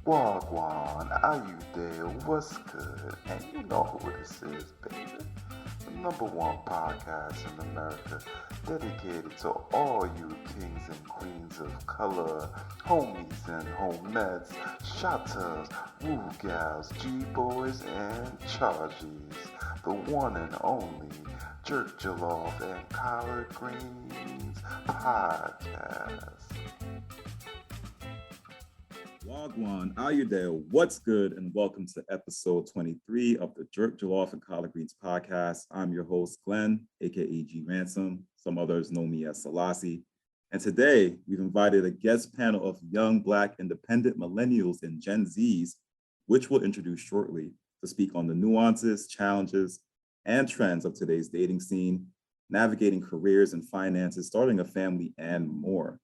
Gwan, how you there? What's good? And you know who this is, baby. The number one podcast in America, dedicated to all you kings and queens of color, homies and homettes, shotters, woo gals, G-boys, and charges. The one and only Jerk Jollof and Collard Greens podcast. Gwan, are you there? What's good? And welcome to episode 23 of the Jerk Jollof and Collard Greens podcast. I'm your host, Glenn, aka G Ransom. Some others know me as Selassie. And today we've invited a guest panel of young Black independent millennials and Gen Zs, which we'll introduce shortly, to speak on the nuances, challenges, and trends of today's dating scene, navigating careers and finances, starting a family, and more.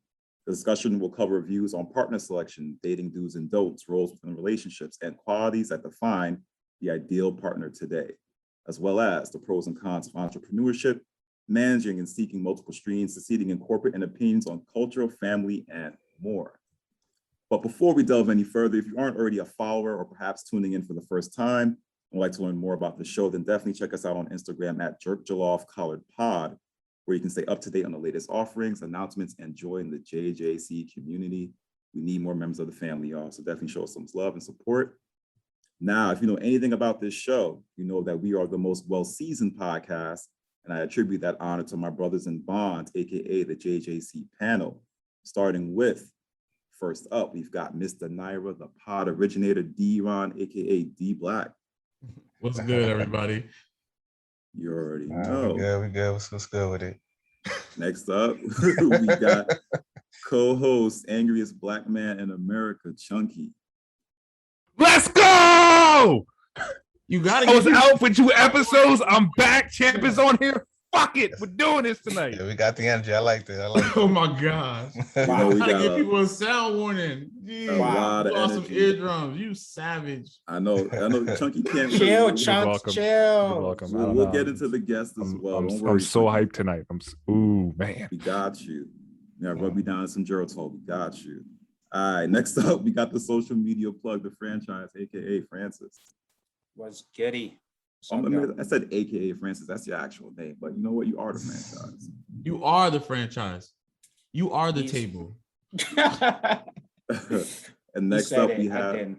The discussion will cover views on partner selection, dating do's and don'ts, roles within relationships, and qualities that define the ideal partner today, as well as the pros and cons of entrepreneurship, managing and seeking multiple streams, succeeding in corporate, and opinions on culture, family, and more. But before we delve any further, if you aren't already a follower or perhaps tuning in for the first time and would like to learn more about the show, then definitely check us out on Instagram at Jerk Jollof Collard Pod, where you can stay up to date on the latest offerings, announcements, and join the JJC community. We need more members of the family, y'all, so definitely show us some love and support. Now, if you know anything about this show, you know that we are the most well-seasoned podcast, and I attribute that honor to my brothers in bonds, aka the JJC panel, starting with, first up, we've got Mr. Naira, the pod originator, D-Ron, aka D-Black. What's good, everybody? You already know. We good. What's good with it? Next up, we got co-host, angriest Black man in America, Chunky. Let's go! You gotta get out for 2 episodes. I'm back. Champ is on here. Fuck it. We're doing this tonight. Yeah, we got the energy. I like that. Oh my God. Wow, We gotta give people a sound warning. Jeez, lot of lost some energy. eardrums. You savage. I know Chunky can't Chill, really- Chunks, You're chill. welcome. We'll get into the guests as well. Don't worry, I'm so Chunky. hyped tonight. Ooh, man. We got you. Yeah, rub me down in some Geritol. We got you. All right, next up, we got the social media plug, the franchise, aka Francis. Was goody. I said aka Francis. That's your actual name, but you know what? You are the franchise. You are the franchise. You are the He's- table. And next up, we have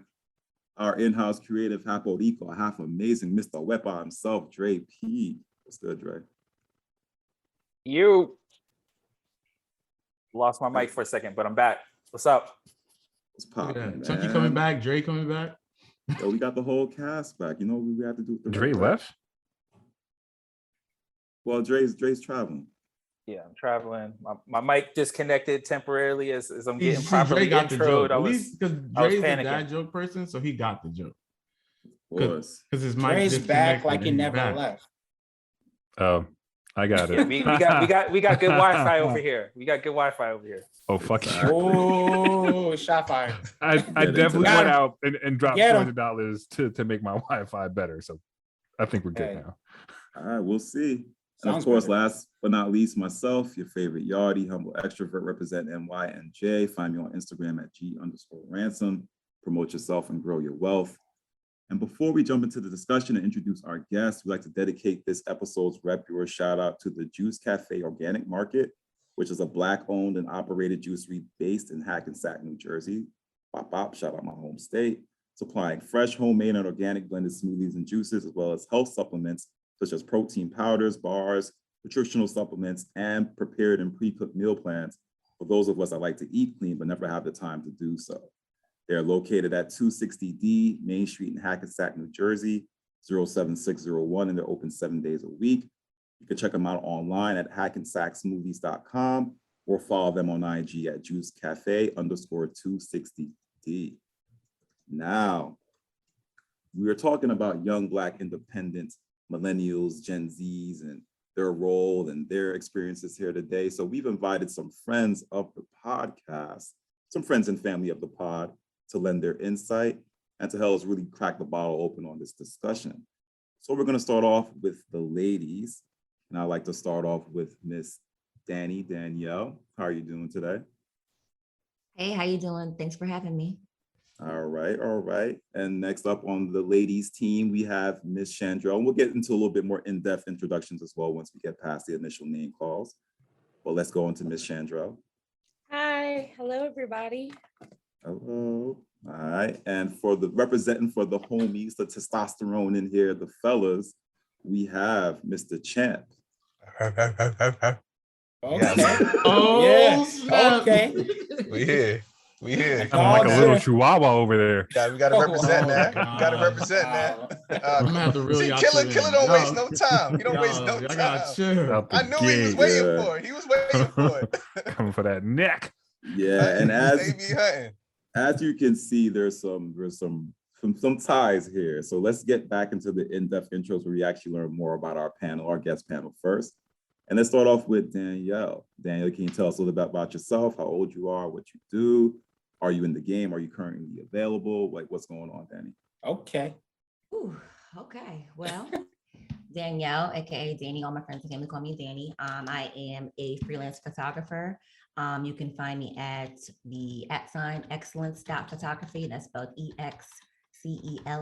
our in-house creative Hapo half amazing Mr. Wepa himself, Dre P. What's good, Dre? You lost my mic for a second, but I'm back. What's up? What's Look at poppin', that. man? Chunky coming back. Dre coming back. Yo, we got the whole cast back. You know what we have to do? With the Dre rest? left? Well, Dre's traveling. Yeah, I'm traveling. My mic disconnected temporarily as I'm getting See, properly Dre got the introed. joke. Because I was Dre's a panicking. dad joke person, so he got the joke. Of course. Because his mic Dre's back like he disconnected and never he's back. left. Oh, I got Yeah, it. we got good Wi-Fi over here. We got good Wi-Fi over here. Oh, fuck you. Oh, shot fired. I into definitely that. went out and dropped Get 'em. $200 to make my Wi-Fi better. So I think we're good Hey. now. All right, we'll see. And of Sounds course, better. last but not least, myself, your favorite yardie, humble extrovert, represent NYNJ. Find me on Instagram at G_ransom. Promote yourself and grow your wealth. And before we jump into the discussion and introduce our guests, we'd like to dedicate this episode's rep your shout out to the Juice Cafe Organic Market, which is a Black-owned and operated juicery based in Hackensack, New Jersey. Bop, bop, shout out my home state. Supplying fresh, homemade, and organic blended smoothies and juices, as well as health supplements such as protein powders, bars, nutritional supplements, and prepared and pre-cooked meal plans for those of us that like to eat clean but never have the time to do so. They're located at 260D Main Street in Hackensack, New Jersey, 07601, and they're open 7 days a week. You can check them out online at hackensacksmoothies.com or follow them on IG at juicecafe_260D. Now, we are talking about young Black independent millennials, Gen Zs, and their role and their experiences here today. So we've invited some friends of the podcast, some friends and family of the pod, to lend their insight and to help us really crack the bottle open on this discussion. So we're going to start off with the ladies, and I'd like to start off with Miss Danielle. How are you doing today? Hey, how you doing? Thanks for having me. All right, all right. And next up on the ladies team, we have Miss Chandra. And we'll get into a little bit more in-depth introductions as well once we get past the initial name calls. But let's go into Miss Chandra. Hi, hello everybody. Hello. All right. And for the representing for the homies, the testosterone in here, the fellas, we have Mr. Champ. Okay. Oh, Yes. snap. Okay. We here. We here. Sounding like a little chihuahua over there. We gotta represent Oh, that. God. Gotta represent that. I'm gonna have to reel See, y'all killer two don't in. waste no time. He don't waste no Y'all got time. chill. Out the I knew he was gate. waiting Yeah. for it. He was waiting for it. Coming for that neck. Yeah, and They be hunting. as you can see, there's some ties here. So let's get back into the in-depth intros where we actually learn more about our panel, our guest panel first. And let's start off with Danielle. Danielle, can you tell us a little bit about yourself, how old you are, what you do? Are you in the game? Are you currently available? Like, what's going on, Danny? Okay. Ooh, okay. Well, Danielle, aka Danny. All my friends and family call me Danny. I am a freelance photographer. You can find me at the @ excellence.photography. That's spelled EXCELLENSE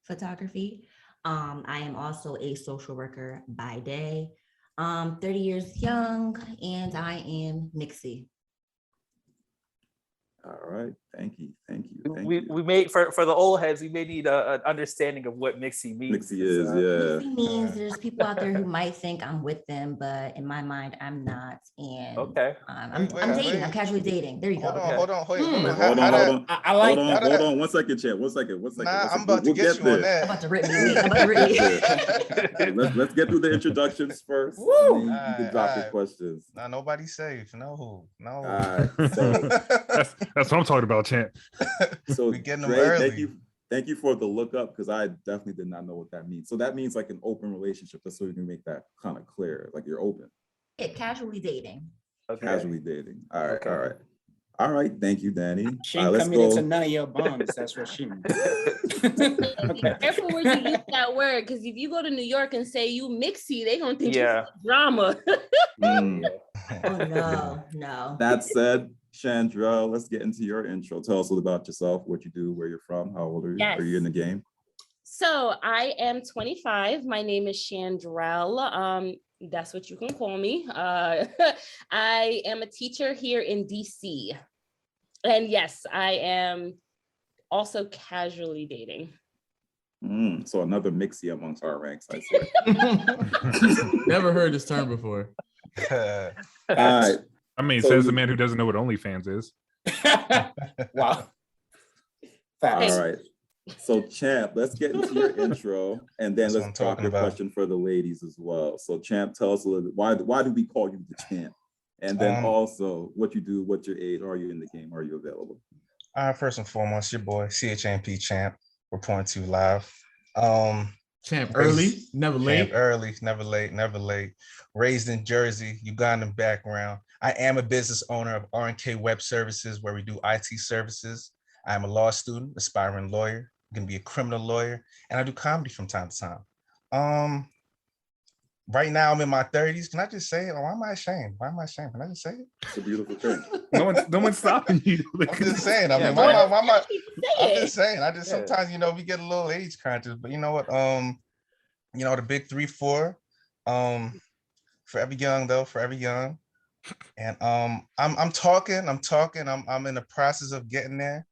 photography. I am also a social worker by day. 30 years young, and I am Nixie. All right, thank you. We made for the old heads. We may need an understanding of what Mixie means. Mixie is, Nixie means there's people out there who might think I'm with them, but in my mind, I'm not. And Okay. I'm dating. I'm casually dating. There you go. Hold on. Hold on. I like that. Hold on. 1 second, Champ. 1 second. Nah, I'm about to get you on that. I'm about to rip me. I'm about to rip me. Let's get through the introductions first. Woo! And then you can drop your questions. Nah, nobody's safe. No. All right. That's what I'm talking about, champ. So We getting them Dre, early. thank you for the lookup because I definitely did not know what that means. So that means like an open relationship. Just so we can make that kind of clear. Like you're open. Yeah, casually dating. Okay. Casually dating. All right. Okay. All right. Thank you, Danny. She All right, ain't let's committed go. to none of your bonds. That's what she means. Be careful where you use that word, because if you go to New York and say you mixy, they gonna think Yeah. you drama. Mm. Oh no. That said, Chandra, let's get into your intro. Tell us a little about yourself, what you do, where you're from, how old are you? Yes. Are you in the game? So I am 25. My name is Chandrell. That's what you can call me. I am a teacher here in DC. And yes, I am also casually dating. So another mixie amongst our ranks, I see. Never heard this term before. All right. I mean, So says you- the man who doesn't know what OnlyFans is. Wow. Facts. All right. So Champ, let's get into your intro and then That's what let's I'm talk talking your about. question for the ladies as well. So Champ, tell us a little bit, why do we call you the champ? And then also what you do, what's your age, are you in the game, are you available? First and foremost, your boy, CHMP Champ, reporting to you live. Champ early, never late. Champ early, never late. Raised in Jersey, Ugandan background. I am a business owner of R&K Web Services, where we do IT services. I am a law student, aspiring lawyer, going to be a criminal lawyer, and I do comedy from time to time. Right now, I'm in my 30s. Can I just say it? Or why am I ashamed? Can I just say it? It's a beautiful thing. No one's stopping you. I'm just saying. I mean, Why why am I? I'm Say just it. saying. Sometimes, we get a little age conscious, but you know what? The big 3, 4. Forever young though, forever young. And I'm talking. I'm in the process of getting there.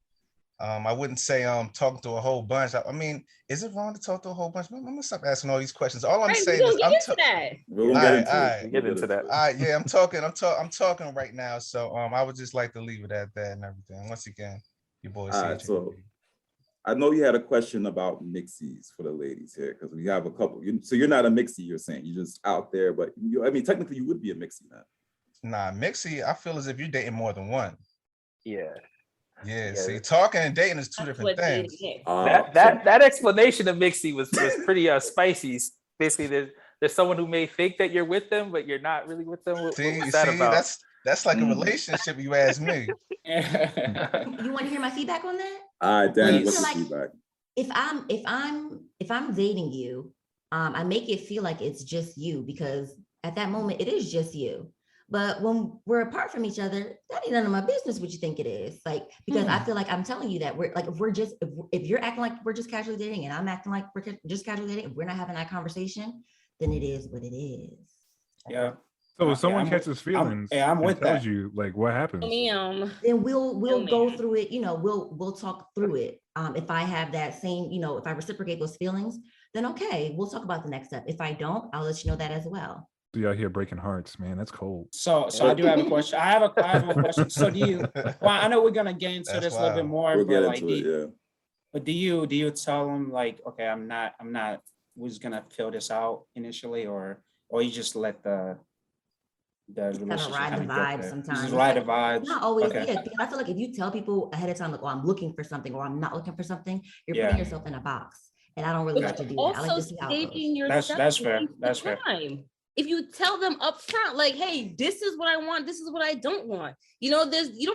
I wouldn't say talking to a whole bunch. I mean, is it wrong to talk to a whole bunch? I'm gonna stop asking all these questions. All I'm Right, saying we're is gonna get into that. We'll get into it. Get into that. all right, yeah, I'm talking right now. So I would just like to leave it at that and everything. Once again, your boy. All right, so I know you had a question about mixies for the ladies here because we have a couple. So you're not a mixie, you're saying you're just out there, but technically you would be a mixie man. Nah, mixie, I feel as if you're dating more than one. Yeah. Yeah, see, talking and dating is two That's different what things. dating is. That explanation of Mixie was pretty spicy. Basically, there's someone who may think that you're with them, but you're not really with them. What's that about? That's like a relationship, you ask me. You want to hear my feedback on that? All right, Danny, Please. what's the Like, feedback? If I'm dating you, I make it feel like it's just you, because at that moment it is just you. But when we're apart from each other, that ain't none of my business what you think it is. Like, because I feel like I'm telling you that we're like, if you're acting like we're just casually dating and I'm acting like we're just casually dating, if we're not having that conversation, then it is what it is. Yeah. So if someone I'm catches feelings, I'm with and tells that. you like what happens. Then we'll go through it, we'll talk through it. If I have that same, if I reciprocate those feelings, then okay, we'll talk about the next step. If I don't, I'll let you know that as well. So you out here breaking hearts, man. That's cold. So I do have a question. I have a question. So I know we're gonna get into this a little bit more, We'll but get like, into it, yeah. but do you tell them like, okay, I'm not, we're just gonna fill this out initially, or you just let the relationship ride the kinda vibe get there? sometimes. You just ride the vibes. Not always, Okay. yeah. I feel like if you tell people ahead of time, like, oh, I'm looking for something or I'm not looking for something, you're putting yourself in a box. And I don't really like to do that. I like to see how it goes. That's fair. That's fair. If you tell them up front, like, hey, this is what I want, this is what I don't want. You don't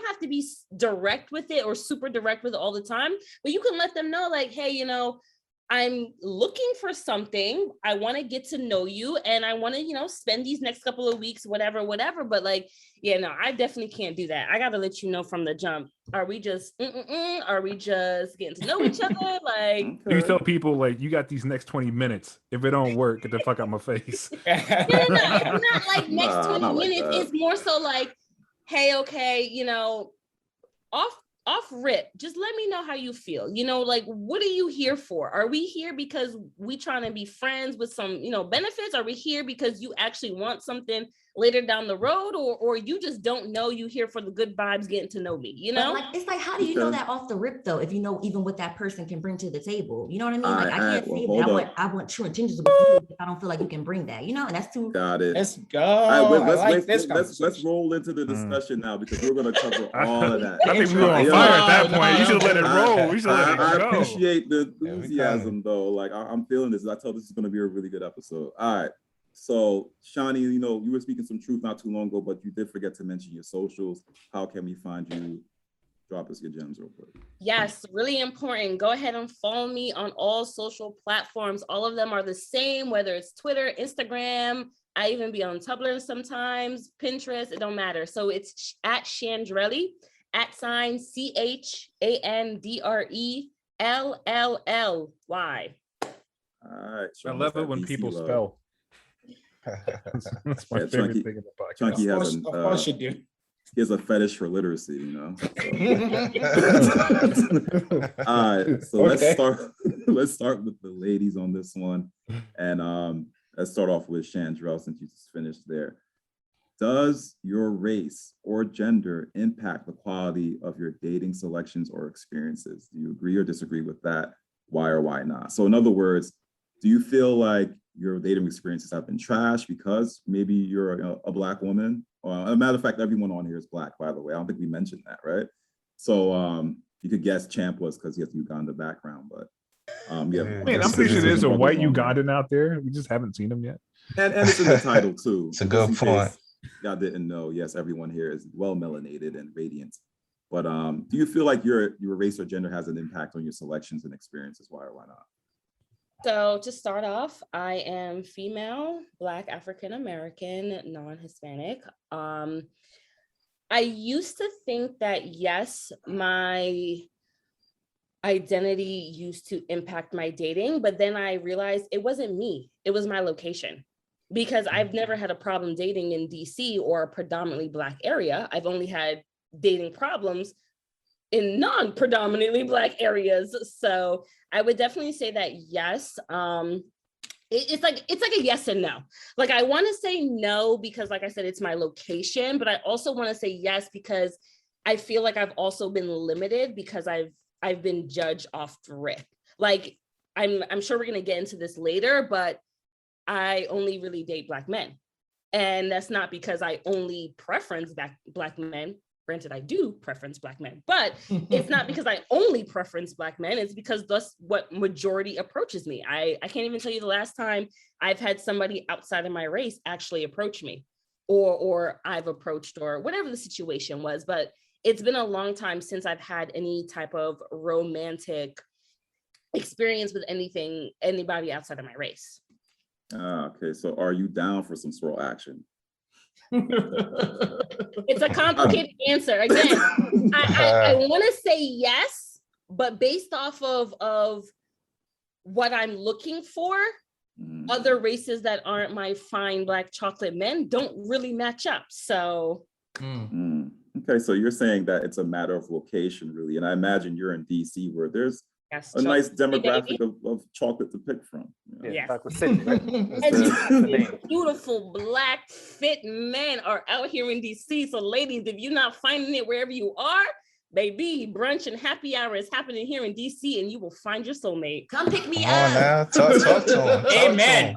have to be direct with it or super direct with it all the time, but you can let them know, like, hey, I'm looking for something. I want to get to know you and I want to, spend these next couple of weeks, whatever. But like, I definitely can't do that. I got to let you know from the jump. Are we just, are we just getting to know each other? Like, you tell people like, you got these next 20 minutes. If it don't work, get the fuck out my face. No. It's not like next 20 minutes. Like it's more so like, hey, okay, off rip, just let me know how you feel. Like, what are you here for? Are we here because we trying to be friends with some, benefits? Are we here because you actually want something later down the road, or you just don't know, you here for the good vibes, getting to know me, But like, it's like, how do you know that off the rip though, if you know even what that person can bring to the table? You know what I mean? Like, I can't say that I want true intentions with you if I don't feel like you can bring that, and that's too. Got it. Let's go. Let's roll into the discussion now, because we're going to cover all of that. I think we were on fire at that point. You should let it roll. We should let it go. I appreciate the enthusiasm though. Like, I'm feeling this. I told this is going to be a really good episode. All right. So, Shani, you were speaking some truth not too long ago, but you did forget to mention your socials. How can we find you? Drop us your gems real quick. Yes, really important. Go ahead and follow me on all social platforms. All of them are the same, whether it's Twitter, Instagram. I even be on Tumblr sometimes, Pinterest, it don't matter. So it's at Chandrelly, @CHANDRELLLY. All right. I love it when people spell. That's my favorite thing in the podcast. Chunky has of course you do. He has a fetish for literacy, So. All right, so let's start with the ladies on this one, and let's start off with Chandrell, since you just finished there. Does your race or gender impact the quality of your dating selections or experiences? Do you agree or disagree with that? Why or why not? So in other words, do you feel like your dating experiences have been trash because maybe you're a Black woman? As a matter of fact, everyone on here is Black, by the way. I don't think we mentioned that, right? So you could guess Champ was because he has Uganda background, but yeah. Man, I'm pretty sure there's a white Ugandan out there. We just haven't seen him yet. And it's in the title too. It's a good point. Y'all didn't know. Yes, everyone here is well melanated and radiant. But do you feel like your race or gender has an impact on your selections and experiences? Why or why not? So to start off, I am female, Black, African American, non-Hispanic. I used to think that, yes, my identity used to impact my dating, but then I realized it wasn't me, it was my location. Because I've never had a problem dating in DC or a predominantly Black area. I've only had dating problems in non-predominantly Black areas. So I would definitely say that yes. It's like a yes and no. Like, I want to say no because, like I said, it's my location, but I also want to say yes because I feel like I've also been limited because I've been judged off the rip. Like, I'm sure we're gonna get into this later, but I only really date Black men, and that's not because I only preference Black men. Granted, I do preference Black men, but it's not because I only preference Black men. It's because that's what majority approaches me. I can't even tell you the last time I've had somebody outside of my race actually approach me, or I've approached, or whatever the situation was. But it's been a long time since I've had any type of romantic experience with anybody outside of my race. Okay, so are you down for some swirl action? It's a complicated answer. Again, I want to say yes, but based off of what I'm looking for, other races that aren't my fine Black chocolate men don't really match up. So. Okay, so you're saying that it's a matter of location, really. And I imagine you're in DC where there's a nice demographic of chocolate to pick from. Yeah, Chocolate City, right? And beautiful Black fit men are out here in DC. So ladies, if you're not finding it wherever you are, baby, brunch and happy hour is happening here in DC, and you will find your soulmate. Come pick me Come on now, up. talk to him. Amen.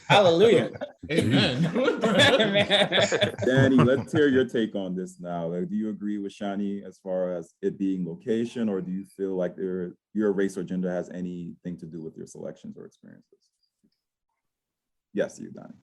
Hallelujah. Amen. Danny, let's hear your take on this now. Like, do you agree with Shani as far as it being location, or do you feel like your race or gender has anything to do with your selections or experiences? Yes, you, Danny.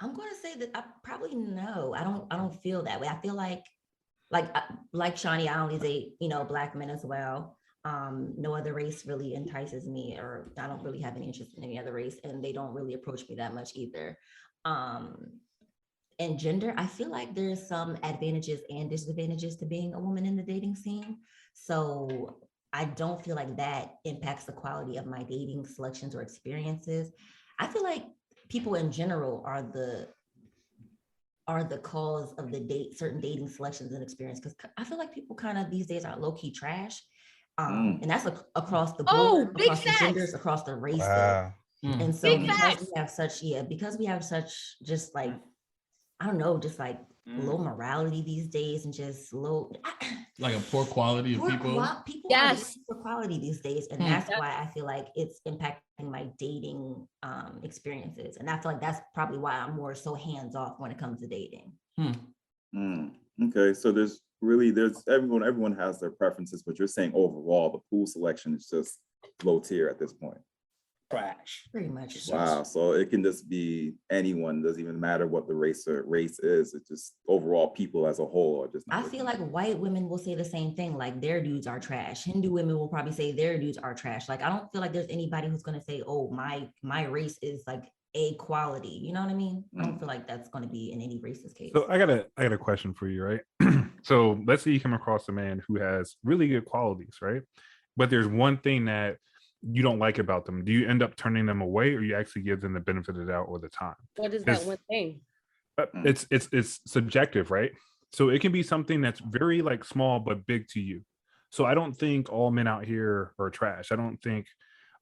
I'm going to say that I probably no. I don't feel that way. I feel like Shawnee, I only date, Black men as well. No other race really entices me, or I don't really have any interest in any other race, and they don't really approach me that much either. And gender, I feel like there's some advantages and disadvantages to being a woman in the dating scene. So I don't feel like that impacts the quality of my dating selections or experiences. I feel like people in general are the cause of certain dating selections and experience, because I feel like people kind of these days are low-key trash. And that's across the board, big across the genders, across the races. Wow. And so Big because we have such just like, I don't know, just like low morality these days, and just like a poor quality of people. People Yes, are poor quality these days, and that's why I feel like it's impacting my dating experiences, and I feel like that's probably why I'm more so hands off when it comes to dating. Okay, so there's everyone has their preferences, but you're saying overall the pool selection is just low tier at this point. Trash. Pretty much. Wow, so it can just be anyone, doesn't even matter what the race is. It's just overall people as a whole are just not. I feel like white women will say the same thing, like their dudes are trash. Hindu women will probably say their dudes are trash. Like I don't feel like there's anybody who's going to say, oh, my race is like a quality. You know what I mean? I don't feel like that's going to be in any racist case. So I got a question for you, right? So let's say you come across a man who has really good qualities, right? But there's one thing that you don't like about them. Do you end up turning them away, or you actually give them the benefit of the doubt all the time? What is that one thing? It's subjective, right? So it can be something that's very like small but big to you. So I don't think all men out here are trash. I don't think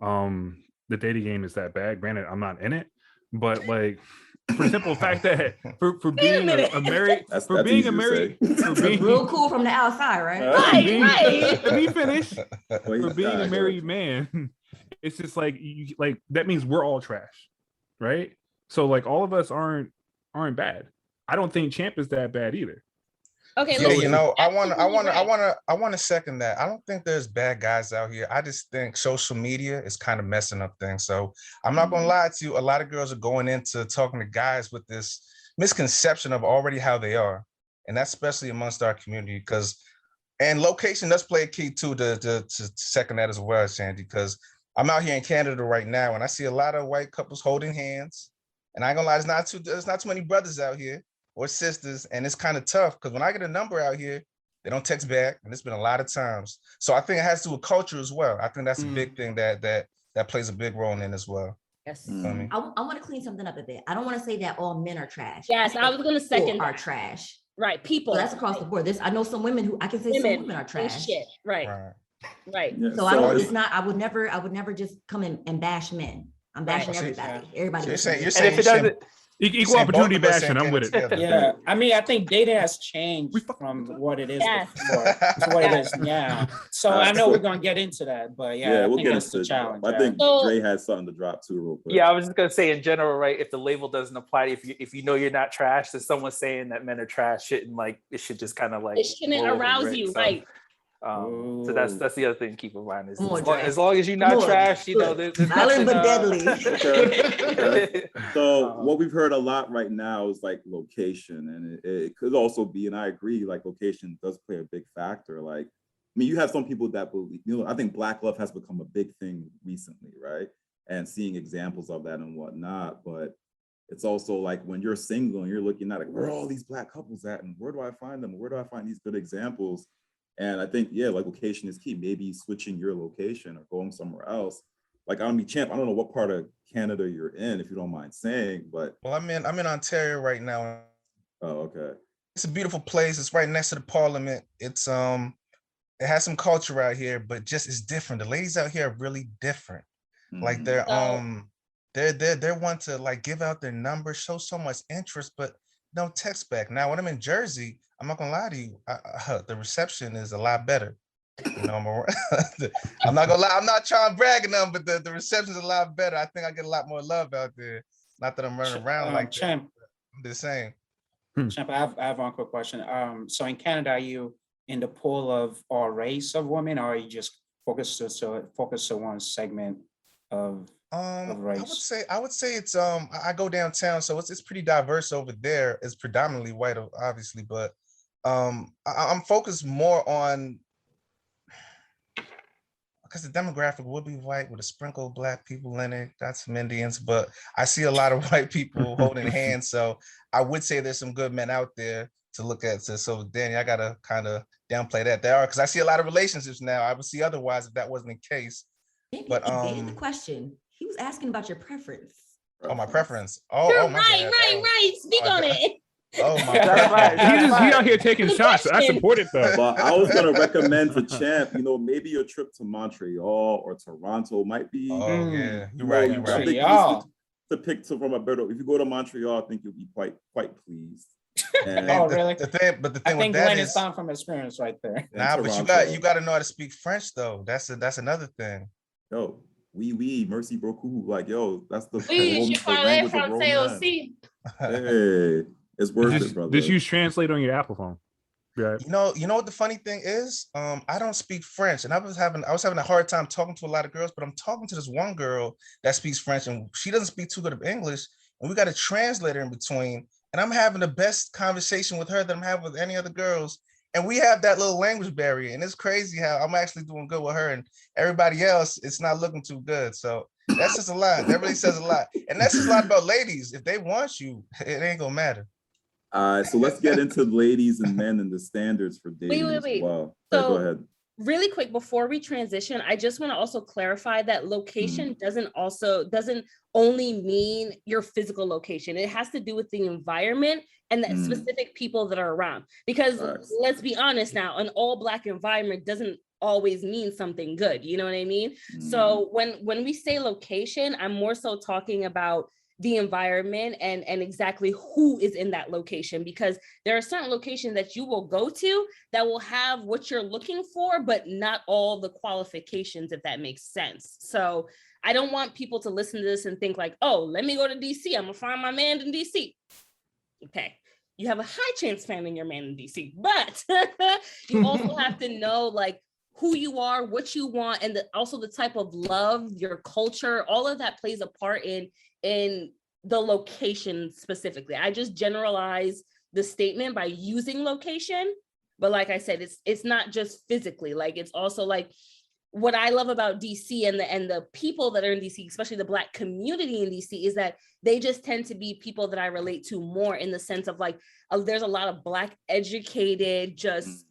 the dating game is that bad. Granted, I'm not in it, but like for the simple fact that for being a married, for being a married, for being real cool from the outside, right? Right. Let me finish. For being a married man, it's just like that means we're all trash, right? So like all of us aren't bad. I don't think Champ is that bad either. Okay, Yeah, I want to second that. I don't think there's bad guys out here. I just think social media is kind of messing up things. So I'm not gonna lie to you. A lot of girls are going into talking to guys with this misconception of already how they are, and that's especially amongst our community. And location does play a key too to second that as well, Sandy. Because I'm out here in Canada right now, and I see a lot of white couples holding hands. And I ain't gonna lie, there's not too many brothers out here or sisters, and it's kind of tough because when I get a number out here, they don't text back, and it's been a lot of times. So I think it has to do with culture as well. I think that's a big thing that plays a big role in as well. Yes. I want to clean something up a bit. I don't want to say that all men are trash. Yes, I was going to second are trash. Right, people. So that's across the board. I know some women who I can say some women are trash. Shit. Right. Yeah, so I would never just come and bash men. I'm bashing everybody. Everybody. You're saying and if it doesn't. Equal opportunity bashing, I'm with it. Yeah, I mean, I think dating has changed from what it is before to what it is now. So I know we're gonna get into that, but I we'll think get that's into the challenge. I think Dre has something to drop too, real quick. Yeah, I was just gonna say in general, right? If the label doesn't apply, if you know you're not trash, then someone saying that men are trash shouldn't it should just kind of like it shouldn't arouse you, right? So that's the other thing to keep in mind is as long as you're not trash, there's silent but deadly. Okay. So what we've heard a lot right now is like location, and it could also be, and I agree, like location does play a big factor. Like, I mean, you have some people that believe, I think Black love has become a big thing recently, right? And seeing examples of that and whatnot. But it's also like when you're single and you're looking at like, where are all these Black couples at, and where do I find them? Where do I find these good examples? And I think, yeah, like location is key. Maybe switching your location or going somewhere else. Like, I mean, Champ, I don't know what part of Canada you're in, if you don't mind saying, but. Well, I'm in Ontario right now. Oh, okay. It's a beautiful place. It's right next to the Parliament. It's it has some culture out here, but just it's different. The ladies out here are really different. Like they're one to like give out their number, show so much interest, but no text back. Now, when I'm in Jersey, I'm not gonna lie to you, the reception is a lot better. You know, I'm not gonna lie, I'm not trying to brag on them, but the reception is a lot better. I think I get a lot more love out there. Not that I'm running around like Champ, that. I'm just saying. Champ, I have one quick question. So in Canada, are you in the pool of all race of women, or are you just focused on one segment of race? I would say it's I go downtown, so it's pretty diverse over there. It's predominantly white, obviously, but I'm focused more on, because the demographic would be white with a sprinkle of Black people in it, got some Indians, but I see a lot of white people holding hands. So I would say there's some good men out there to look at. So Danny, I gotta kind of downplay that. There are, because I see a lot of relationships now. I would see otherwise if that wasn't the case. But the question, he was asking about your preference. Oh, my preference. You're my right, bad. right. Speak on it. Oh my He out here taking shots. I support it though. But I was gonna recommend to Champ, maybe your trip to Montreal or Toronto might be. Oh yeah, you're right. I think to pick from a better. If you go to Montreal, I think you'll be quite pleased. And really? The thing I think that Glenn is is down from experience right there. Nah, but you got to know how to speak French though. That's another thing. Yo, oui, merci beaucoup. Like, yo, that's the language of romance. Hey. It's worth it, brother. Just use translate on your Apple phone. Right. You know what the funny thing is? I don't speak French, and I was having a hard time talking to a lot of girls, but I'm talking to this one girl that speaks French, and she doesn't speak too good of English, and we got a translator in between, and I'm having the best conversation with her that I'm having with any other girls, and we have that little language barrier, and it's crazy how I'm actually doing good with her, and everybody else, it's not looking too good. So that's just a lot. That really says a lot, and that's just a lot about ladies. If they want you, it ain't gonna matter. So let's get into ladies and men and the standards for dating as well. So, go ahead. Really quick, before we transition, I just want to also clarify that location doesn't only mean your physical location. It has to do with the environment and the specific people that are around. Because let's be honest now, an all Black environment doesn't always mean something good. You know what I mean? So when we say location, I'm more so talking about the environment and exactly who is in that location, because there are certain locations that you will go to that will have what you're looking for, but not all the qualifications, if that makes sense. So I don't want people to listen to this and think like, oh, let me go to DC. I'm gonna find my man in DC. Okay. You have a high chance finding your man in DC, but you also have to know like who you are, what you want, and also the type of love, your culture, all of that plays a part in the location specifically. I just generalize the statement by using location, but like I said, it's not just physically, like it's also like what I love about DC and the people that are in DC, especially the Black community in DC, is that they just tend to be people that I relate to more in the sense of like, there's a lot of Black educated, just,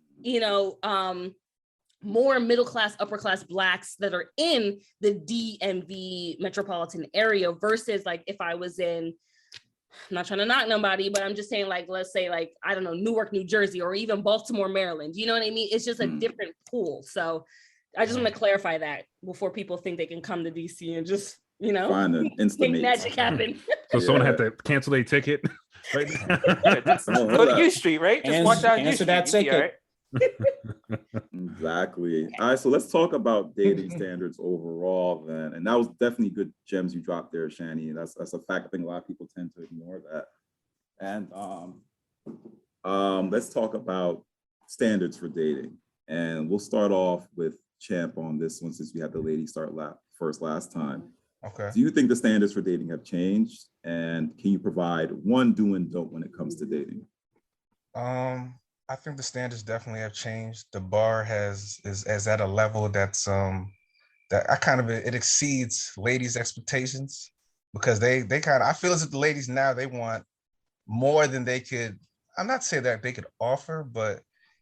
more middle class, upper class Blacks that are in the DMV metropolitan area versus like if I was in, I'm not trying to knock nobody, but I'm just saying like, let's say like, I don't know, Newark, New Jersey, or even Baltimore, Maryland. You know what I mean? It's just a different pool. So I just want to clarify that before people think they can come to DC and just, find an instant make magic happen. So someone had to cancel their ticket. Right? Go to U Street, right? Just watch out U Street. That ticket. Exactly. All right, so let's talk about dating standards overall then. And that was definitely good gems you dropped there, Shani. That's a fact. I think a lot of people tend to ignore that. And let's talk about standards for dating. And we'll start off with Champ on this one since we had the lady start first last time. Okay. Do you think the standards for dating have changed? And can you provide one do and don't when it comes to dating? I think the standards definitely have changed. The bar is at a level that's that it exceeds ladies' expectations. because they kind of, I feel as if the ladies now, they want more than they could. I'm not saying that they could offer, but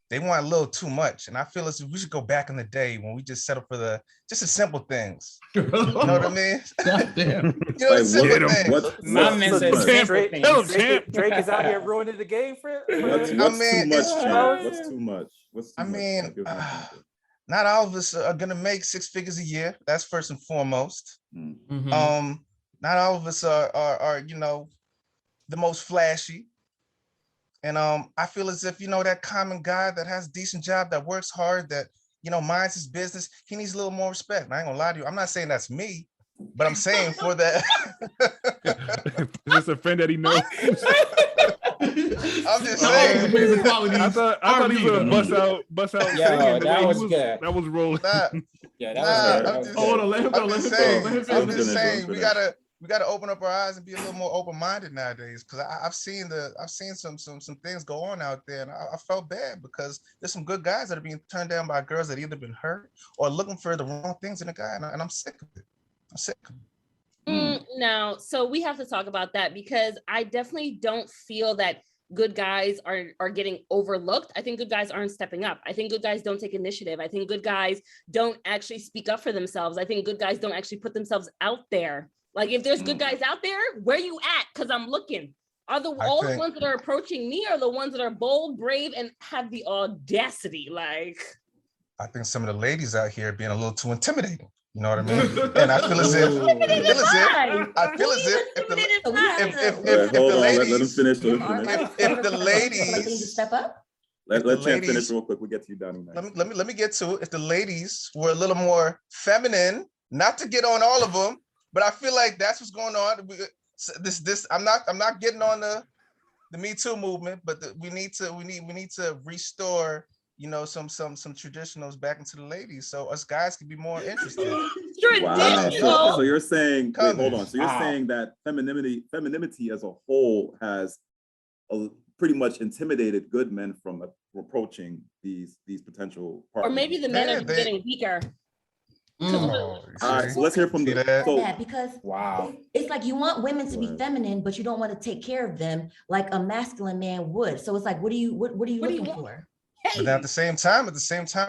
they want a little too much. And I feel as if we should go back in the day when we just settle for the simple things. You know what I mean? Goddamn. You know, the simple things. My man said simple things. Drake is out here ruining the game for it. What's too much, Champ? What's too much? What's too much? mean, not all of us are gonna make 6 figures a year. That's first and foremost. Mm-hmm. Not all of us are you know, the most flashy. And I feel as if, you know, that common guy that has a decent job, that works hard, that, you know, minds his business, he needs a little more respect. And I ain't gonna lie to you. I'm not saying that's me, but I'm saying for that. Is this a friend that he knows? I'm just saying. I thought he was gonna bust out. Yeah, that was good. That was rolling. Yeah, that was good. Hold on, let him go. I'm just saying we gotta open up our eyes and be a little more open-minded nowadays. Because I've seen some things go on out there, and I felt bad because there's some good guys that are being turned down by girls that either been hurt or looking for the wrong things in a guy, and I'm sick of it. I'm sick of it. No, so we have to talk about that because I definitely don't feel that good guys are getting overlooked. I think good guys aren't stepping up. I think good guys don't take initiative. I think good guys don't actually speak up for themselves. I think good guys don't actually put themselves out there. Like, if there's good guys out there, where you at? Because I'm looking. Are the ones that are approaching me are the ones that are bold, brave, and have the audacity? Like, I think some of the ladies out here are being a little too intimidating. You know what I mean? And I feel as if if the ladies, let him finish. If the ladies step up. Let Champ finish real quick. We'll get to you, Donnie. Let me get to it. If the ladies were a little more feminine, not to get on all of them, but I feel like that's what's going on. I'm not getting on the Me Too movement, but we need to restore, you know, some traditionals back into the ladies, so us guys can be more interested. Wow. So you're saying, wait, hold on. So you're saying that femininity as a whole has pretty much intimidated good men from approaching these potential partners. Or maybe the men are getting weaker. All right, so let's hear from because wow, it's like you want women to be feminine, but you don't want to take care of them like a masculine man would. So it's like, what are you looking for? But then at the same time,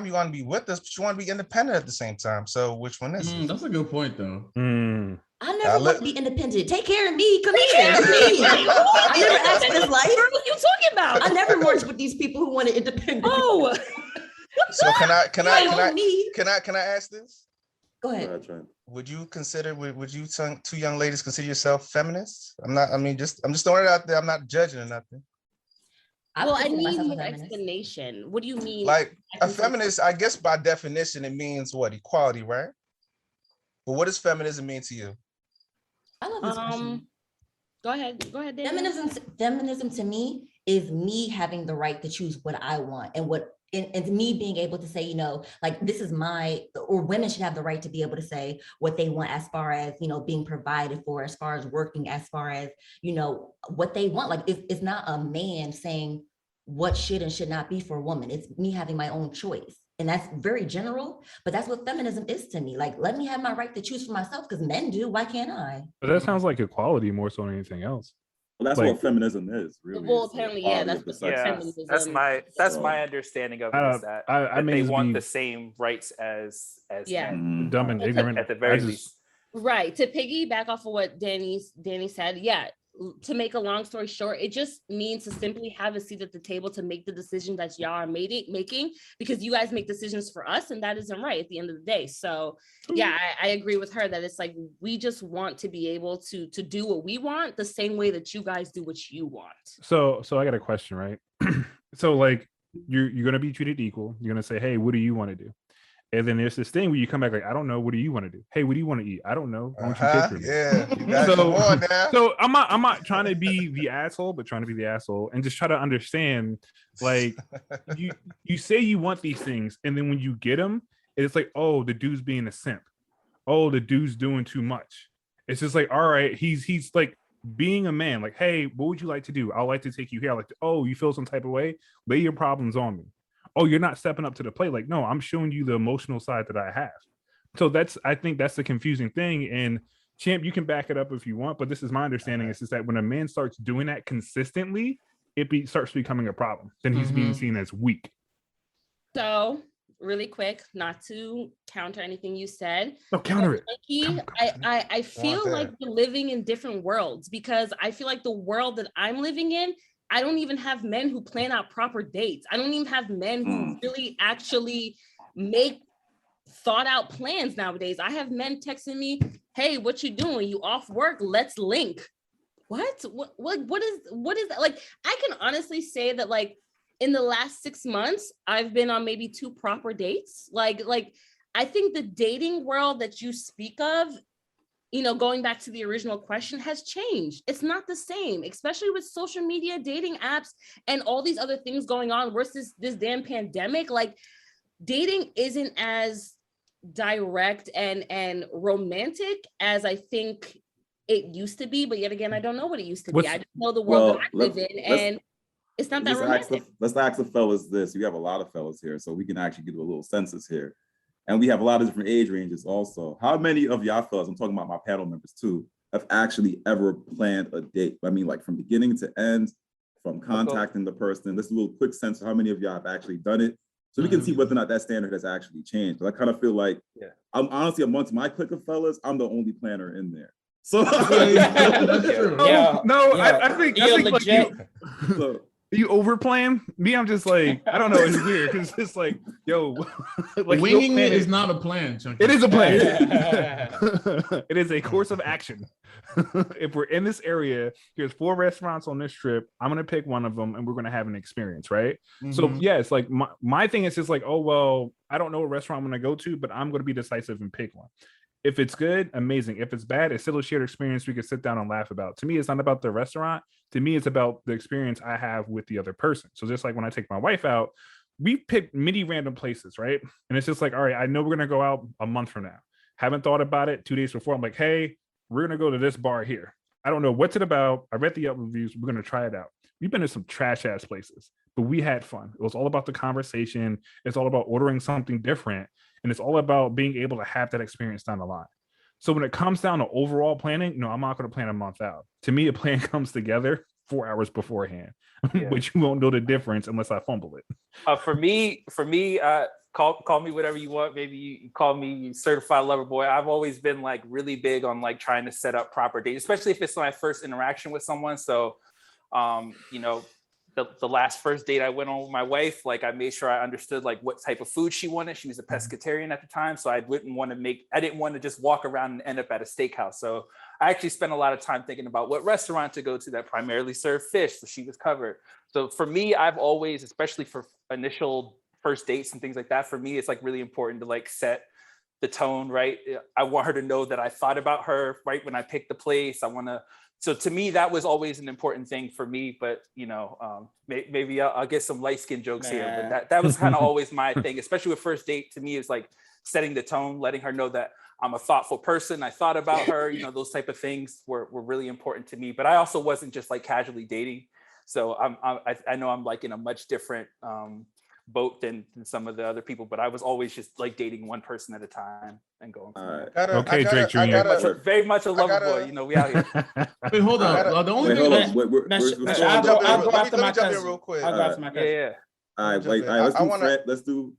you want to be with us, but you want to be independent at the same time. So which one is it? That's a good point, though. I never want to be independent. Take care of me. Come here. I never asked for this life. What are you talking about? I never merged with these people who wanted independence. Oh. So can I ask this? Go ahead. Would you two young ladies consider yourself feminists? I'm just throwing it out there. I'm not judging or nothing. I need an explanation. What do you mean? Like a feminist, I guess by definition, it means what? Equality, right? But what does feminism mean to you? I love this question. Go ahead, Dan. Feminism to me is me having the right to choose what I want and me being able to say, you know, like, this is or women should have the right to be able to say what they want as far as, you know, being provided for, as far as working, as far as, you know, what they want. Like, it's not a man saying what should and should not be for a woman. It's me having my own choice. And that's very general, but that's what feminism is to me. Like, let me have my right to choose for myself, because men do. Why can't I? But that sounds like equality more so than anything else. Well, that's what feminism is, really. Well, apparently, that's that's my understanding of it. Is that they want the same rights as men. Dumb and ignorant at the very least. Right. To piggyback off of what Danny said, to make a long story short, it just means to simply have a seat at the table to make the decisions that y'all are making, because you guys make decisions for us, and that isn't right at the end of the day. So I agree with her that it's like, we just want to be able to do what we want the same way that you guys do what you want. So I got a question, right? So like, you're gonna be treated equal. You're gonna say, hey, what do you want to do? And then there's this thing where you come back like, I don't know. What do you want to do? Hey, what do you want to eat? I don't know. Why don't you take for me? Yeah. So I'm not trying to be the asshole, but trying to be the asshole and just try to understand. Like, you say you want these things, and then when you get them, it's like, oh, the dude's being a simp. Oh, the dude's doing too much. It's just like, all right, he's like being a man. Like, hey, what would you like to do? I'd like to take you here. Oh, you feel some type of way? Lay your problems on me. Oh, you're not stepping up to the plate. Like, no, I'm showing you the emotional side that I have. So I think that's the confusing thing. And Champ, you can back it up if you want, but this is my understanding is that when a man starts doing that consistently, starts becoming a problem. Then he's being seen as weak. So really quick, not to counter anything you said. No, counter it. Mikey, I feel like we're living in different worlds, because I feel like the world that I'm living in, I don't even have men who plan out proper dates. I don't even have men who really actually make thought out plans nowadays. I have men texting me, hey, what you doing? You off work? Let's link. What is that? Like, I can honestly say that, like, in the last 6 months, I've been on maybe 2 proper dates. Like I think the dating world that you speak of, you know, going back to the original question, has changed. It's not the same, especially with social media, dating apps, and all these other things going on versus this damn pandemic. Like, dating isn't as direct and romantic as I think it used to be. But yet again, I don't know what it used to be. I just know the world that I live in, and it's not that romantic. Let's ask the fellas this. We have a lot of fellas here, so we can actually do a little census here. And we have a lot of different age ranges also. How many of y'all fellas, I'm talking about my panel members too, have actually ever planned a date? I mean, like from beginning to end, from contacting the person. Let's do a little quick sense of how many of y'all have actually done it, so we can see whether or not that standard has actually changed. But I kind of feel like, I'm honestly, amongst my clique of fellas, I'm the only planner in there. So I think legit. Like you over plan me. I'm just like, I don't know. It's weird because it's like, yo, like winging it is not a plan, Chunky. It is a plan. It is a course of action. If we're in this area, here's 4 restaurants on this trip. I'm gonna pick one of them, and we're gonna have an experience, right? So yeah, it's like my thing is just like, oh well, I don't know what restaurant I'm gonna go to, but I'm gonna be decisive and pick one. If it's good, amazing. If it's bad, it's still a shared experience we could sit down and laugh about. To me, it's not about the restaurant. To me, it's about the experience I have with the other person. So just like when I take my wife out, we pick many random places, right? And it's just like, all right, I know we're going to go out a month from now. Haven't thought about it 2 days before. I'm like, hey, we're going to go to this bar here. I don't know what's it about. I read the Yelp reviews. We're going to try it out. We've been to some trash ass places, but we had fun. It was all about the conversation. It's all about ordering something different. And it's all about being able to have that experience down the line. So when it comes down to overall planning, no, I'm not going to plan a month out. To me, a plan comes together 4 hours beforehand, but you won't know the difference unless I fumble it. For me, call me whatever you want. Maybe you call me certified lover boy. I've always been like really big on like trying to set up proper dates, especially if it's my first interaction with someone. So, you know, the last first date I went on with my wife, like I made sure I understood like what type of food she wanted. She was a pescatarian at the time. So I didn't want to just walk around and end up at a steakhouse. So I actually spent a lot of time thinking about what restaurant to go to that primarily served fish. So she was covered. So for me, I've always, especially for initial first dates and things like that, for me, it's like really important to like set the tone, right? I want her to know that I thought about her right when I picked the place. So to me, that was always an important thing for me, but you know, maybe I'll get some light skin jokes here, but that was kind of always my thing, especially with first date. To me, is like setting the tone, letting her know that I'm a thoughtful person. I thought about her, you know, those type of things were really important to me, but I also wasn't just like casually dating. So I know I'm like in a much different boat than some of the other people, but I was always just like dating one person at a time and going. Okay, Drake Jr. Very much a lover boy. You know, we out here. Wait, hold on. The only thing I'll go after my cousin real quick. I'll go after my cousin. Yeah. All right, let's do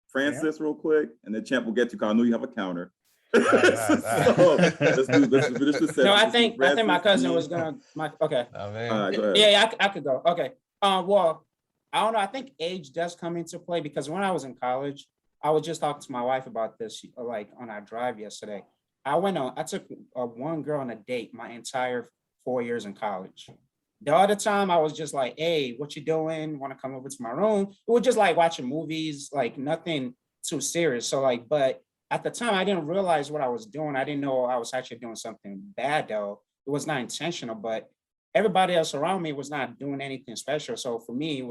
Francis real quick, and then Champ will get you. Cause I know you have a counter. Let's finish this. No, I think my cousin was gonna. Okay. All right, go ahead. Yeah, I could go. Okay. Well, I don't know. I think age does come into play because when I was in college, I was just talking to my wife about this, like on our drive yesterday. I took one girl on a date my entire 4 years in college. The other time I was just like, hey, what you doing? Want to come over to my room? We were just like watching movies, like nothing too serious. So like, but at the time I didn't realize what I was doing. I didn't know I was actually doing something bad though. It was not intentional, but everybody else around me was not doing anything special. So for me,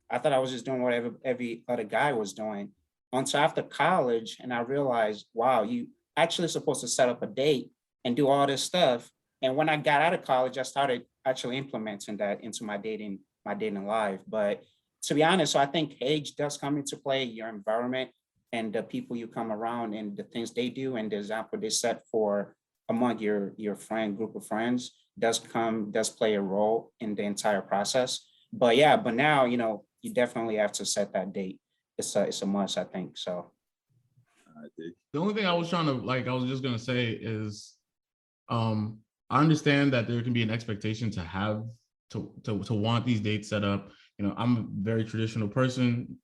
I thought I was just doing whatever every other guy was doing. Until after college, and I realized, wow, you actually supposed to set up a date and do all this stuff. And when I got out of college, I started actually implementing that into my dating life. But to be honest, so I think age does come into play, your environment and the people you come around and the things they do and the example they set for among your friend group of friends does play a role in the entire process. But yeah, but now, you definitely have to set that date. It's a must, I think. So The only thing I was just gonna say is, I understand that there can be an expectation to have to want these dates set up. I'm a very traditional person.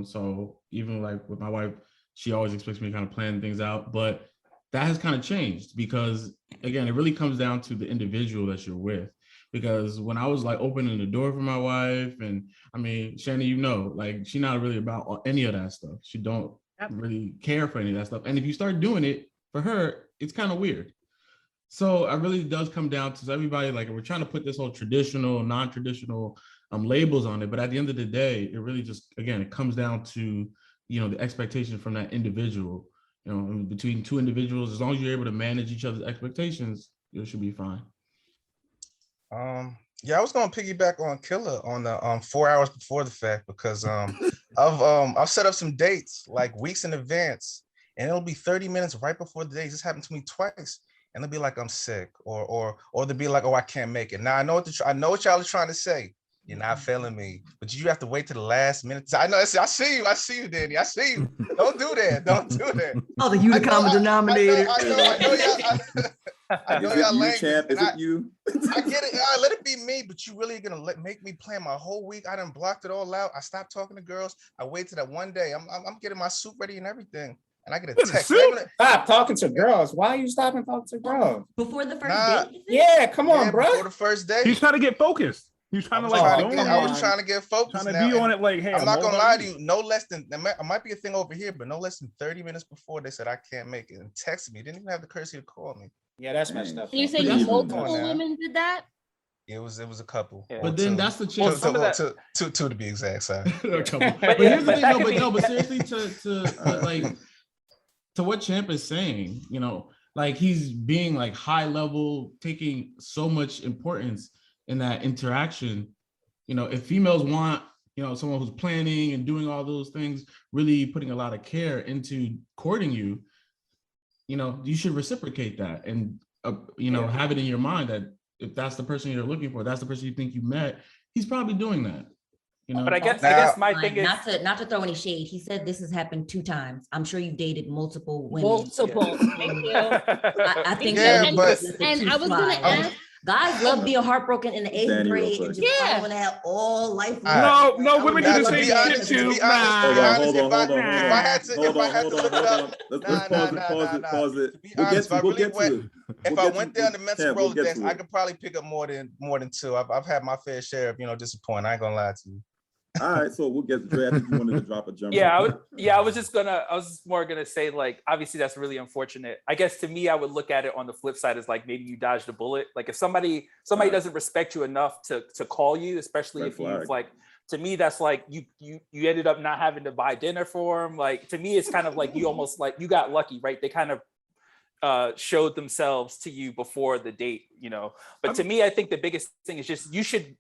So even like with my wife, she always expects me to kind of plan things out, but that has kind of changed because again, it really comes down to the individual that you're with. Because when I was like opening the door for my wife, and I mean, Shannon, like she's not really about any of that stuff. She don't really care for any of that stuff. And if you start doing it for her, it's kind of weird. So it really does come down to everybody, like we're trying to put this whole traditional, non-traditional labels on it. But at the end of the day, it really just, again, it comes down to, the expectation from that individual, between two individuals, as long as you're able to manage each other's expectations, it should be fine. Yeah, I was gonna piggyback on Killer on the 4 hours before the fact because I've set up some dates like weeks in advance, and it'll be 30 minutes right before the date. This happened to me twice, and they'll be like, I'm sick, or they'll be like, oh, I can't make it. Now I know what y'all are trying to say. You're not feeling me, but you have to wait to the last minute. I know. I see you, Danny. I see you. Don't do that. Don't do that. Oh, the common denominator. I know y'all lame. Champ? Is it you? I get it. All right, let it be me, but you really gonna make me plan my whole week? I done blocked it all out. I stopped talking to girls. I wait till that one day. I'm getting my suit ready and everything, and I get a text. Stop talking to girls. Why are you stopping talking to girls before the first date? Yeah, come on, bro. Before the first date, He's trying to get focused. He's trying to I was trying to get focused. Trying to be on it. Like, hey, I'm not gonna lie to you. No less than it might be a thing over here, but no less than 30 minutes before they said I can't make it and texted me. Didn't even have the courtesy to call me. Yeah, that's messed up. You say multiple women did that? It was a couple. Yeah. But then that's the chance. Two to be exact. Sorry. But here's the thing. But seriously, to what Champ is saying, like he's being like high level, taking so much importance in that interaction. If females want, someone who's planning and doing all those things, really putting a lot of care into courting you, you should reciprocate that and, have it in your mind that if that's the person you're looking for, that's the person you think you met, he's probably doing that. But I guess my thing is not to throw any shade. He said this has happened 2 times. I'm sure you've dated multiple women. Multiple. Thank you. I think and I was gonna ask. Guys love being heartbroken in the 8th grade and just want to have all life. No, women do the same shit too. If I had to look it up, pause it. We'll get to it. If I went down the mental Rolodex, I could probably pick up more than 2. I've had my fair share of disappointment. I ain't gonna lie to you. All right, so we'll get to Dre. I think you wanted to drop a gem. I was more gonna say, like, obviously that's really unfortunate. I guess to me, I would look at it on the flip side as like maybe you dodged a bullet. Like if somebody doesn't respect you enough to call you, especially if you've like, to me that's like you ended up not having to buy dinner for them. Like to me, it's kind of like you almost like you got lucky, right? They kind of showed themselves to you before the date, But to me, I think the biggest thing is just you should,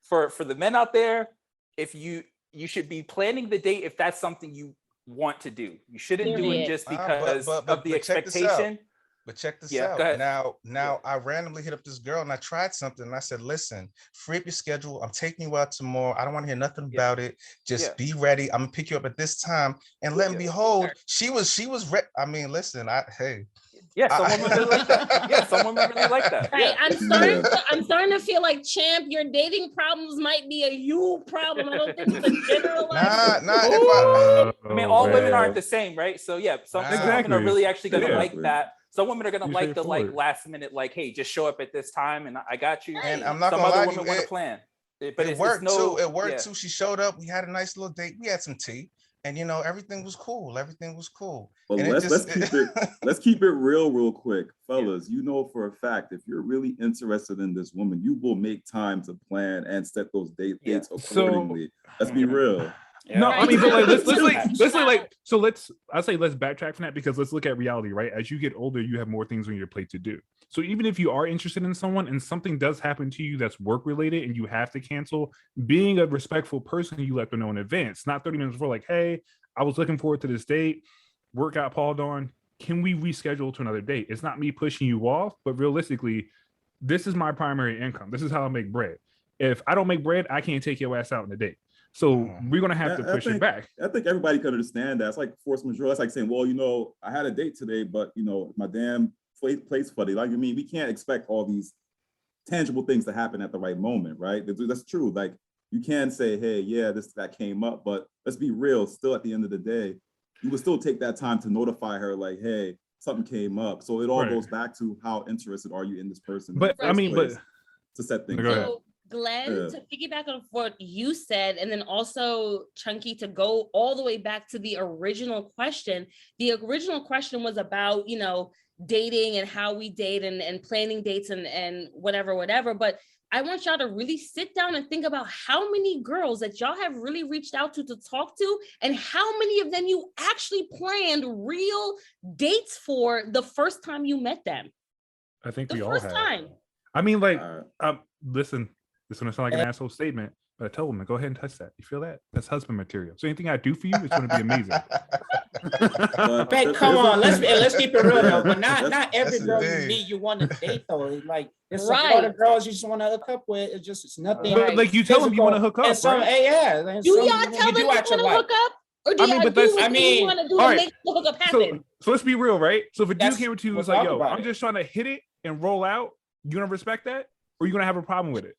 for the men out there, if you should be planning the date if that's something you want to do. You shouldn't do it just because of the expectation. But check this out. Now I randomly hit up this girl and I tried something and I said, listen, free up your schedule. I'm taking you out tomorrow. I don't want to hear nothing about it. Just be ready. I'm gonna pick you up at this time. And let me behold, she was I mean, listen, some women really like that. Yeah, some women really like that. Right. I'm starting to feel like, Champ, your dating problems might be a you problem. I don't think it's a generalized. I mean, all women aren't the same, right? So some women are really actually gonna like that. Some women are gonna like the last minute, like, hey, just show up at this time and I got you. And I'm not some gonna other lie women want to plan. But it worked too. It worked too. She showed up. We had a nice little date. We had some tea. And everything was cool. Well, let's keep it real quick, fellas. For a fact, if you're really interested in this woman, you will make time to plan and set those dates accordingly. Let's be real. Yeah. No, I mean, but let's backtrack from that because let's look at reality, right? As you get older, you have more things on your plate to do. So even if you are interested in someone and something does happen to you that's work related and you have to cancel, being a respectful person, you let them know in advance, not 30 minutes before, like, hey, I was looking forward to this date. Work got called on. can we reschedule to another date? It's not me pushing you off, but realistically, this is my primary income. This is how I make bread. If I don't make bread, I can't take your ass out on a date. So we're gonna have to push it back. I think everybody could understand that. It's like force majeure. That's like saying, well, I had a date today, but my damn plate's funny. Like, I mean, we can't expect all these tangible things to happen at the right moment, right? That's true. Like, you can say, hey, yeah, that came up, but let's be real. Still, at the end of the day, you would still take that time to notify her, like, hey, something came up. So it all goes back to how interested are you in this person? But I mean, to set things up. So, Glenn, to piggyback on what you said, and then also Chunky, to go all the way back to the original question. The original question was about, dating and how we date and planning dates and whatever. But I want y'all to really sit down and think about how many girls that y'all have really reached out to talk to, and how many of them you actually planned real dates for the first time you met them. I think the we all first have. time. I mean, like, listen, this is gonna sound like an asshole statement, but I tell women, go ahead and touch that. You feel that? That's husband material. So anything I do for you is going to be amazing. But come on, let's keep it real though. But not every girl you meet you want to date though. Like there's some other girls you just want to hook up with. It's nothing. But like you tell them you want to hook up. And some, right? yeah. Do y'all tell them you want to hook up? Or do y'all do what you want to do to make the hookup happen? So let's be real, right? So if a dude came to you and was like, yo, I'm just trying to hit it and roll out, you gonna respect that? Or you gonna have a problem with it?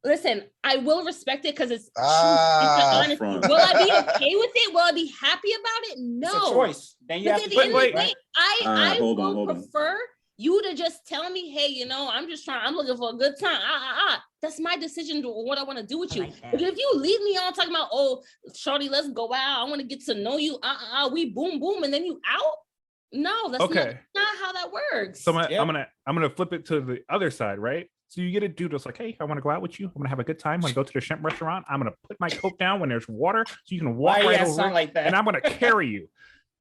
Listen, I will respect it because it's honest. Will I be okay with it? Will I be happy about it? No. It's a choice. Then you have to end of the day, I will prefer you to just tell me, hey, I'm looking for a good time. That's my decision to what I want to do with you. But if you leave me on talking about, oh, shorty, let's go out, I want to get to know you. We boom, boom, and then you out. No, that's not how that works. So I'm gonna flip it to the other side, right? So you get a dude that's like, hey, I want to go out with you. I'm gonna have a good time. I'm gonna go to the shrimp restaurant. I'm gonna put my coat down when there's water, so you can walk right over, like that? And I'm gonna carry you.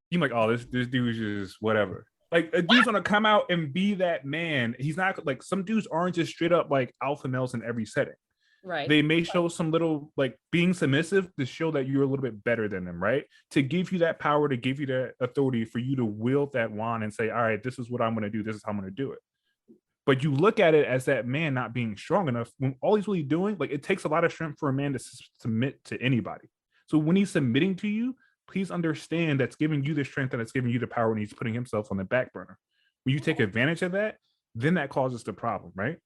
You're like, oh, this dude's just whatever. Like a dude's gonna come out and be that man. He's not like, some dudes aren't just straight up like alpha males in every setting. Right. They may show some little like being submissive to show that you're a little bit better than them, right? To give you that power, to give you that authority for you to wield that wand and say, all right, this is what I'm gonna do. This is how I'm gonna do it. But you look at it as that man not being strong enough when all he's really doing, like, it takes a lot of strength for a man to submit to anybody. So when he's submitting to you, please understand that's giving you the strength and it's giving you the power when he's putting himself on the back burner. When you take advantage of that, then that causes the problem, right?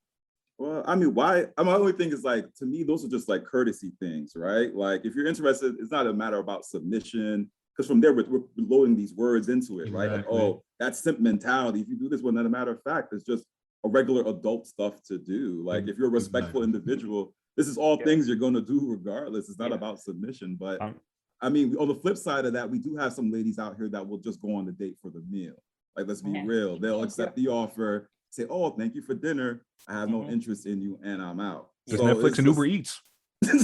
Well, I mean, my only thing is, like, to me, those are just like courtesy things, right? Like, if you're interested, it's not a matter about submission, because from there, we're loading these words into it, right? Like, oh, that's simp mentality. If you do this, well, not a matter of fact, it's just a regular adult stuff to do. Like, if you're a respectful individual, this is all things you're going to do regardless. It's not about submission. But I mean, on the flip side of that, we do have some ladies out here that will just go on the date for the meal. Like, let's be real. They'll accept the offer, say, oh, thank you for dinner. I have no interest in you, and I'm out. Just Netflix and Uber Eats. It's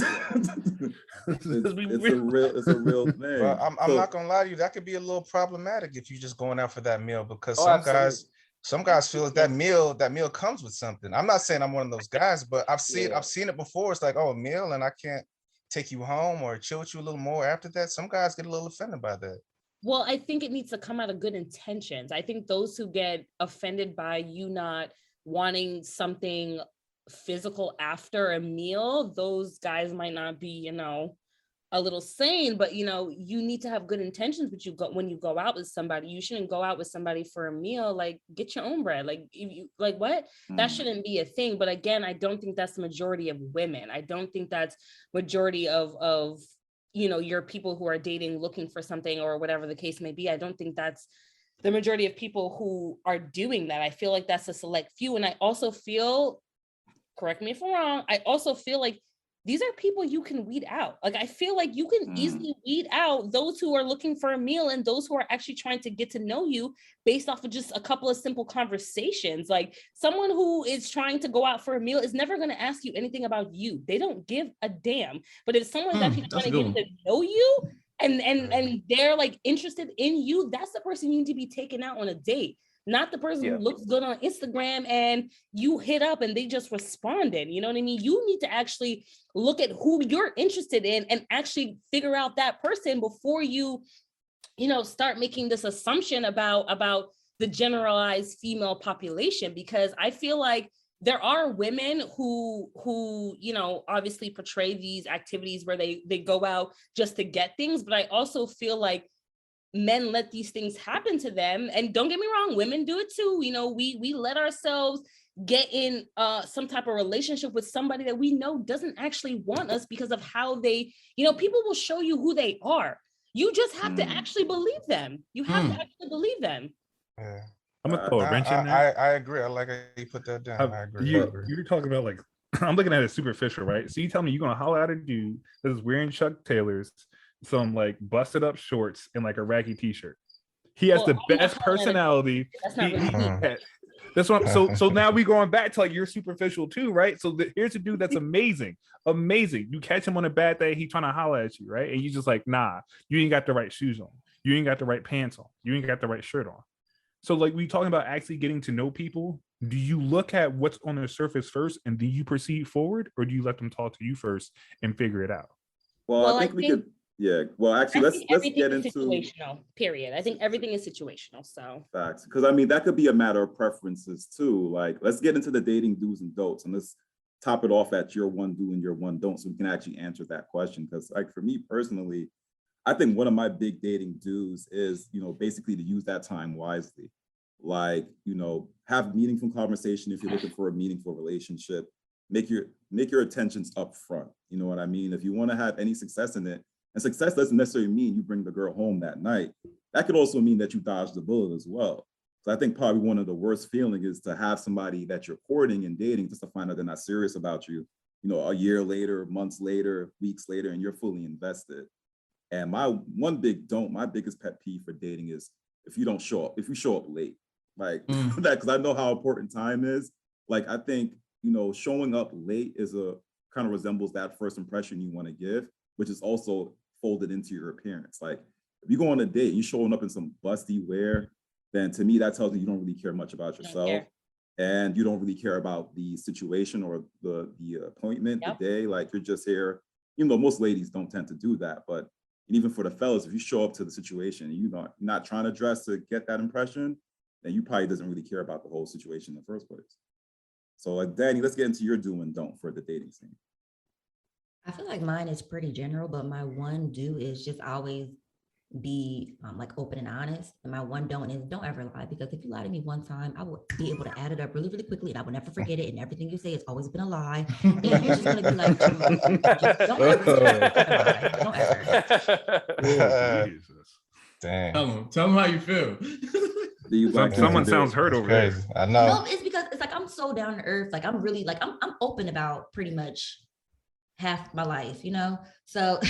a real thing. Well, I'm not gonna lie to you, that could be a little problematic if you're just going out for that meal, because some guys feel that meal comes with something. I'm not saying I'm one of those guys, but I've seen it before. It's like, oh, a meal and I can't take you home or chill with you a little more after that. Some guys get a little offended by that. Well, I think it needs to come out of good intentions. I think those who get offended by you not wanting something physical after a meal, those guys might not be, a little sane, but you need to have good intentions. But when you go out with somebody, you shouldn't go out with somebody for a meal. Like, get your own bread. Like, if you like what? That shouldn't be a thing. But again, I don't think that's the majority of women. I don't think that's majority of your people who are dating, looking for something or whatever the case may be. I don't think that's the majority of people who are doing that. I feel like that's a select few. And I also feel, correct me if I'm wrong, I also feel like these are people you can weed out. Like, I feel like you can easily weed out those who are looking for a meal and those who are actually trying to get to know you based off of just a couple of simple conversations. Like, someone who is trying to go out for a meal is never going to ask you anything about you. They don't give a damn. But if someone's actually trying to get to know you and they're like interested in you, that's the person you need to be taking out on a date. Not the person who looks good on Instagram and you hit up and they just responded. You know what I mean? You need to actually look at who you're interested in and actually figure out that person before you start making this assumption about the generalized female population, because I feel like there are women who obviously portray these activities where they go out just to get things, but I also feel like men let these things happen to them. And don't get me wrong, women do it too. We let ourselves get in some type of relationship with somebody that we know doesn't actually want us because of how they, people will show you who they are. You just have to actually believe them. You have to actually believe them. Yeah. I'm gonna throw a wrench in there. I agree. I like how you put that down. I agree. You're talking about like, I'm looking at it superficial, right? So you tell me you're gonna holler at a dude that's wearing Chuck Taylors, some like busted up shorts, and like a raggy t-shirt. He has the best personality. That's not really That's what so now we going back to like you're superficial too, right? So here's a dude that's amazing. You catch him on a bad day, he trying to holler at you, right? And you just like, nah, you ain't got the right shoes on, you ain't got the right pants on, you ain't got the right shirt on. So like we talking about actually getting to know people. Do you look at what's on the surface first and do you proceed forward, or do you let them talk to you first and figure it out? Well, I think we could. Yeah. Well, actually, let's get into situational. Period. I think everything is situational. So facts, because I mean that could be a matter of preferences too. Like, let's get into the dating do's and don'ts, and let's top it off at your one do and your one don't, so we can actually answer that question. Because like for me personally, I think one of my big dating do's is, basically to use that time wisely. Like, have meaningful conversation if you're looking for a meaningful relationship. Make your attentions up front. You know what I mean? If you want to have any success in it, and success doesn't necessarily mean you bring the girl home that night. That could also mean that you dodge the bullet as well. So I think probably one of the worst feelings is to have somebody that you're courting and dating just to find out they're not serious about you, a year later, months later, weeks later, and you're fully invested. And my one big don't, my biggest pet peeve for dating is if you show up late, like that, because I know how important time is. Like, I think, showing up late is kind of resembles that first impression you want to give, which is also folded into your appearance. Like, if you go on a date, you showing up in some busty wear, then to me, that tells me you don't really care much about yourself. And you don't really care about the situation or the appointment, the day. Like, you're just here. Most ladies don't tend to do that, but even for the fellas, if you show up to the situation and you're not trying to dress to get that impression, then you probably doesn't really care about the whole situation in the first place. So like, Danny, let's get into your do and don't for the dating scene. I feel like mine is pretty general, but my one do is just always be like open and honest. And my one don't is don't ever lie, because if you lie to me one time, I will be able to add it up really, really quickly, and I will never forget it. And everything you say has always been a lie. And you're just gonna be like, just don't ever lie. Don't ever. Oh, Jesus. Damn. Tell them how you feel. Someone sounds hurt over there. I know. No, it's because it's like I'm so down to earth. Like I'm really like I'm open about pretty much half my life, So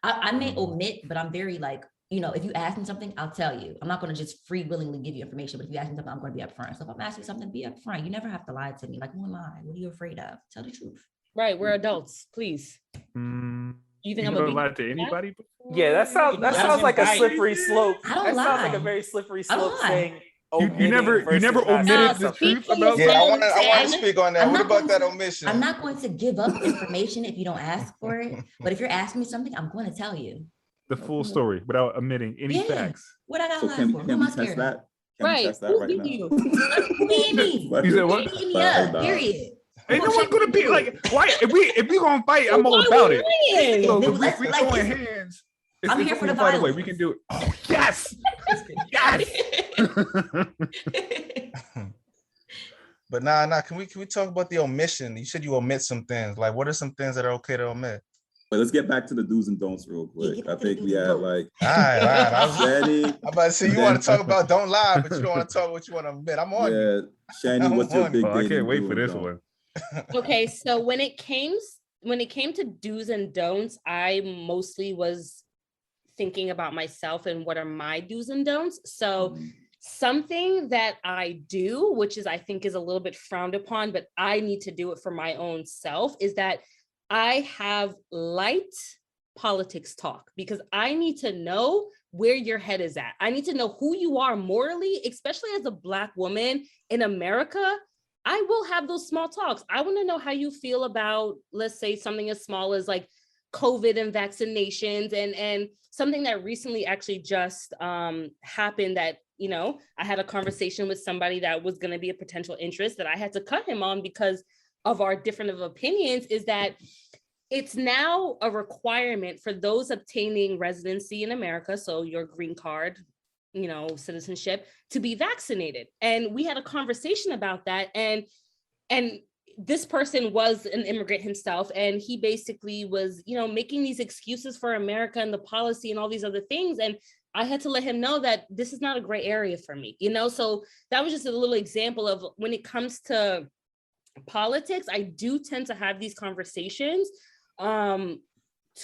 I may omit, but I'm very like, if you ask me something, I'll tell you. I'm not going to just free willingly give you information, but if you ask me something, I'm going to be upfront. So if I'm asking you something, be upfront. You never have to lie to me. Like, who am I? What are you afraid of? Tell the truth. Right, we're adults, please. You think I'm lied to anybody before? Yeah, that sounds like a slippery slope. I don't that lie. Sounds like a very slippery slope saying. You never omitted the truth about. Yeah, I want to speak on that. What about that omission? I'm not going to give up information if you don't ask for it. But if you're asking me something, I'm going to tell you the full story without omitting any facts. What I got to lie for? Who am I scared of? Can we test that right now? Who beat me? You said what? Beat me up. Period. Ain't no one gonna be like, why? If we gonna fight, I'm all about it. So we throwing hands. I'm here for the violence. Way. We can do it. Oh, yes. But nah. Can we talk about the omission? You said you omit some things. Like, what are some things that are okay to omit? But let's get back to the do's and don'ts real quick. I think we had like. All right. I'm about to say you want to talk about don't lie, but you don't want to talk what you want to admit. I'm on you. Shani, what's your big dating? I can't wait for this one. Okay, so when it came to do's and don'ts, I mostly was thinking about myself and what are my do's and don'ts. So something that I do, which is I think is a little bit frowned upon, but I need to do it for my own self, is that I have light politics talk, because I need to know where your head is at. I need to know who you are morally, especially as a Black woman in America. I will have those small talks. I want to know how you feel about, let's say, something as small as like COVID and vaccinations, and something that recently actually just happened that, you know, I had a conversation with somebody that was going to be a potential interest that I had to cut him on because of our different of opinions, is that it's now a requirement for those obtaining residency in America, so your green card, you know, citizenship, to be vaccinated. And we had a conversation about that. And this person was an immigrant himself, and he basically was, you know, making these excuses for America and the policy and all these other things. And I had to let him know that this is not a gray area for me, you know? So that was just a little example of when it comes to politics, I do tend to have these conversations 2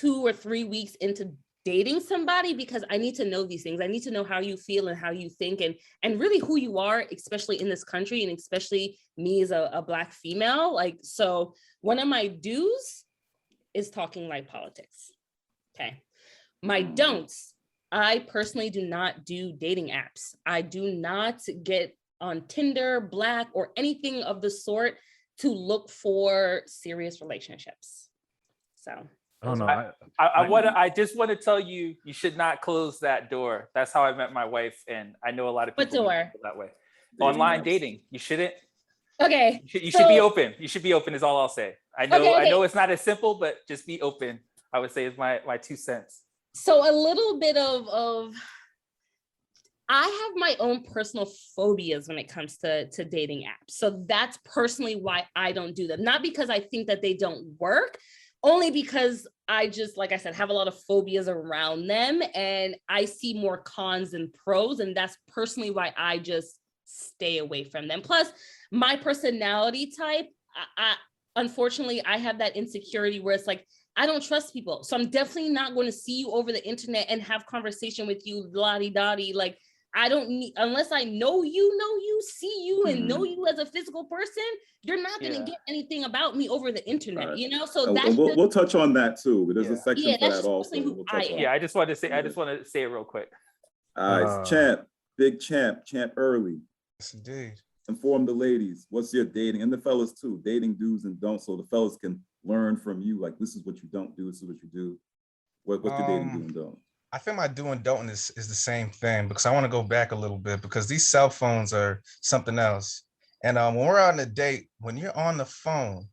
or 3 weeks into dating somebody, because I need to know these things. I need to know how you feel and how you think, and really who you are, especially in this country, and especially me as a Black female. Like, so one of my do's is talking like politics. Okay. My don'ts, I personally do not do dating apps. I do not get on Tinder, Black, or anything of the sort to look for serious relationships. So I don't know. I just want to tell you, you should not close that door. That's how I met my wife, and I know a lot of people meet people that way. Online dating, you shouldn't. Okay. You should be open. You should be open is all I'll say. I know it's not as simple, but just be open, I would say, is my 2 cents. So a little bit of I have my own personal phobias when it comes to dating apps. So that's personally why I don't do them. Not because I think that they don't work, only because I just, like I said, have a lot of phobias around them, and I see more cons than pros. And that's personally why I just stay away from them. Plus, my personality type, unfortunately, I have that insecurity where it's like, I don't trust people. So I'm definitely not going to see you over the internet and have conversation with you, la-di-da-di. Like, I don't need, unless I know you, see you, and know you as a physical person, you're not going to get anything about me over the internet, you know? So that's we'll touch on that too. There's a section for that also. I just want to say it real quick. All right, Champ, big Champ Early. Yes, indeed. Inform the ladies, what's your dating, and the fellas too, dating do's and don'ts, so the fellas can learn from you, like, this is what you don't do, this is what you do. What's your dating do and don't? I think my do and don't is the same thing, because I want to go back a little bit, because these cell phones are something else. And when we're on a date, when you're on the phone,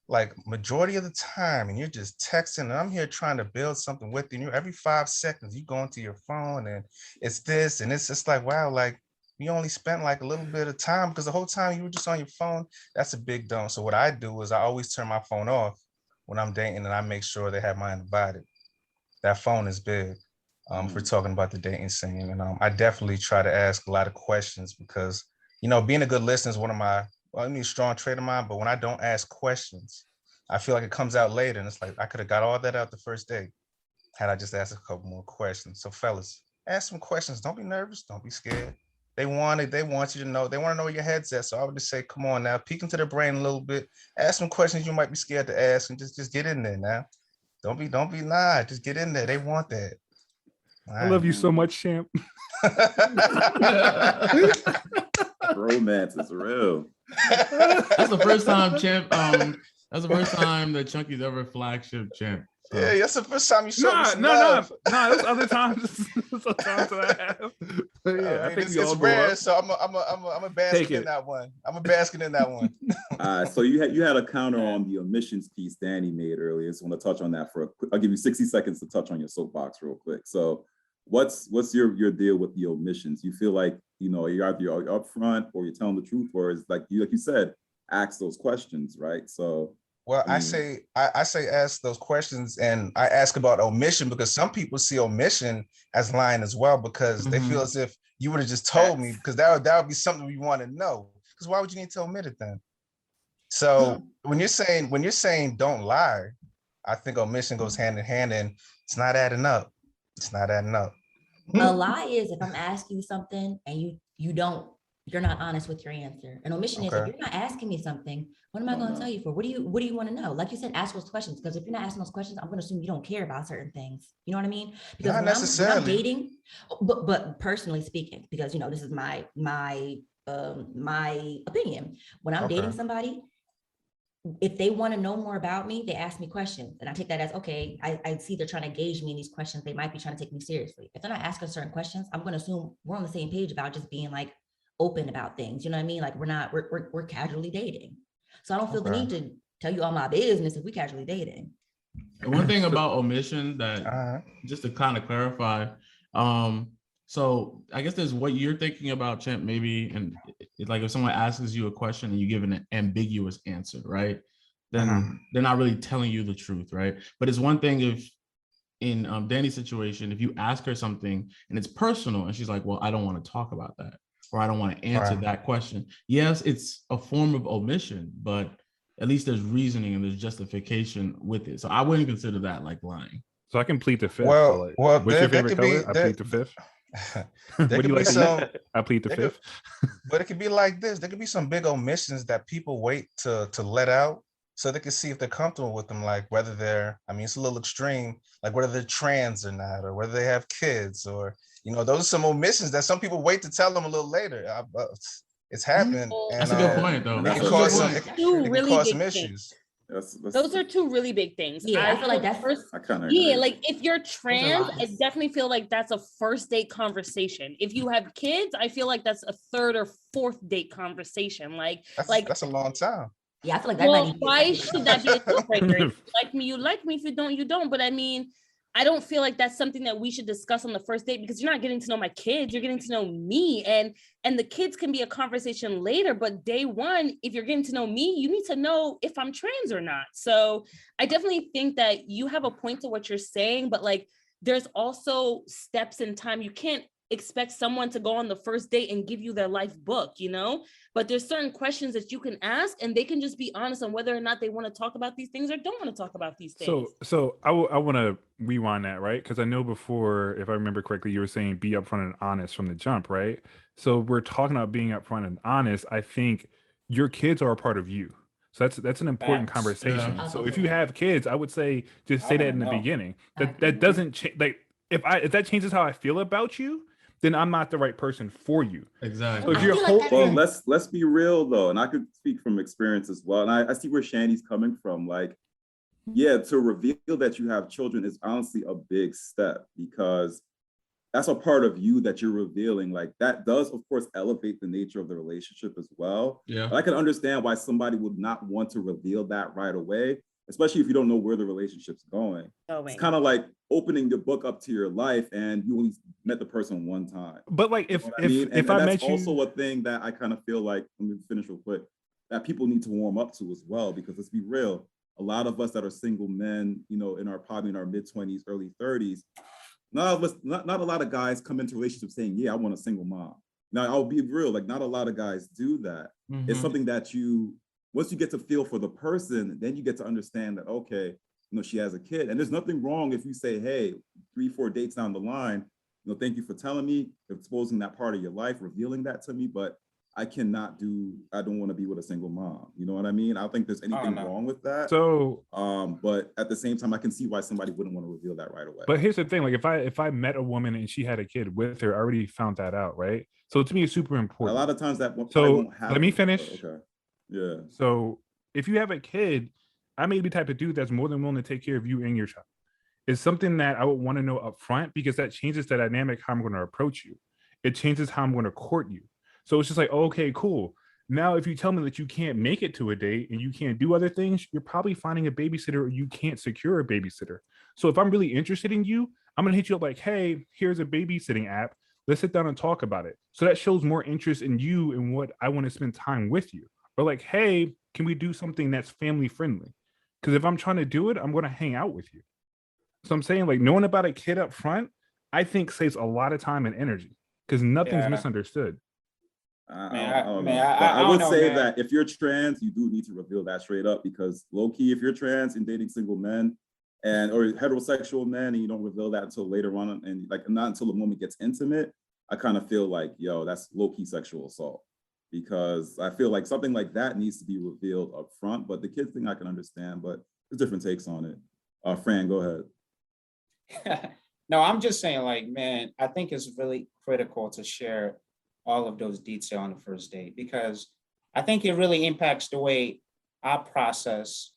like majority of the time, and you're just texting, and I'm here trying to build something with you, every 5 seconds you go into your phone and it's this, and it's just like, wow, like you only spent like a little bit of time, because the whole time you were just on your phone. That's a big don't. So what I do is I always turn my phone off when I'm dating, and I make sure they have my undivided. That phone is big. If we're talking about the dating scene, and I definitely try to ask a lot of questions, because, you know, being a good listener is one of my, strong trait of mine. But when I don't ask questions, I feel like it comes out later, and it's like I could have got all that out the first day had I just asked a couple more questions. So fellas, ask some questions. Don't be nervous. Don't be scared. They want it. They want you to know. They want to know where your head's at. So I would just say, come on now, peek into their brain a little bit. Ask some questions you might be scared to ask, and just get in there now. Don't be just get in there. They want that. I love you so much, Champ. Romance is real. That's the first time, Champ. That's the first time that Chunky's ever flagship Champ. So. Yeah, that's the first time you saw me. No. There's other times. There's other times that I have. But yeah, I think it's rare. So I'm a basket in that one. I'm a basket in that one. So you had a counter on the omissions piece Danny made earlier. So I want to touch on that for a quick. I'll give you 60 seconds to touch on your soapbox real quick. So what's your deal with the omissions? You feel like, you're either upfront or you're telling the truth, or is like you said, ask those questions, right? So. Well, I say ask those questions, and I ask about omission because some people see omission as lying as well, because they feel as if you would have just told me, because that would be something we want to know. Because why would you need to omit it then? So when you're saying don't lie, I think omission goes hand in hand, and it's not adding up. It's not adding up. A lie is if I'm asking you something and you're not honest with your answer. An omission is if you're not asking me something, what am I going to tell you for? What do you want to know? Like you said, ask those questions, because if you're not asking those questions, I'm going to assume you don't care about certain things. You know what I mean? Because not necessarily. when I'm dating, but personally speaking, because this is my opinion. When I'm dating somebody, if they want to know more about me, they ask me questions. And I take that as, okay, I see they're trying to engage me in these questions. They might be trying to take me seriously. If they're not asking certain questions, I'm going to assume we're on the same page about just being like open about things. You know what I mean? Like we're casually dating. So I don't feel the need to tell you all my business if we casually dating. And one thing about omission that, just to kind of clarify, so I guess there's what you're thinking about, Champ, maybe, and it's like if someone asks you a question and you give an ambiguous answer, right? Then they're not really telling you the truth, right? But it's one thing if in Danny's situation, if you ask her something and it's personal and she's like, well, I don't want to talk about that, or I don't want to answer that question. Yes, it's a form of omission, but at least there's reasoning and there's justification with it. So I wouldn't consider that like lying. So I can plead the fifth. Well, so like, well, what's your favorite color? I plead the fifth. There What do could you be like? some, I plead the fifth. but it could be like this. There could be some big omissions that people wait to let out so they can see if they're comfortable with them, like whether they're, I mean, it's a little extreme, like whether they're trans or not, or whether they have kids, or, you know, those are some omissions that some people wait to tell them a little later. It's happening. And, that's a good point, though. It can cause some, it can cause some things. issues. Those are two really big things. Yeah, I feel like that's first. I kind of Yeah, like if you're trans, I lots. definitely feel like that's a first date conversation. If you have kids, I feel like that's a third or fourth date conversation. Like That's a long time. Yeah, I feel like that well, might be why should that be a deal breaker? If you like me, you like me. If you don't, you don't. But I mean, I don't feel like that's something that we should discuss on the first date because you're not getting to know my kids. You're getting to know me, and the kids can be a conversation later. But day one, if you're getting to know me, you need to know if I'm trans or not. So I definitely think that you have a point to what you're saying, but like there's also steps in time. You can't expect someone to go on the first date and give you their life book, you know? But there's certain questions that you can ask and they can just be honest on whether or not they want to talk about these things or don't want to talk about these things. So I want to rewind that, right? Because I know before, if I remember correctly, you were saying be upfront and honest from the jump, right? So we're talking about being upfront and honest. I think your kids are a part of you. So that's an important conversation. Yeah. So if you have kids, I would say just say that in the beginning. That doesn't change. Like if that changes how I feel about you, then I'm not the right person for you. Exactly. So if you're well, let's be real though, and I could speak from experience as well. And I see where Shandy's coming from. Like, yeah, to reveal that you have children is honestly a big step because that's a part of you that you're revealing. Like that does, of course, elevate the nature of the relationship as well. Yeah. But I can understand why somebody would not want to reveal that right away, especially if you don't know where the relationship's going. It's kind of like opening the book up to your life and you only met the person one time. But like if I met you, that's also a thing that I kind of feel like, let me finish real quick, that people need to warm up to as well, because let's be real, a lot of us that are single men, you know, probably in our mid-20s, early 30s, not a lot of guys come into relationships saying, yeah, I want a single mom. Now I'll be real, like not a lot of guys do that. It's something that once you get to feel for the person, then you get to understand that, okay, you know, she has a kid. And there's nothing wrong if you say, hey, 3-4 dates down the line, you know, thank you for telling me, exposing that part of your life, revealing that to me, but I don't want to be with a single mom. You know what I mean? I don't think there's anything wrong with that. So, but at the same time, I can see why somebody wouldn't want to reveal that right away. But here's the thing, like if I met a woman and she had a kid with her, I already found that out, right? So to me, it's super important. A lot of times that won't happen. Let me finish. Okay. Yeah. So if you have a kid, I may be the type of dude that's more than willing to take care of you and your child. It's something that I would want to know up front because that changes the dynamic, how I'm going to approach you. It changes how I'm going to court you. So it's just like, okay, cool. Now, if you tell me that you can't make it to a date and you can't do other things, you're probably finding a babysitter or you can't secure a babysitter. So if I'm really interested in you, I'm going to hit you up like, hey, here's a babysitting app. Let's sit down and talk about it. So that shows more interest in you and what I want to spend time with you. Or like, hey, can we do something that's family friendly? Because if I'm trying to do it, I'm going to hang out with you. So I'm saying like knowing about a kid up front, I think saves a lot of time and energy because nothing's misunderstood. I would say that if you're trans, you do need to reveal that straight up because low key, if you're trans and dating single men or heterosexual men and you don't reveal that until later on and like not until the moment gets intimate, I kind of feel like, yo, that's low key sexual assault. Because I feel like something like that needs to be revealed up front. But the kid thing I can understand, but there's different takes on it. Fran, go ahead. No, I'm just saying like, man, I think it's really critical to share all of those details on the first date because I think it really impacts the way I process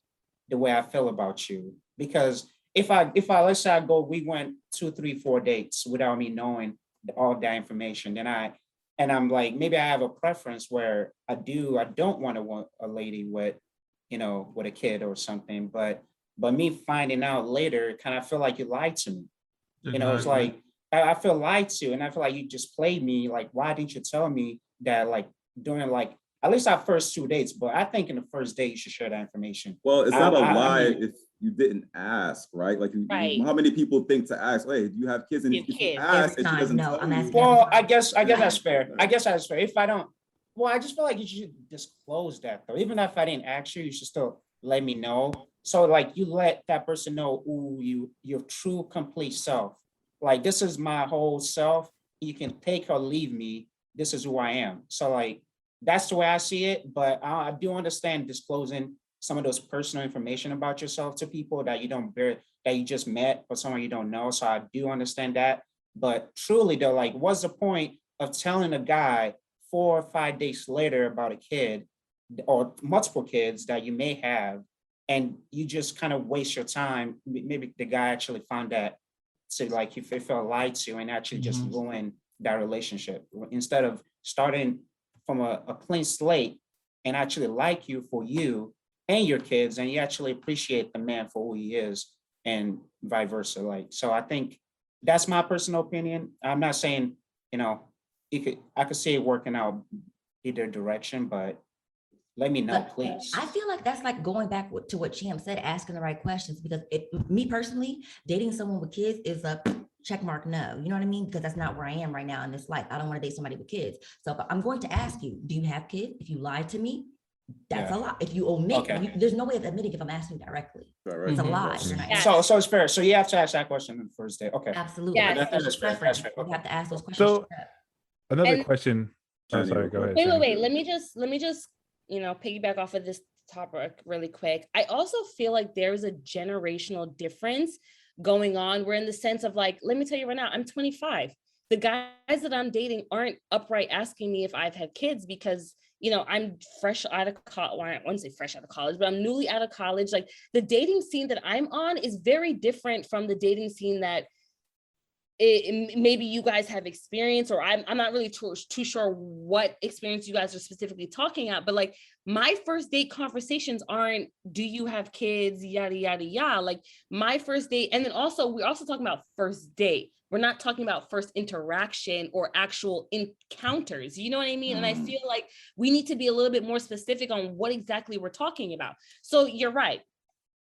the way I feel about you. Because if I let's say we went 2, 3, 4 dates without me knowing all that information, and I'm like, maybe I have a preference where I don't want a lady with, with a kid or something, but me finding out later, kind of feel like you lied to me. It's like, I feel lied to, and I feel like you just played me. Like, why didn't you tell me that, like, during, like, at least our first 2 dates, but I think in the first date, you should share that information. Well, it's not a lie if you didn't ask, right? Like, Right. how many people think to ask, hey, do you have kids? And if you ask and she doesn't tell you. Well, I guess that's fair. I guess that's fair. If I don't, well, I just feel like you should disclose that, though. Even if I didn't ask you, you should still let me know. So, like, you let that person know, your true, complete self. Like, this is my whole self. You can take or leave me. This is who I am. So, like, that's the way I see it. But I do understand disclosing some of those personal information about yourself to people that you just met, or someone you don't know. So I do understand that. But truly, though, like, what's the point of telling a guy 4 or 5 days later about a kid or multiple kids that you may have, and you just kind of waste your time? Maybe the guy actually found that, so like, if it felt lied to, and actually just ruin that relationship, instead of starting from a clean slate and actually like you for you and your kids, and you actually appreciate the man for who he is, and vice versa. Like, so I think that's my personal opinion. I'm not saying, I could see it working out either direction, but let me know, please. I feel like that's like going back to what Cham said, asking the right questions, because me personally, dating someone with kids is a check mark no. You know what I mean? Because that's not where I am right now in this life. I don't want to date somebody with kids. So I'm going to ask you, do you have kids? If you lie to me, that's a lie. If you omit, there's no way of admitting if I'm asking directly. Right. It's a lie. So it's fair. So you have to ask that question on the first day. Okay. Absolutely. Yeah. That's fair. You have to ask those questions. So another question. Oh, sorry, go ahead. Wait. Let me just piggyback off of this topic really quick. I also feel like there's a generational difference going on. We're in the sense of, like, let me tell you right now, I'm 25. The guys that I'm dating aren't upright asking me if I've had kids, because I'm fresh out of college. Well, I wouldn't say fresh out of college, but I'm newly out of college. Like, the dating scene that I'm on is very different from the dating scene that maybe you guys have experienced, or I'm not really too sure what experience you guys are specifically talking about. But, like, my first date conversations aren't, do you have kids, yada, yada, yada. Like, my first date, and then also, we're also talking about first date. We're not talking about first interaction or actual encounters. You know what I mean? And I feel like we need to be a little bit more specific on what exactly we're talking about. So you're right.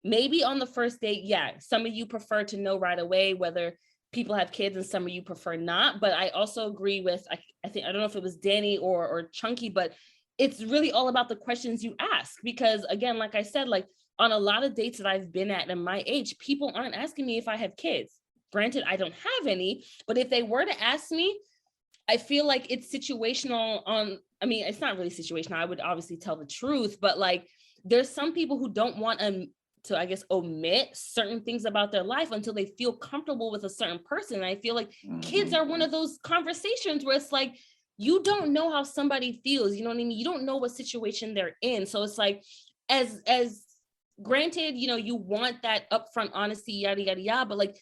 Maybe on the first date, yeah, some of you prefer to know right away whether people have kids, and some of you prefer not. But I also agree with, I think, I don't know if it was Danny or Chunky, but it's really all about the questions you ask. Because, again, like I said, like, on a lot of dates that I've been at in my age, people aren't asking me if I have kids. Granted, I don't have any, but if they were to ask me, I feel like it's situational it's not really situational. I would obviously tell the truth, but, like, there's some people who don't want to, I guess, omit certain things about their life until they feel comfortable with a certain person. And I feel like kids are one of those conversations where it's like, you don't know how somebody feels. You know what I mean? You don't know what situation they're in. So it's like, as granted, you want that upfront honesty, yada, yada, yada. But, like,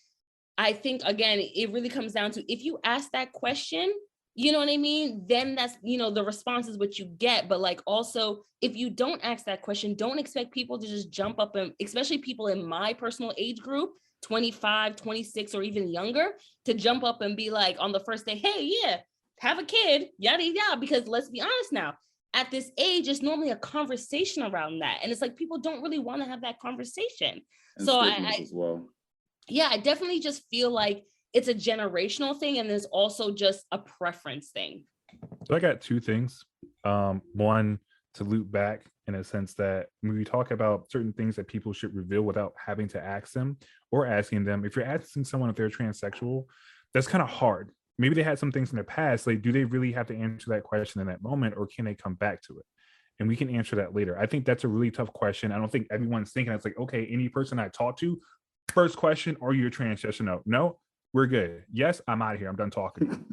I think, again, it really comes down to, if you ask that question, you know what I mean? Then that's, the response is what you get. But, like, also, if you don't ask that question, don't expect people to just jump up, and especially people in my personal age group, 25, 26, or even younger, to jump up and be like, on the first day, hey, yeah, have a kid, yada, yada. Because let's be honest now, at this age, it's normally a conversation around that. And it's like, people don't really want to have that conversation. And so as well. Yeah, I definitely just feel like it's a generational thing, and there's also just a preference thing. So I got two things. One, to loop back in a sense that when we talk about certain things that people should reveal without having to ask them, or asking them, if you're asking someone if they're transsexual, that's kind of hard. Maybe they had some things in their past. Like, do they really have to answer that question in that moment, or can they come back to it? And we can answer that later. I think that's a really tough question. I don't think everyone's thinking it's like, okay, any person I talk to, first question, are you a trans? Yes or no? No, we're good. Yes, I'm out of here. I'm done talking.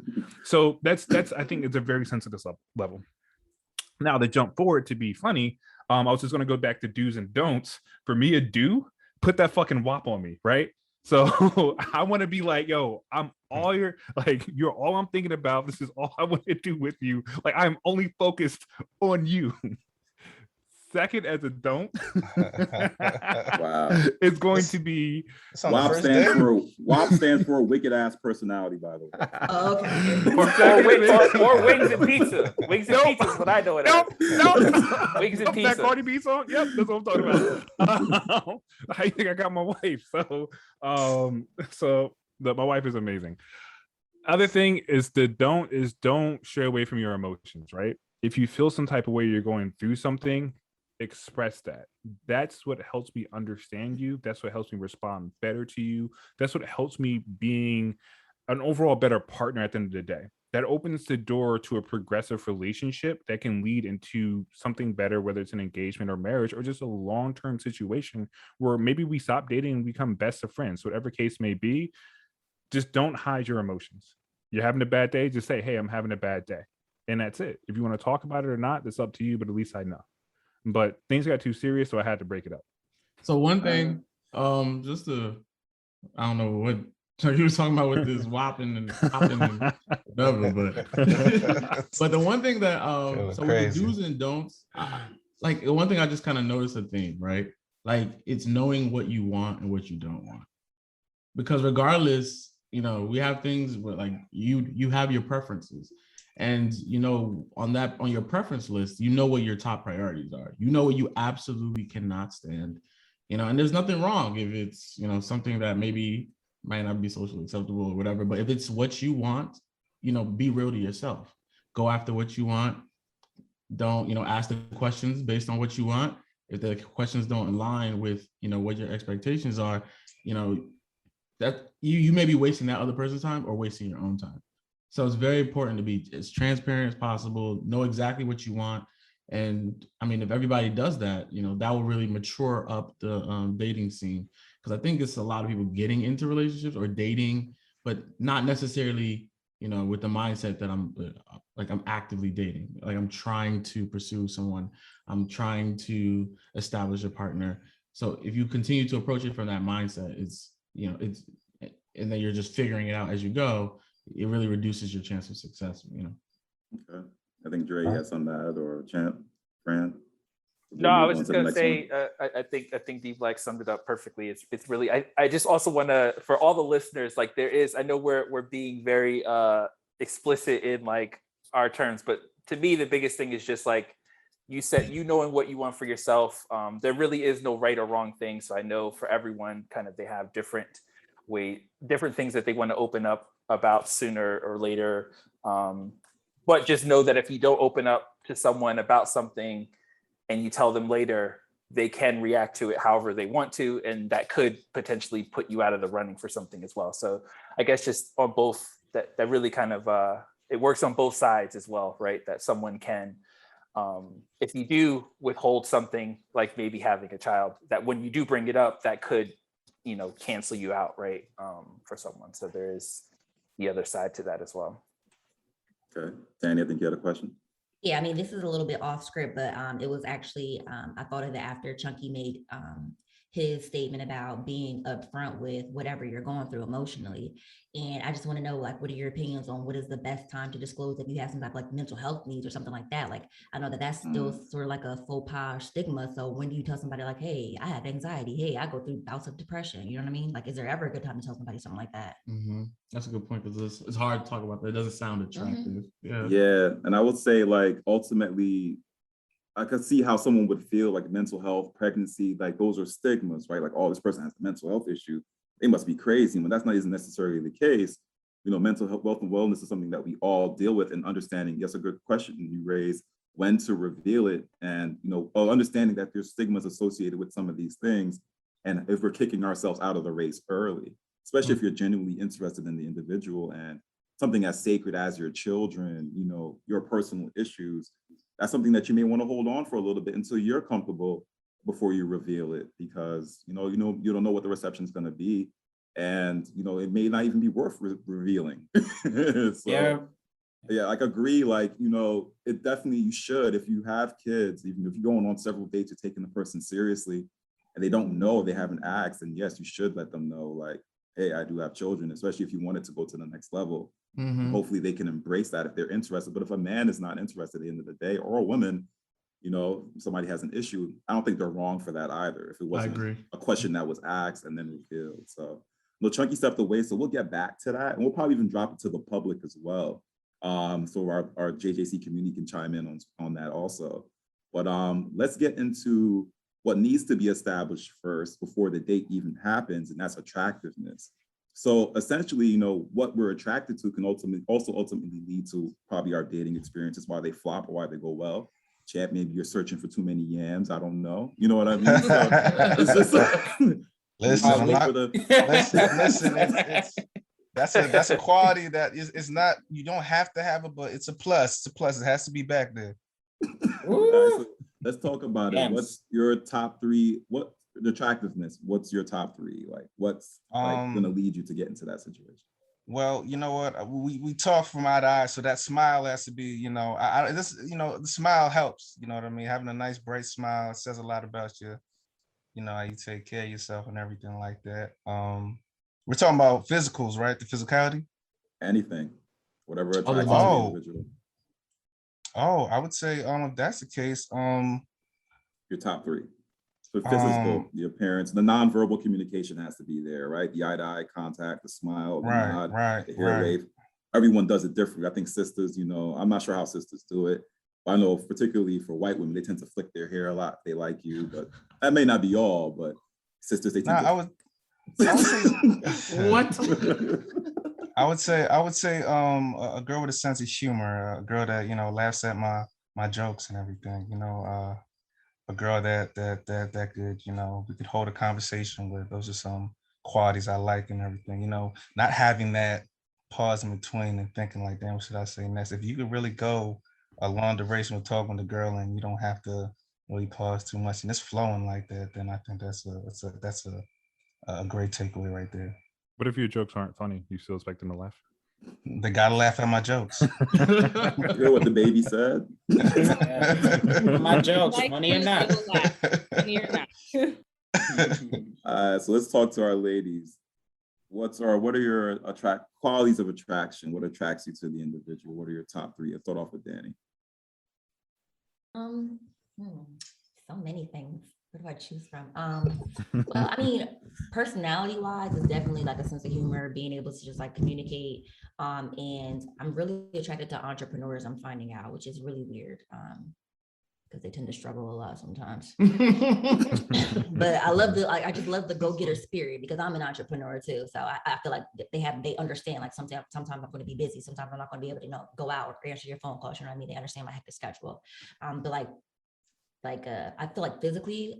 So that's I think it's a very sensitive level. Now, to jump forward to be funny, I was just going to go back to do's and don'ts. For me, a do, put that fucking WAP on me, right? So I want to be like, yo, I'm all you're all I'm thinking about. This is all I want to do with you. Like, I'm only focused on you. Second, as a don't, Wow. it's going to be WAP stands for wicked ass personality, by the way. Oh, okay. or wings and pizza. Wings and pizza is what I know it as. Wings and pizza. That Cardi B song? Yep, that's what I'm talking about. How you think I got my wife? My wife is amazing. Other thing is don't stray away from your emotions, right? If you feel some type of way, you're going through something, express that. That's what helps me understand you. That's what helps me respond better to you. That's what helps me being an overall better partner at the end of the day. That opens the door to a progressive relationship that can lead into something better, whether it's an engagement or marriage or just a long-term situation where maybe we stop dating and become best of friends. So whatever case may be, just don't hide your emotions. You're having a bad day, just say, hey, I'm having a bad day. And that's it. If you want to talk about it or not, that's up to you, but at least I know. But things got too serious, so I had to break it up. So one thing, I don't know what he was talking about with this whopping and popping and whatever, but the one thing that so with the do's and don'ts, like the one thing I just kind of noticed a theme, right? Like it's knowing what you want and what you don't want, because regardless, we have things where like you have your preferences. And, on your preference list, what your top priorities are. What you absolutely cannot stand, and there's nothing wrong if it's, something that maybe might not be socially acceptable or whatever. But if it's what you want, be real to yourself. Go after what you want. Don't, ask the questions based on what you want. If the questions don't align with, what your expectations are, that you may be wasting that other person's time or wasting your own time. So it's very important to be as transparent as possible, know exactly what you want. And I mean, if everybody does that, that will really mature up the dating scene. Because I think it's a lot of people getting into relationships or dating, but not necessarily, with the mindset that I'm actively dating. Like I'm trying to pursue someone. I'm trying to establish a partner. So if you continue to approach it from that mindset, and then you're just figuring it out as you go, it really reduces your chance of success, Okay. I think Dre has something to add, or Champ, Fran. No, I was just gonna say, I think Deep Black summed it up perfectly. It's really, I just also want to, for all the listeners, like I know we're being very explicit in like our terms, but to me, the biggest thing is just like you said, knowing what you want for yourself. There really is no right or wrong thing. So I know for everyone, kind of, they have different things that they want to open up about sooner or later. But just know that if you don't open up to someone about something and you tell them later, they can react to it however they want to, and that could potentially put you out of the running for something as well. So I guess just on both, that really kind of, it works on both sides as well, right? That someone can, if you do withhold something like maybe having a child, that when you do bring it up, that could, cancel you out, right? For someone. So there is the other side to that as well. Okay. Danny, I think you had a question. Yeah, I mean, this is a little bit off script, but it was actually, I thought of it after Chunky made his statement about being upfront with whatever you're going through emotionally. And I just want to know, like, what are your opinions on what is the best time to disclose if you have some type of like mental health needs or something like that? Like, I know that that's still sort of like a faux pas stigma. So when do you tell somebody like, hey, I have anxiety. Hey, I go through bouts of depression. You know what I mean? Like, is there ever a good time to tell somebody something like that? Mm-hmm. That's a good point, because it's hard to talk about that. It doesn't sound attractive. Mm-hmm. Yeah. And I would say, like, ultimately, I could see how someone would feel like mental health, pregnancy, like those are stigmas, right? Like, oh, this person has a mental health issue. They must be crazy. But that's not even necessarily the case. Mental health, wealth, and wellness is something that we all deal with, and understanding, that's a good question you raise, when to reveal it, and, understanding that there's stigmas associated with some of these things. And if we're kicking ourselves out of the race early, especially if you're genuinely interested in the individual and something as sacred as your children, your personal issues, that's something that you may want to hold on for a little bit until you're comfortable before you reveal it, because you don't know what the reception is going to be, and it may not even be worth revealing. So, yeah, Yeah, like agree. Like, you know, it definitely, you should, if you have kids, even if you're going on several dates, you're taking the person seriously and they don't know, they haven't asked, and yes, you should let them know, like, hey, I do have children, especially if you wanted to go to the next level. Hopefully they can embrace that if they're interested. But if a man is not interested at the end of the day, or a woman, you know, somebody has an issue, I don't think they're wrong for that either. If it wasn't a question that was asked and then revealed. So no, Chunky stepped away. So we'll get back to that. And we'll probably even drop it to the public as well. So our JJC community can chime in on that also. But let's get into what needs to be established first before the date even happens, and that's attractiveness. So essentially, you know, what we're attracted to can ultimately lead to probably our dating experiences, why they flop or why they go well. Champ, maybe you're searching for too many yams. I don't know. You know what I mean? So it's just listen, that's a quality that is not, you don't have to have it, but it's a plus. It's a plus. It has to be back there. So let's talk about it. What's your top three? What the attractiveness? What's your top three? Like, what's like going to lead you to get into that situation? Well, you know what? We talk from eye to eye, so that smile has to be, you know, the smile helps. You know what I mean? Having a nice, bright smile says a lot about you. You know, how you take care of yourself and everything like that. We're talking about physicals, right? The physicality. Anything, whatever attracts you to the individual. Oh, I would say, if that's the case, your top three. So physical, the appearance, the nonverbal communication has to be there, right? The eye-to-eye contact, the smile, the nod, the hair wave. Everyone does it differently. I think sisters, you know, I'm not sure how sisters do it. But I know particularly for white women, they tend to flick their hair a lot. They like you, but that may not be all, but sisters, they tend to. What? I would say, a girl with a sense of humor, a girl that, you know, laughs at my jokes and everything, you know, a girl that good, you know, we could hold a conversation with. Those are some qualities I like and everything, you know, not having that pause in between and thinking like, damn, what should I say next? If you could really go a long duration of talking with a girl and you don't have to really pause too much and it's flowing like that, then I think that's a great takeaway right there. What if your jokes aren't funny? You still expect them to laugh? They gotta laugh at my jokes. You hear what the baby said? My jokes, money or not. Money or not. So let's talk to our ladies. What are your qualities of attraction? What attracts you to the individual? What are your top three? I'll start off with Danny. So many things. What do I choose from? Well, I mean, personality-wise, it's definitely like a sense of humor, being able to just like communicate. And I'm really attracted to entrepreneurs, I'm finding out, which is really weird. Because they tend to struggle a lot sometimes. But I just love the go-getter spirit because I'm an entrepreneur too. So I feel like they understand, like sometimes I'm going to be busy. Sometimes I'm not going to be able to, you know, go out or answer your phone calls. You know what I mean? They understand my hectic schedule. But I feel like physically,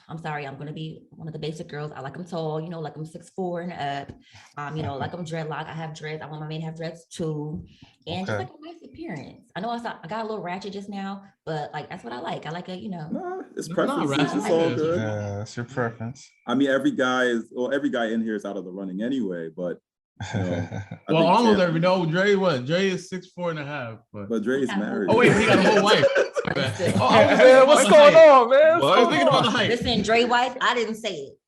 I'm sorry, I'm gonna be one of the basic girls. I like them tall, you know, like I'm 6'4" and up. You know, like I'm dreadlock. I have dreads. I want my man to have dreads too, and just like a nice appearance. I know I got a little ratchet just now, but like that's what I like. I like It's preference. It's all good. Yeah, it's your preference. I mean, every guy in here is out of the running anyway, but. You know, well, almost every Dre is 6'4.5", but Dre is married. Oh wait, he got a whole wife. Man, what's going on, man? I was thinking about the height. Listen, Dre wife, I didn't say it.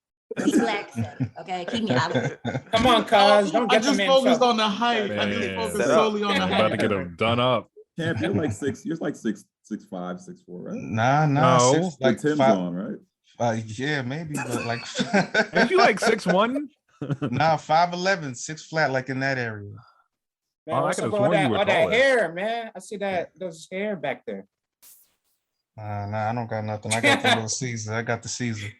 He black said it. Okay, keep me out of it. Come on, cuz. Don't get I just focused on the height. I just focused solely on the height. About to get him done up. Champ, you're like 6'5", 6'4", right? Nah. No. Like Tim's on, right? Yeah, maybe, but like. Ain't you like 6'1"? Nah, 5'11", 6 flat, like in that area. Man, what's up with all that hair, man? I see those hair back there. Nah, I don't got nothing. I got the little Caesar. I got the Caesar.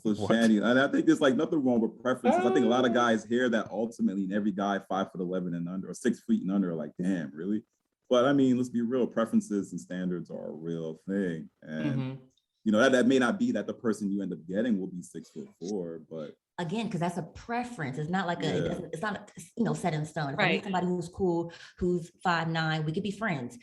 So Shanny, and I think there's like nothing wrong with preferences. I think a lot of guys hear that ultimately, and every guy 5'11" and under, or 6 feet and under, are like, damn, really? But I mean, let's be real. Preferences and standards are a real thing, and you know that may not be that the person you end up getting will be 6'4", but again, because that's a preference. It's not like it's not, set in stone. If I Right. meet somebody who's cool, who's 5'9", we could be friends.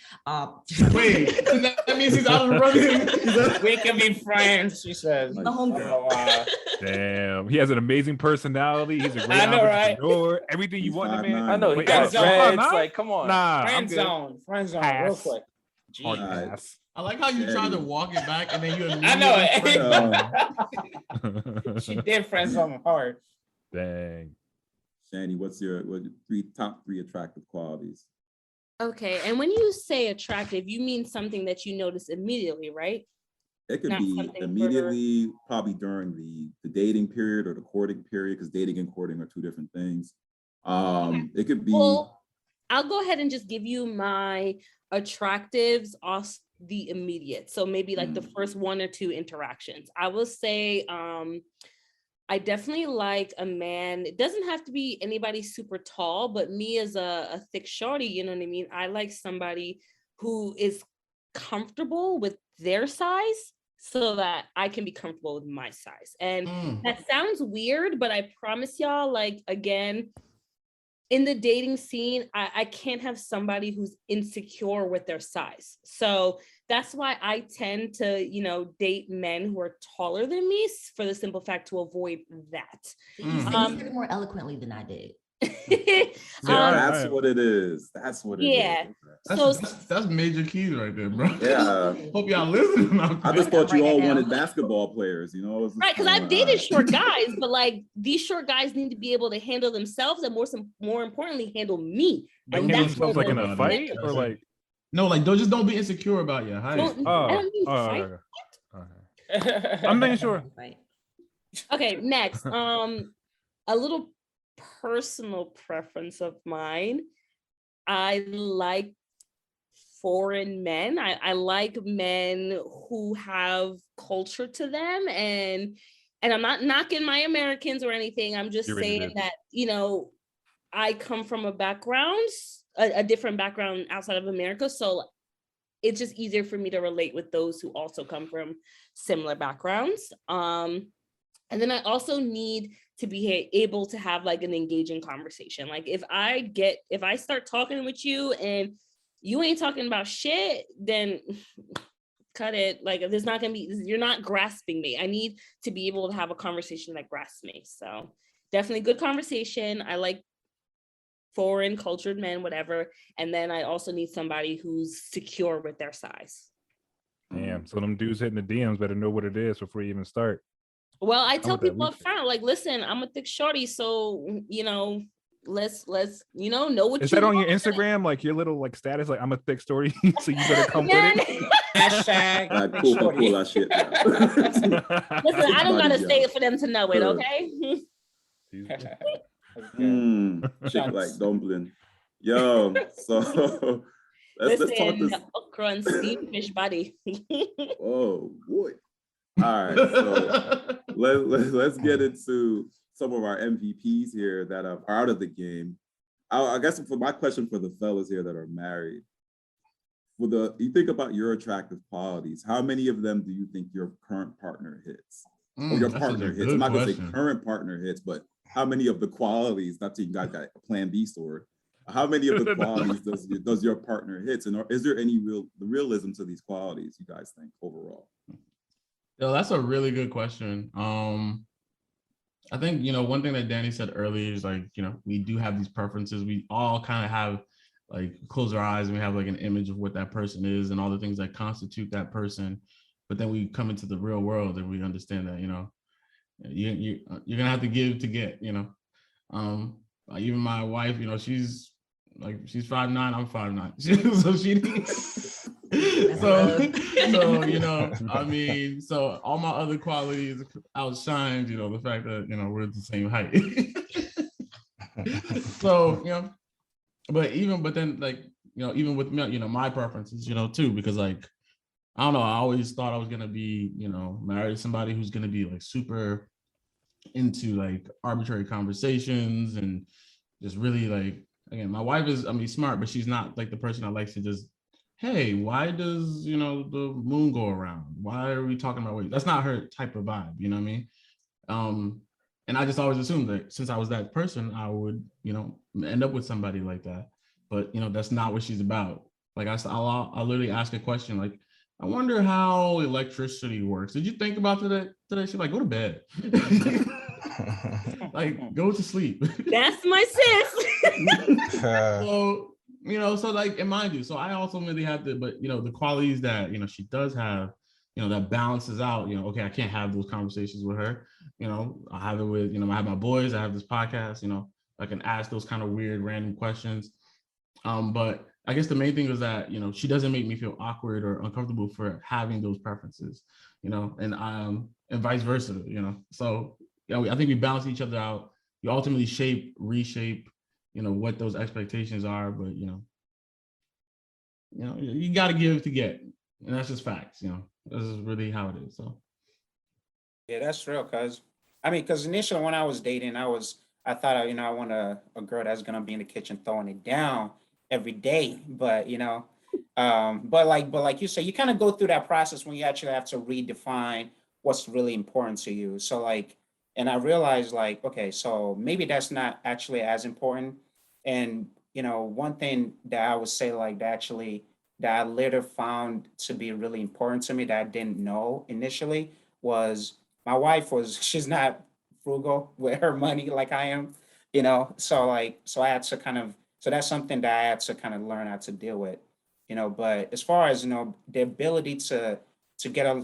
Wait, so that means he's out of the running. We can be friends, she says. My homegirl. Oh, wow. Damn, he has an amazing personality. He's a great I know, right? entrepreneur. Everything you want in a man. 5'9". I know he Wait, got oh, dreads. 5'9"? Like, come on. Nah, I'm Friend good. zone, real Pass. quick. Hard Jeez. pass. I like how you tried to walk it back and then you I know immediately it. She did friend zone hard. Dang. Shani, what's your top three attractive qualities? Okay, and when you say attractive, you mean something that you notice immediately, right? It could Not be something immediately, probably during the dating period or the courting period, because dating and courting are two different things. It could be. Well, I'll go ahead and just give you my attractives off the immediate. So maybe like the first one or two interactions. I will say I definitely like a man. It doesn't have to be anybody super tall, but me as a thick shorty, you know what I mean? I like somebody who is comfortable with their size so that I can be comfortable with my size. And that sounds weird, but I promise y'all, like, again, in the dating scene, I can't have somebody who's insecure with their size. So that's why I tend to, date men who are taller than me for the simple fact to avoid that. You said it more eloquently than I did. That's what it is. That's what it is. That's major keys right there, bro. Yeah. Hope y'all listening. I just thought you all wanted basketball players, Right, because I've dated short guys, but like these short guys need to be able to handle themselves and more importantly, handle me. Like And handle that's themselves like in a where fight or like no, like don't be insecure about your height. I don't mean fight. Okay. I'm making sure. Okay, next. A little personal preference of mine. I like foreign men. I like men who have culture to them, and I'm not knocking my Americans or anything. I'm just saying that, I come from a background, a different background outside of America. So it's just easier for me to relate with those who also come from similar backgrounds. And then I also need to be able to have like an engaging conversation. Like if I start talking with you and you ain't talking about shit, then cut it. Like you're not grasping me. I need to be able to have a conversation that grasps me. So definitely good conversation. I like foreign cultured men, whatever. And then I also need somebody who's secure with their size. Damn. So them dudes hitting the DMs better know what it is before you even start. Well, I tell people up front, like, listen, I'm a thick shorty, so let's know what. Is that on your Instagram, like your little like status, like I'm a thick shorty, so you better come with it. Hashtag. Pull that shit. Listen, I don't gotta say it for them to know it, okay? Shake like dumpling. Yo, so let's talk this. Okra and steamed fish body. Oh boy. All right, so let's get into some of our MVPs here that are out of the game. I guess for my question for the fellas here that are married, you think about your attractive qualities, how many of them do you think your current partner hits? Or your partner hits? I'm not gonna say current partner hits, but how many of the qualities, not saying you guys got a plan B sword, how many of the qualities does your partner hits? And is there any realism to these qualities, you guys think, overall? Yo, that's a really good question. I think, one thing that Danny said earlier is like, we do have these preferences. We all kind of have like close our eyes and we have like an image of what that person is and all the things that constitute that person. But then we come into the real world and we understand that, you're gonna have to give to get, even my wife, she's 5'9", I'm 5'9", so she needs. So all my other qualities outshines, the fact that we're the same height. So but then like even with me, my preferences, too, because like I don't know, I always thought I was gonna be married to somebody who's gonna be like super into like arbitrary conversations and just really like, again, my wife is smart, but she's not like the person that likes to just, hey, why does the moon go around? Why are we talking about weight? That's not her type of vibe, you know what I mean? And I just always assumed that since I was that person, I would, end up with somebody like that. But, that's not what she's about. Like I'll literally ask a question like, I wonder how electricity works. Did you think about today? She's like, go to bed. Like, go to sleep. That's my sis. So, so like, and mind you, so I ultimately have to, but, the qualities that, she does have, that balances out, okay, I can't have those conversations with her. I have it with, I have my boys, I have this podcast, I can ask those kind of weird, random questions. But I guess the main thing is that, she doesn't make me feel awkward or uncomfortable for having those preferences, and vice versa, So, I think we balance each other out. You ultimately reshape, what those expectations are, but, you got to give to get, and that's just facts, this is really how it is. So. Yeah, that's real. Cause initially when I was dating, I thought, I want a girl that's gonna be in the kitchen throwing it down every day. But but like you say, you kind of go through that process when you actually have to redefine what's really important to you. So like, and I realized like, okay, so maybe that's not actually as important. And one thing that I would say like that I later found to be really important to me that I didn't know initially was my wife she's not frugal with her money like I am, so like, so I had to kind of, so that's something that I had to kind of learn how to deal with, but as far as, the ability to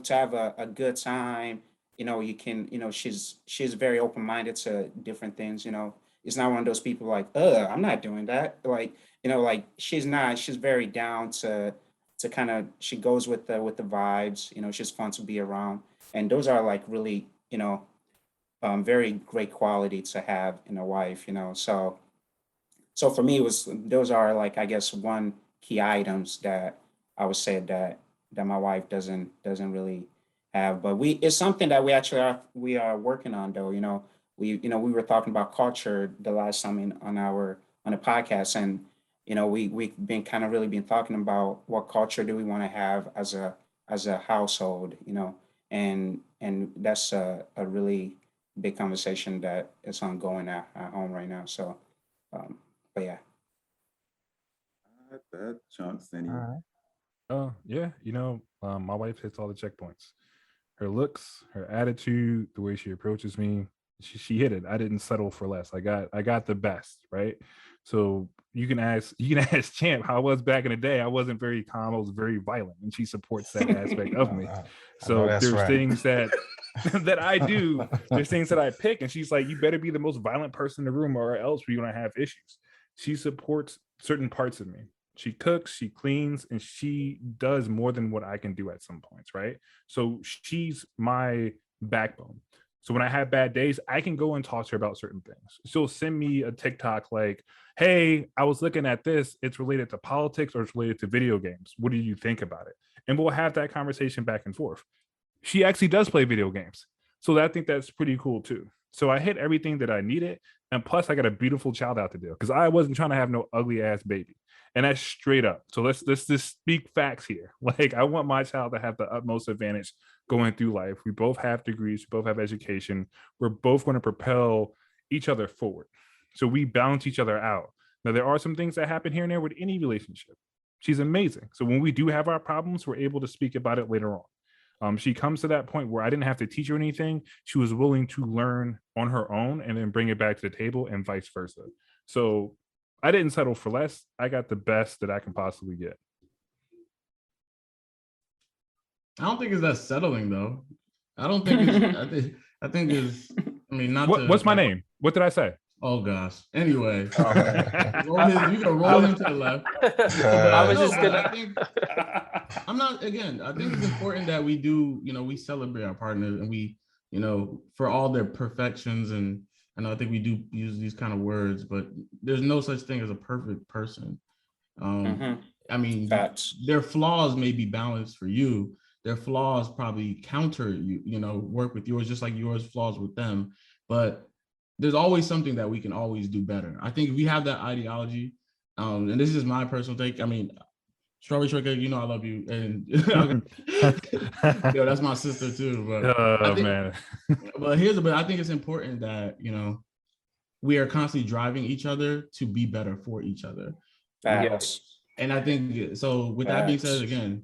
have a good time, you can, she's very open-minded to different things, it's not one of those people like, I'm not doing that. Like, like she's very down to kind of, she goes with the vibes, she's fun to be around. And those are like really, very great quality to have in a wife, so for me, those are like, I guess, one key items that I would say that my wife doesn't really have, but it's something that we are working on though, we were talking about culture the last time on the podcast, and we've been kind of really been talking about what culture do we want to have as a household, and that's a really big conversation that is ongoing at home right now. So, but yeah. That chunks any. Oh yeah, my wife hits all the checkpoints. Her looks, her attitude, the way she approaches me, she hit it. I didn't settle for less. I got the best, right? So you can ask Champ how I was back in the day. I wasn't very calm. I was very violent, and she supports that aspect of me. So there's right. Things that that I do. There's things that I pick, and she's like, "You better be the most violent person in the room, or else we're gonna have issues." She supports certain parts of me. She cooks, she cleans, and she does more than what I can do at some points, right? So she's my backbone. So when I have bad days, I can go and talk to her about certain things. She'll send me a TikTok like, hey, I was looking at this. It's related to politics or it's related to video games. What do you think about it? And we'll have that conversation back and forth. She actually does play video games. So I think that's pretty cool too. So I hit everything that I needed. And plus I got a beautiful child out the deal because I wasn't trying to have no ugly ass baby. And that's straight up. So let's just speak facts here. Like I want my child to have the utmost advantage going through life. We both have degrees, we both have education. We're both going to propel each other forward. So we balance each other out. Now there are some things that happen here and there with any relationship. She's amazing. So when we do have our problems, we're able to speak about it later on. She comes to that point where I didn't have to teach her anything. She was willing to learn on her own and then bring it back to the table and vice versa. So I didn't settle for less. I got the best that I can possibly get. I don't think it's that settling though. I don't think it's, I think it's, I mean, not what's my name? What did I say? Oh gosh. Anyway, you can roll him to the left. I was just gonna. I'm not. Again, I think it's important that we do. We celebrate our partners, and we, for all their perfections. And I think we do use these kind of words, but there's no such thing as a perfect person. I mean, Facts. Their flaws may be balanced for you. Their flaws probably counter work with yours, just like yours flaws with them. But there's always something that we can always do better. I think if we have that ideology, and this is my personal take. I mean, Strawberry shortcake, you know I love you, and yo, that's my sister too. But Oh man. but I think it's important that we are constantly driving each other to be better for each other. Facts. And I think so. With that being said, again,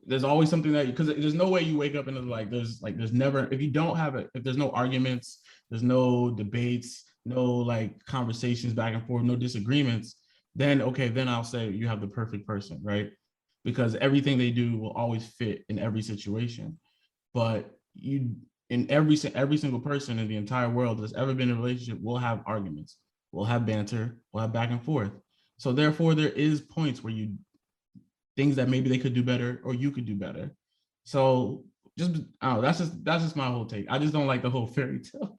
there's always something that because there's no way you wake up and there's never if you don't have it, if there's no arguments, there's no debates, no like conversations back and forth, no disagreements, then I'll say you have the perfect person, right? Because everything they do will always fit in every situation. But every single person in the entire world that's ever been in a relationship will have arguments, will have banter, will have back and forth. So therefore, there is points where things that maybe they could do better or you could do better. So that's just my whole take. I just don't like the whole fairy tale.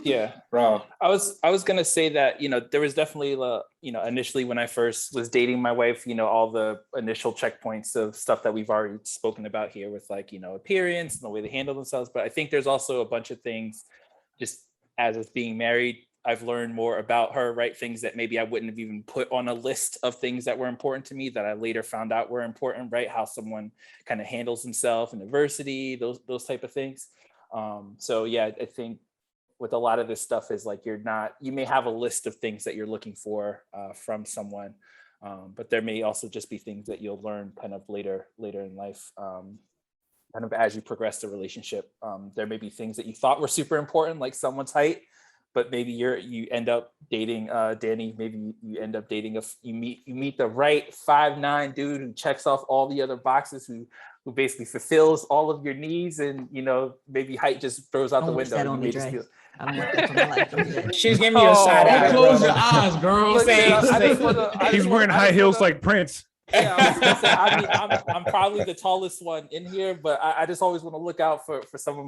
Yeah, bro. I was gonna say that there was definitely initially when I first was dating my wife, all the initial checkpoints of stuff that we've already spoken about here with appearance and the way they handle themselves. But I think there's also a bunch of things just as with being married. I've learned more about her, right? Things that maybe I wouldn't have even put on a list of things that were important to me that I later found out were important, right? How someone kind of handles himself in adversity, those type of things. So yeah, I think with a lot of this stuff is like you may have a list of things that you're looking for from someone, but there may also just be things that you'll learn kind of later in life. Kind of as you progress the relationship, there may be things that you thought were super important, like someone's height, but maybe you end up dating Danny. Maybe you end up dating you meet the right 5'9" dude who checks off all the other boxes, who basically fulfills all of your needs, and maybe height just throws out the window. That on me, Dre. I don't want that for my life. She's giving you a side eye. Close your eyes, girl. He's wearing high heels like Prince. Yeah, I was gonna say, I mean, I'm probably the tallest one in here, but I just always want to look out for some of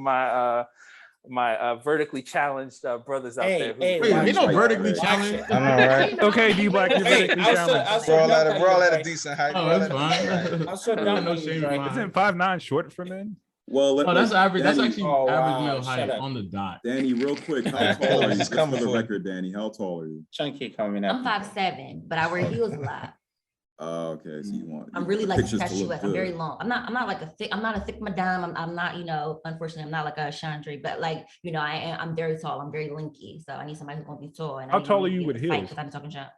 my vertically challenged brothers out there. You know, vertically challenged. I know, right? Okay, D-Black, you're vertically challenged. We're all at a decent height. Oh, that's fine. I'm so done. No shame. Isn't 5'9" short for men? Well, that's average. Danny, That's actually average male height on the dot. Danny, real quick, how tall are you? Just for the record, Danny, how tall are you? Chunky coming up. I'm 5'7", but I wear heels a lot. Oh, okay. So you want? I'm really like statuesque. I'm very good. long. I'm not like I'm not a thick madame. I'm not, unfortunately, I'm not like a Chandra, but I'm very tall. I'm very lanky. So I need somebody who's gonna be tall. And How tall are you with heels? Because I'm talking shop.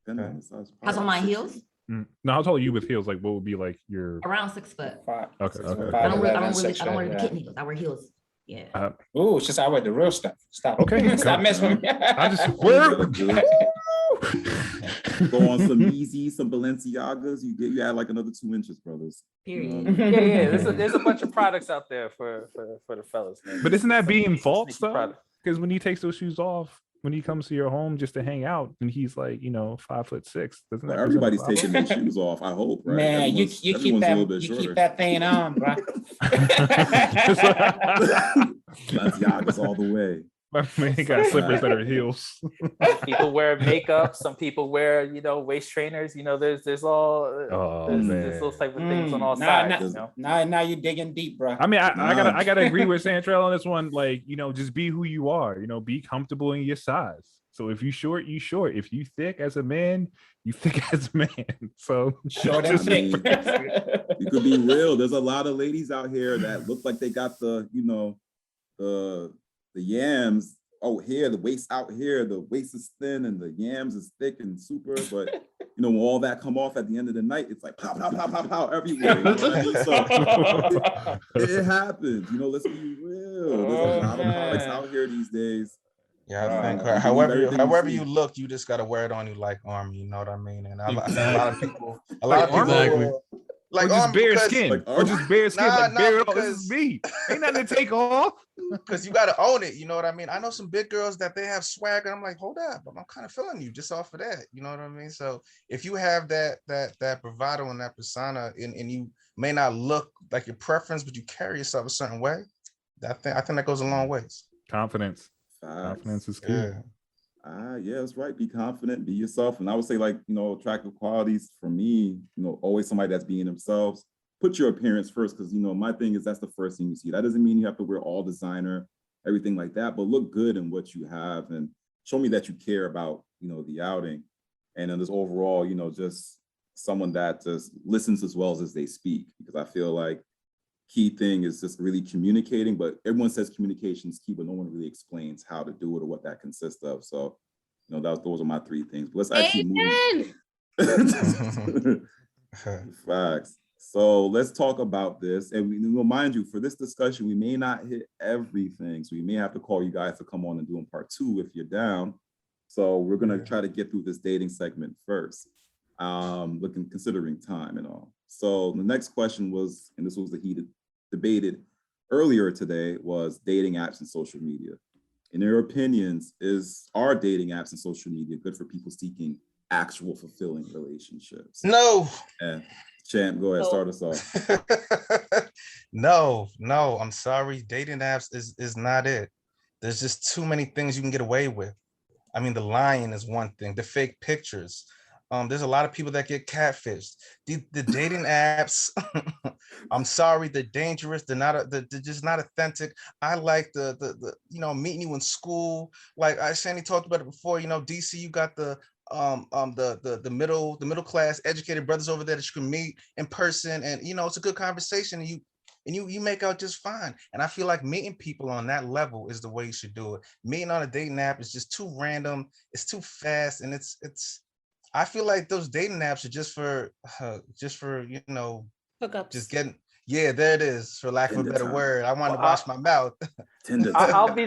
How tall my heels? No, how tall are you with heels? Like, what would be like your around 6 foot? Okay. I don't wear the kitten heels. I wear heels. Yeah. Ooh, it's just I wear the real stuff. Stop. Okay. Stop messing with me. I just wear. Go on some Yeezys, some Balenciagas. You add like another 2 inches, brothers. Period. Yeah. There's a bunch of products out there for the fellas, man. But isn't that being false though? Because when he takes those shoes off, when he comes to your home just to hang out, and he's like, 5'6". Doesn't that everybody's taking their shoes off? I hope, right? Man, you keep that thing on, bro. Balenciagas all the way. My man got slippers that are heels. People wear makeup. Some people wear, waist trainers. There's all there's those type of things on all sides. Now you're digging deep, bro. I mean, I gotta agree with Santrell on this one. Like, just be who you are. Be comfortable in your size. So if you short, you short. If you thick as a man, you thick as a man. So short and thick. You could be real. There's a lot of ladies out here that look like they got the yams out here, the waist out here, the waist is thin and the yams is thick and super, but when all that come off at the end of the night, it's like pow, pow, pow, pow, pow everywhere. So it happens. Let's be real. There's a lot of products out here these days. Yeah, I think however you look, you just gotta wear it on you like armor. You know what I mean? And a lot of people, like or just bare skin, or just bare skin, bare it all. This is me. Ain't nothing to take off. Because you got to own it. You know what I mean? I know some big girls that they have swag, and I'm like, hold up, I'm kind of feeling you just off of that. You know what I mean? So if you have that bravado and that persona, and you may not look like your preference, but you carry yourself a certain way, I think that goes a long ways. Confidence is key. Yeah, that's right. Be confident, be yourself. And I would say, attractive qualities for me, always somebody that's being themselves. Put your appearance first, because my thing is that's the first thing you see. That doesn't mean you have to wear all designer, everything like that, but look good in what you have and show me that you care about, the outing. And then this overall, just someone that just listens as well as they speak, because I feel like key thing is just really communicating, but everyone says communication is key, but no one really explains how to do it or what that consists of. So, those are my three things. But let's actually move. Facts. So let's talk about this. And mind you, for this discussion, we may not hit everything. So we may have to call you guys to come on and do in part 2 if you're down. So we're going to try to get through this dating segment first, considering time and all. So the next question was, and this was the heated debated earlier today, was dating apps and social media. In your opinions, are dating apps and social media good for people seeking actual fulfilling relationships? No. And Champ, go ahead, start us off. No, I'm sorry. Dating apps is not it. There's just too many things you can get away with. I mean, the lying is one thing, the fake pictures. There's a lot of people that get catfished. The dating apps, I'm sorry, they're dangerous. They're just not authentic. I like the meeting you in school. Like Shanny talked about it before. DC, you got the middle class educated brothers over there that you can meet in person, and it's a good conversation, and you make out just fine. And I feel like meeting people on that level is the way you should do it. Meeting on a dating app is just too random. It's too fast, and it's. I feel like those dating apps are just for hookups. Just getting. Yeah, there it is. For lack of a better word, I wanted to wash my mouth. I'll be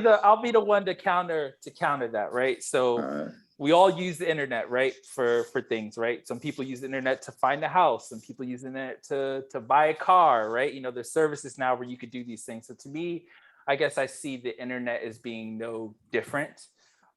the one to counter that, right? So we all use the internet, right, for things, right? Some people use the internet to find a house. Some people use the internet to buy a car, right? There's services now where you could do these things. So to me, I guess I see the internet as being no different.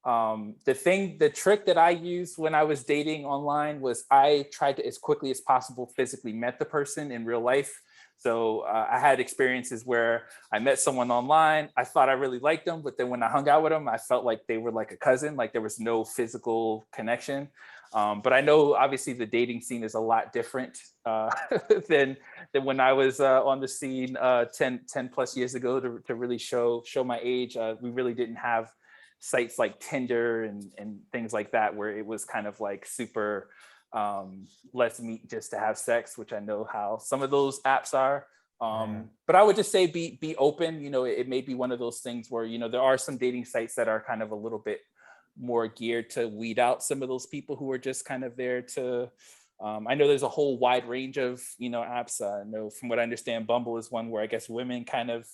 The trick that I used when I was dating online was I tried to, as quickly as possible, physically met the person in real life. So I had experiences where I met someone online. I thought I really liked them, but then when I hung out with them, I felt like they were like a cousin, like there was no physical connection. But I know obviously the dating scene is a lot different than when I was on the scene 10 plus years ago. To really show my age, we really didn't have sites like Tinder and things like that, where it was kind of like super let's meet just to have sex, which I know how some of those apps are. But I would just say be open. It may be one of those things where there are some dating sites that are kind of a little bit more geared to weed out some of those people who are just kind of there to I know there's a whole wide range of apps. I know, from what I understand, Bumble is one where I guess women kind of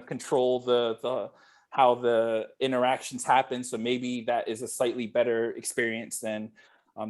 control the how the interactions happen. So maybe that is a slightly better experience than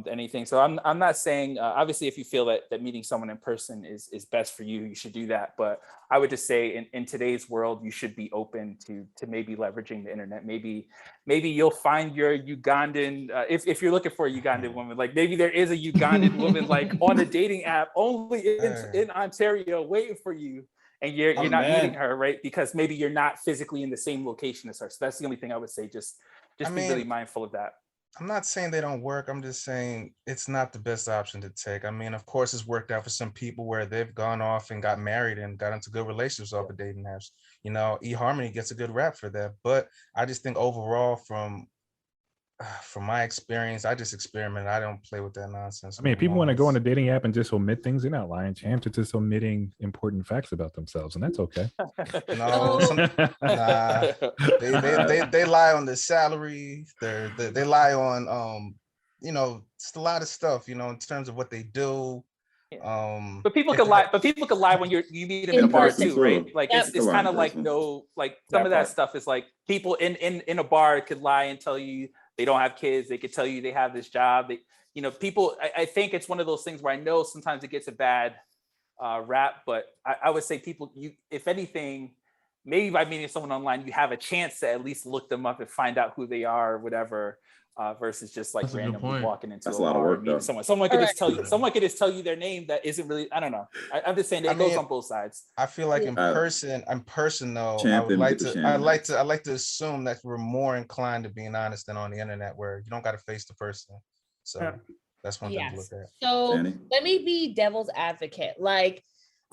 anything. So I'm not saying, obviously, if you feel that meeting someone in person is best for you, you should do that. But I would just say in today's world, you should be open to maybe leveraging the internet. Maybe you'll find your Ugandan, if you're looking for a Ugandan woman, like maybe there is a Ugandan woman like on a dating app only in Ontario waiting for you. And you're not meeting her, right? Because maybe you're not physically in the same location as her. So that's the only thing I would say. Just be really mindful of that. I'm not saying they don't work. I'm just saying it's not the best option to take. I mean, of course, it's worked out for some people where they've gone off and got married and got into good relationships off of dating apps. eHarmony gets a good rap for that. But I just think overall, from my experience, I just experiment. I don't play with that nonsense. I mean, if people want to go on a dating app and just omit things, they're not lying. Champs are just omitting important facts about themselves, and that's okay. No, they lie on their salary. They lie on just a lot of stuff. In terms of what they do. But people could lie. But people could lie when you meet them in a bar too, right? Like it's kind of like some of that stuff is like people in a bar could lie and tell you they don't have kids. They could tell you they have this job. People. I think it's one of those things where I know sometimes it gets a bad rap, but I would say people. If anything, maybe by meeting someone online, you have a chance to at least look them up and find out who they are or whatever. Versus just like randomly walking into a bar and meeting someone. Someone could just tell you their name that isn't really. I don't know. I'm just saying it goes on both sides. I feel like in person though, I like to assume that we're more inclined to being honest than on the internet, where you don't got to face the person. So that's one thing to look at. So let me be devil's advocate. Like,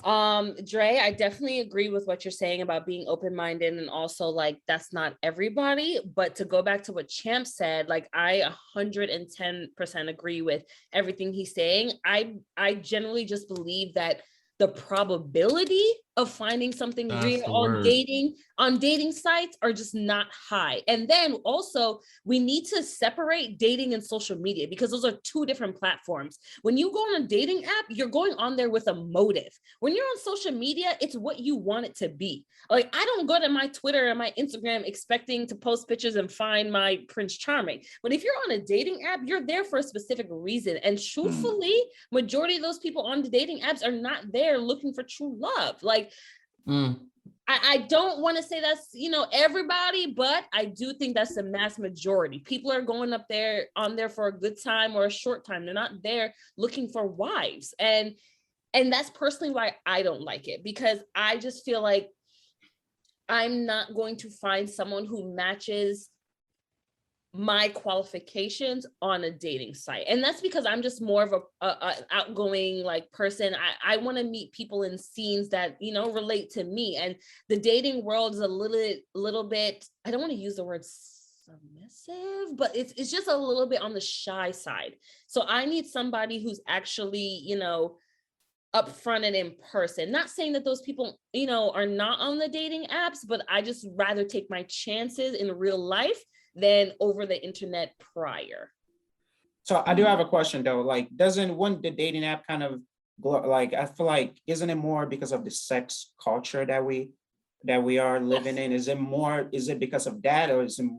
Dre, I definitely agree with what you're saying about being open-minded, and also like that's not everybody. But to go back to what Champ said, like I 110% agree with everything he's saying. I generally just believe that the probability of finding something real on dating sites are just not high. And then also we need to separate dating and social media, because those are two different platforms. When you go on a dating app, you're going on there with a motive. When you're on social media, it's what you want it to be. Like I don't go to my Twitter and my Instagram expecting to post pictures and find my Prince Charming. But if you're on a dating app, you're there for a specific reason. And truthfully, majority of those people on the dating apps are not there looking for true love. Like I don't want to say that's, everybody, but I do think that's the mass majority. People are going up there on there for a good time or a short time. They're not there looking for wives. And that's personally why I don't like it, because I just feel like I'm not going to find someone who matches my qualifications on a dating site. And that's because I'm just more of a outgoing like person. I want to meet people in scenes that, relate to me. And the dating world is a little bit, I don't want to use the word submissive, but it's just a little bit on the shy side. So I need somebody who's actually, upfront and in person. Not saying that those people, are not on the dating apps, but I just rather take my chances in real life than over the internet prior. So I do have a question though. Like, wouldn't the dating app kind of like, I feel like, isn't it more because of the sex culture that we are living in? Is it because of that, or is it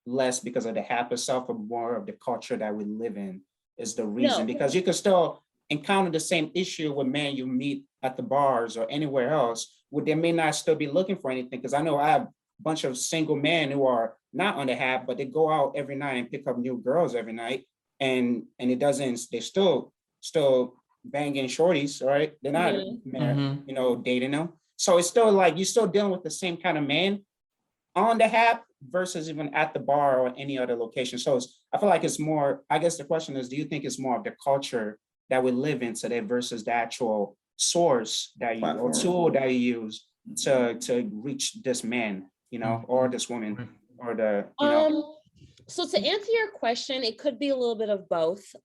less because of the app itself, or more of the culture that we live in is the reason? No. Because you could still encounter the same issue with men you meet at the bars or anywhere else, where they may not still be looking for anything. Because I know I have a bunch of single men who are not on the app, but they go out every night and pick up new girls every night, and it doesn't. They're still banging shorties, right? They're not, dating them. So it's still like you're still dealing with the same kind of man on the app versus even at the bar or any other location. So I feel like it's more. I guess the question is, do you think it's more of the culture that we live in today versus the actual source that or tool that you use to reach this man, or this woman? Or So to answer your question, it could be a little bit of both.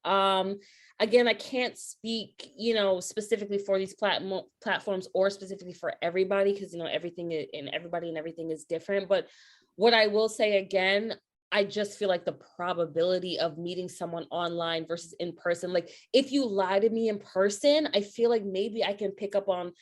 Again, I can't speak, specifically for these platforms or specifically for everybody, because everything and everybody and everything is different. But what I will say again, I just feel like the probability of meeting someone online versus in person, like if you lie to me in person, I feel like maybe I can pick up on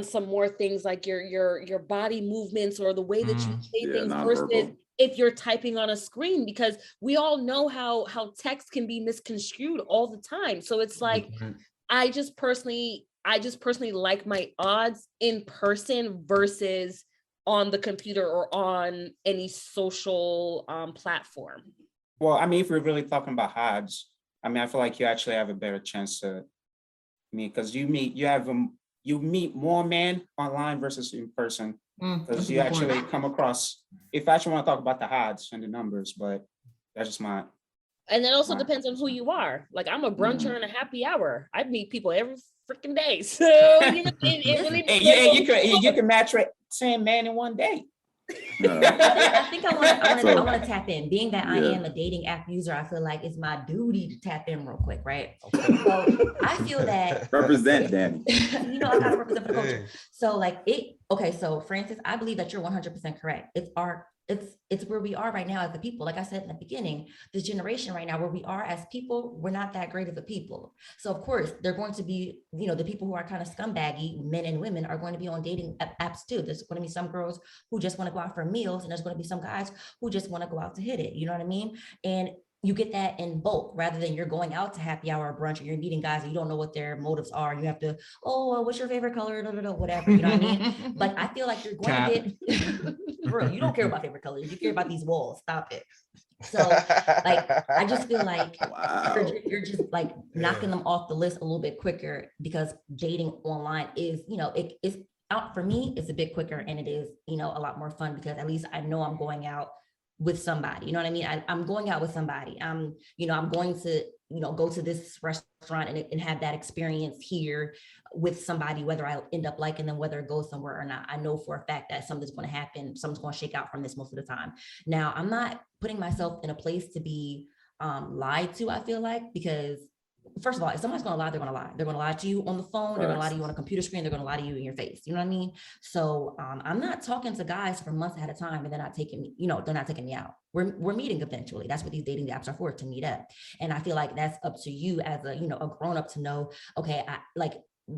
some more things, like your body movements or the way that you say things versus if you're typing on a screen, because we all know how text can be misconstrued all the time. So it's like, I just personally like my odds in person versus on the computer or on any social platform. Well, I mean, if we're really talking about odds, I mean, I feel like you actually have a better chance to meet, because you meet more men online versus in person, because you actually come across, if I actually want to talk about the odds and the numbers, but that's just my. And it also depends on who you are. Like I'm a bruncher and a happy hour. I meet people every freaking day. So you can match 10 men in one day. I think I want to tap in. Being that I am a dating app user, I feel like it's my duty to tap in real quick, right? Okay. So I feel that represent Danny. I gotta represent for the culture. So so Francis, I believe that you're 100% correct. It's where we are right now as the people. Like I said in the beginning, this generation right now, where we are as people, we're not that great of a people. So of course, they're going to be, the people who are kind of scumbaggy, men and women, are going to be on dating apps too. There's going to be some girls who just want to go out for meals, and there's going to be some guys who just want to go out to hit it. You know what I mean? And you get that in bulk, rather than you're going out to happy hour or brunch and you're meeting guys and you don't know what their motives are. You have to, what's your favorite color? Whatever, you know what I mean? Like, I feel like you're going to get, bro, you don't care about favorite colors. You care about these walls. Stop it. So I just feel like you're just like knocking them off the list a little bit quicker, because dating online is, it is out for me. It's a bit quicker, and it is, a lot more fun, because at least I know I'm going out with somebody. You know what I mean? I'm going out with somebody. I'm going to, go to this restaurant and have that experience here with somebody, whether I end up liking them, whether it goes somewhere or not. I know for a fact that something's going to happen. Something's going to shake out from this most of the time. Now, I'm not putting myself in a place to be lied to, I feel like, because first of all, if somebody's going to lie, they're going to lie. They're going to lie to you on the phone. They're going to lie to you on a computer screen. They're going to lie to you in your face. You know what I mean? So I'm not talking to guys for months at a time and they're not taking me, they're not taking me out. We're meeting eventually. That's what these dating apps are for, to meet up. And I feel like that's up to you as a grown up to know, okay,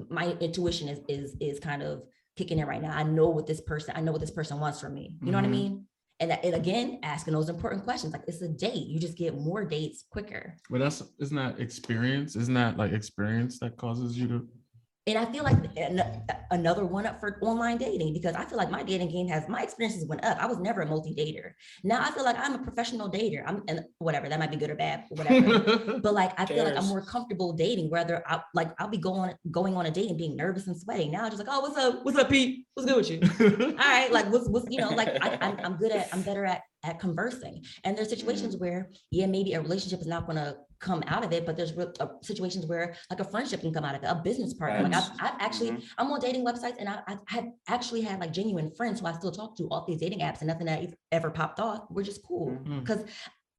my intuition is kind of kicking in right now. I know what this person wants from me. You know what I mean? And again, asking those important questions, like it's a date. You just get more dates quicker. But isn't that experience? Isn't that like experience that causes you to? And I feel like another one up for online dating, because I feel like my dating game my experiences went up. I was never a multi-dater. Now I feel like I'm a professional dater. And whatever, that might be good or bad, whatever. But like, I feel like I'm more comfortable dating, whether I'll be going on a date and being nervous and sweating. Now I'm just like, oh, what's up, Pete? What's good with you? All right, like what's like I'm better at conversing. And there's situations where, maybe a relationship is not going to come out of it, but there's situations where like a friendship can come out of it, a business partner. Like I've actually, I'm on dating websites and I have actually had like genuine friends who I still talk to off these dating apps, and nothing that ever popped off. We're just cool. Because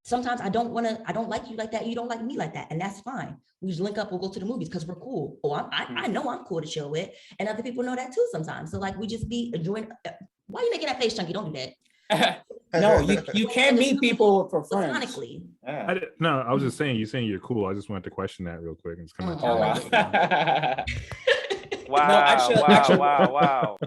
sometimes I don't like you like that. You don't like me like that. And that's fine. We just link up, we'll go to the movies because we're cool. I know I'm cool to chill with. And other people know that too sometimes. So like we just be enjoying. Why are you making that face, Chunky? Don't do that. No, you can't meet people for friends. Yeah. No, I was just saying, you're saying you're cool. I just wanted to question that real quick. It's kind of Wow.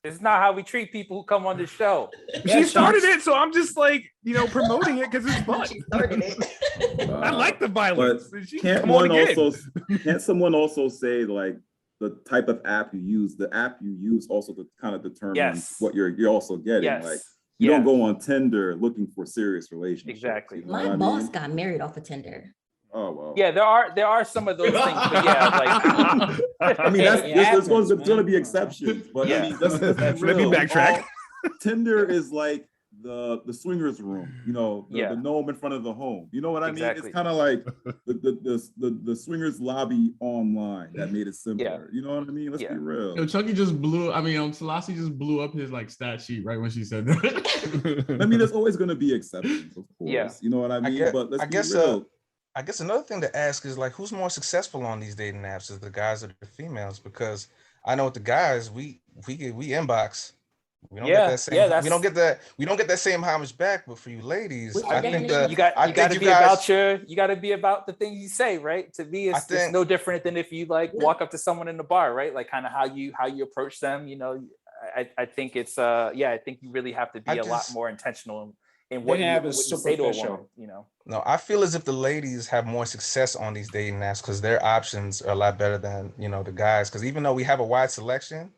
It's not how we treat people who come on the show. She started it, so I'm just like, promoting it because it's fun. She started it. I like the violence. Can't someone also say like the type of app you use, the app you use also to kind of determine what you're also getting. Yes. Like you don't go on Tinder looking for serious relationships. Exactly. My boss got married off of Tinder. Oh well. Yeah, there are some of those things, but I mean there's going to be exceptions, but I mean let me backtrack. Tinder is like the swingers room, the gnome in front of the home. You know what I mean? It's kind of like the swingers lobby online that made it simpler. You know what I mean? Let's be real. Chucky just blew. Selassie just blew up his like stat sheet right when she said that. I mean, there's always going to be exceptions, of course. Yeah. You know what I mean? But let's be real. I guess another thing to ask is like, who's more successful on these dating apps, is the guys or the females? Because I know with the guys, we inbox. We don't get that same. We don't get that same homage back. But for you ladies, I think you got to be about the things you say, right? To me, it's no different than if you like walk up to someone in the bar, right? Like kind of how you approach them. I think it's I think you really have to be a lot more intentional in what you say to a woman. No, I feel as if the ladies have more success on these dating apps because their options are a lot better than the guys. Because even though we have a wide selection.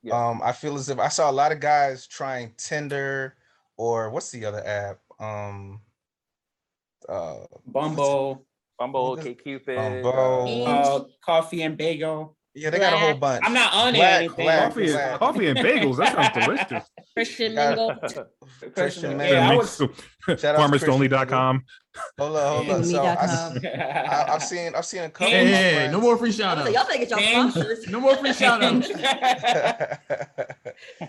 I feel as if I saw a lot of guys trying Tinder or what's the other app? Bumble, OkCupid, Coffee and Bagel. Yeah, they got a whole bunch. I'm not on anything. Coffee and bagels. That sounds delicious. Christian Mingle. Christian Mingle. Farmerstonely.com. Hold on. So I've seen a couple. Hey, no more free shout outs. Y'all better get y'all sponsors. No more free shout outs.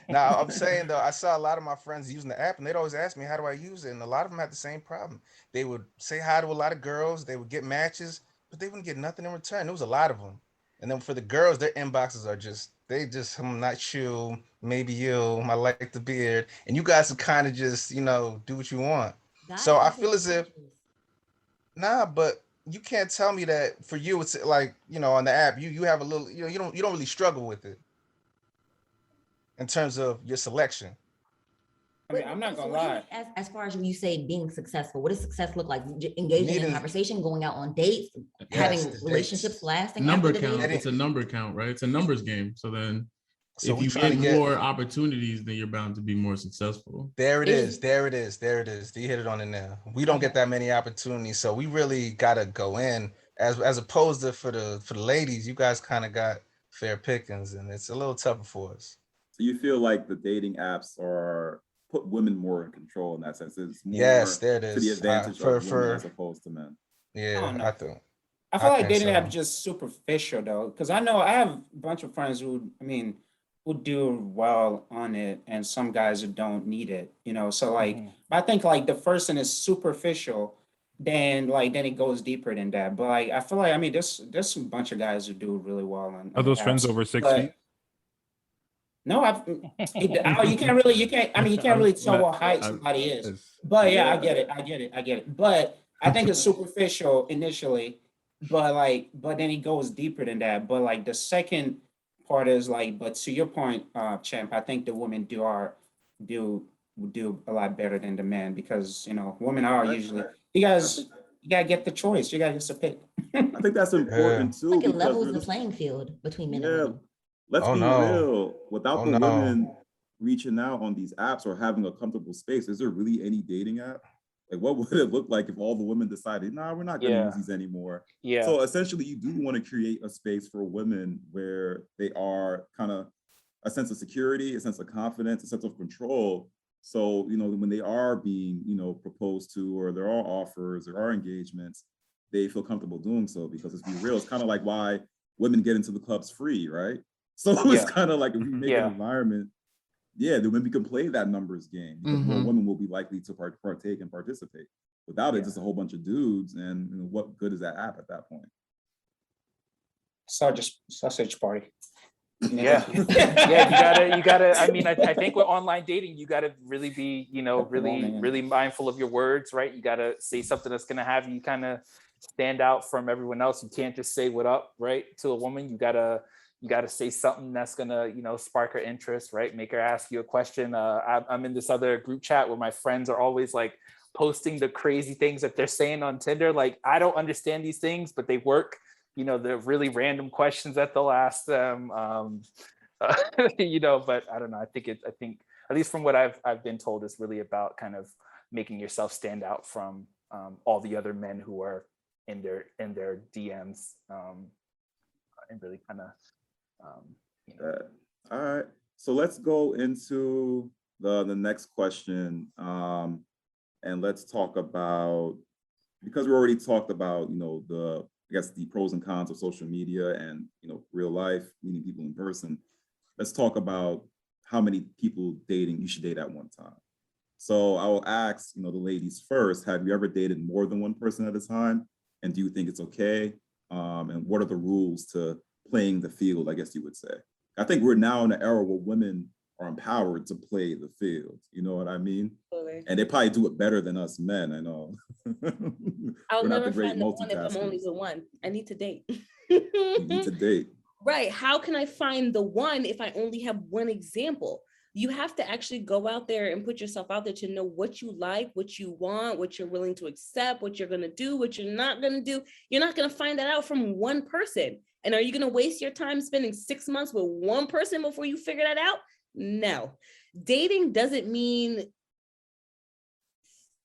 Now I'm saying though, I saw a lot of my friends using the app and they'd always ask me, how do I use it? And a lot of them had the same problem. They would say hi to a lot of girls, they would get matches, but they wouldn't get nothing in return. There was a lot of them. And then for the girls, their inboxes are I'm not you, maybe you, I like the beard. And you guys would kind of just, do what you want. So I feel as if, but you can't tell me that for you, it's like, on the app, you have a little, you don't really struggle with it in terms of your selection. I mean, I'm not gonna lie. As far as when you say being successful, what does success look like? Engaging in conversation, going out on dates, having relationships lasting. Number count. It's a number count, right? It's a numbers game. So then, if you get more opportunities, then you're bound to be more successful. There it is. You hit it on the nail. We don't get that many opportunities, so we really gotta go in as opposed to for the ladies. You guys kind of got fair pickings, and it's a little tougher for us. So you feel like the dating apps are put women more in control in that sense. It's more Yes, there it to the is. advantage of women as opposed to men. Yeah, no. I think. I feel like think dating so. app just superficial though, because I know I have a bunch of friends who, I mean, who do well on it, and some guys who don't need it, you know. So like, I think like the first one is superficial, then it goes deeper than that. But like, I feel like, I mean, there's some bunch of guys who do really well on Are the those friends apps, over 6 but feet? no, you can't really, I mean, you can't really tell what height somebody is. But yeah, I get it. But I think it's superficial initially, but then it goes deeper than that. But like the second part is like, but to your point, Champ, I think the women do a lot better than the men, because you know women are usually, you gotta get the choice. You gotta get to pick. I think that's important too, Like it because levels the playing field between men and women. let's be real. Without the no. women reaching out on these apps or having a comfortable space, is there really any dating app? Like, what would it look like if all the women decided, nah, we're not going to use these anymore? Yeah. So essentially, you do want to create a space for women where they are kind of a sense of security, a sense of confidence, a sense of control. So, you know, when they are being, you know, proposed to, or there are offers, there are engagements, they feel comfortable doing so. Because let's be real, it's kind of like why women get into the clubs free, right? So it's kind of like if we make an environment, then women can play that numbers game, because more women will be likely to partake and participate. Without it, just a whole bunch of dudes, and you know, what good is that app at that point? Sausage party. Yeah. You gotta, I mean, I think with online dating, you gotta really be, you know, really mindful of your words, right? You gotta say something that's gonna have you kind of stand out from everyone else. You can't just say what up, right, to a woman. You gotta say something that's gonna, you know, spark her interest, right? Make her ask you a question. I'm in this other group chat where my friends are always like posting the crazy things that they're saying on Tinder. Like, I don't understand these things, but they work. You know, the really random questions that they'll ask them. You know, but I don't know. I think at least from what I've been told, it's really about kind of making yourself stand out from all the other men who are in their DMs, and really kind of. You know. All right, so let's go into the next question, and let's talk about, because we already talked about, you know, the pros and cons of social media and, you know, real life, meeting people in person. Let's talk about how many people dating you should date at one time. So I will ask, you know, the ladies first. Have you ever dated more than one person at a time? And do you think it's okay? And what are the rules to playing the field, I guess you would say? I think we're now in an era where women are empowered to play the field. You know what I mean? Absolutely. And they probably do it better than us men, I know. I'll never find the one if I'm only the one. I need to date. You need to date. Right. How can I find the one if I only have one example? You have to actually go out there and put yourself out there to know what you like, what you want, what you're willing to accept, what you're going to do, what you're not going to do. You're not going to find that out from one person. And are you going to waste your time spending 6 months with one person before you figure that out? No. Dating doesn't mean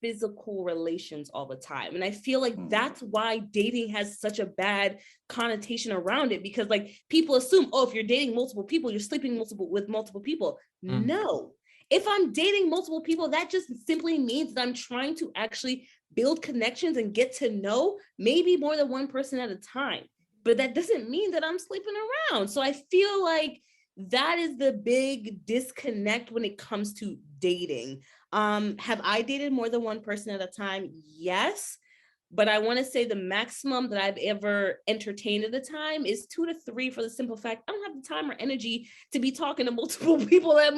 physical relations all the time. And I feel like that's why dating has such a bad connotation around it, because like people assume, oh, if you're dating multiple people, you're sleeping with multiple people. No. If I'm dating multiple people, that just simply means that I'm trying to actually build connections and get to know maybe more than one person at a time. But that doesn't mean that I'm sleeping around. So I feel like that is the big disconnect when it comes to dating. Have I dated more than one person at a time? Yes. But I want to say the maximum that I've ever entertained at a time is 2 to 3, for the simple fact I don't have the time or energy to be talking to multiple people at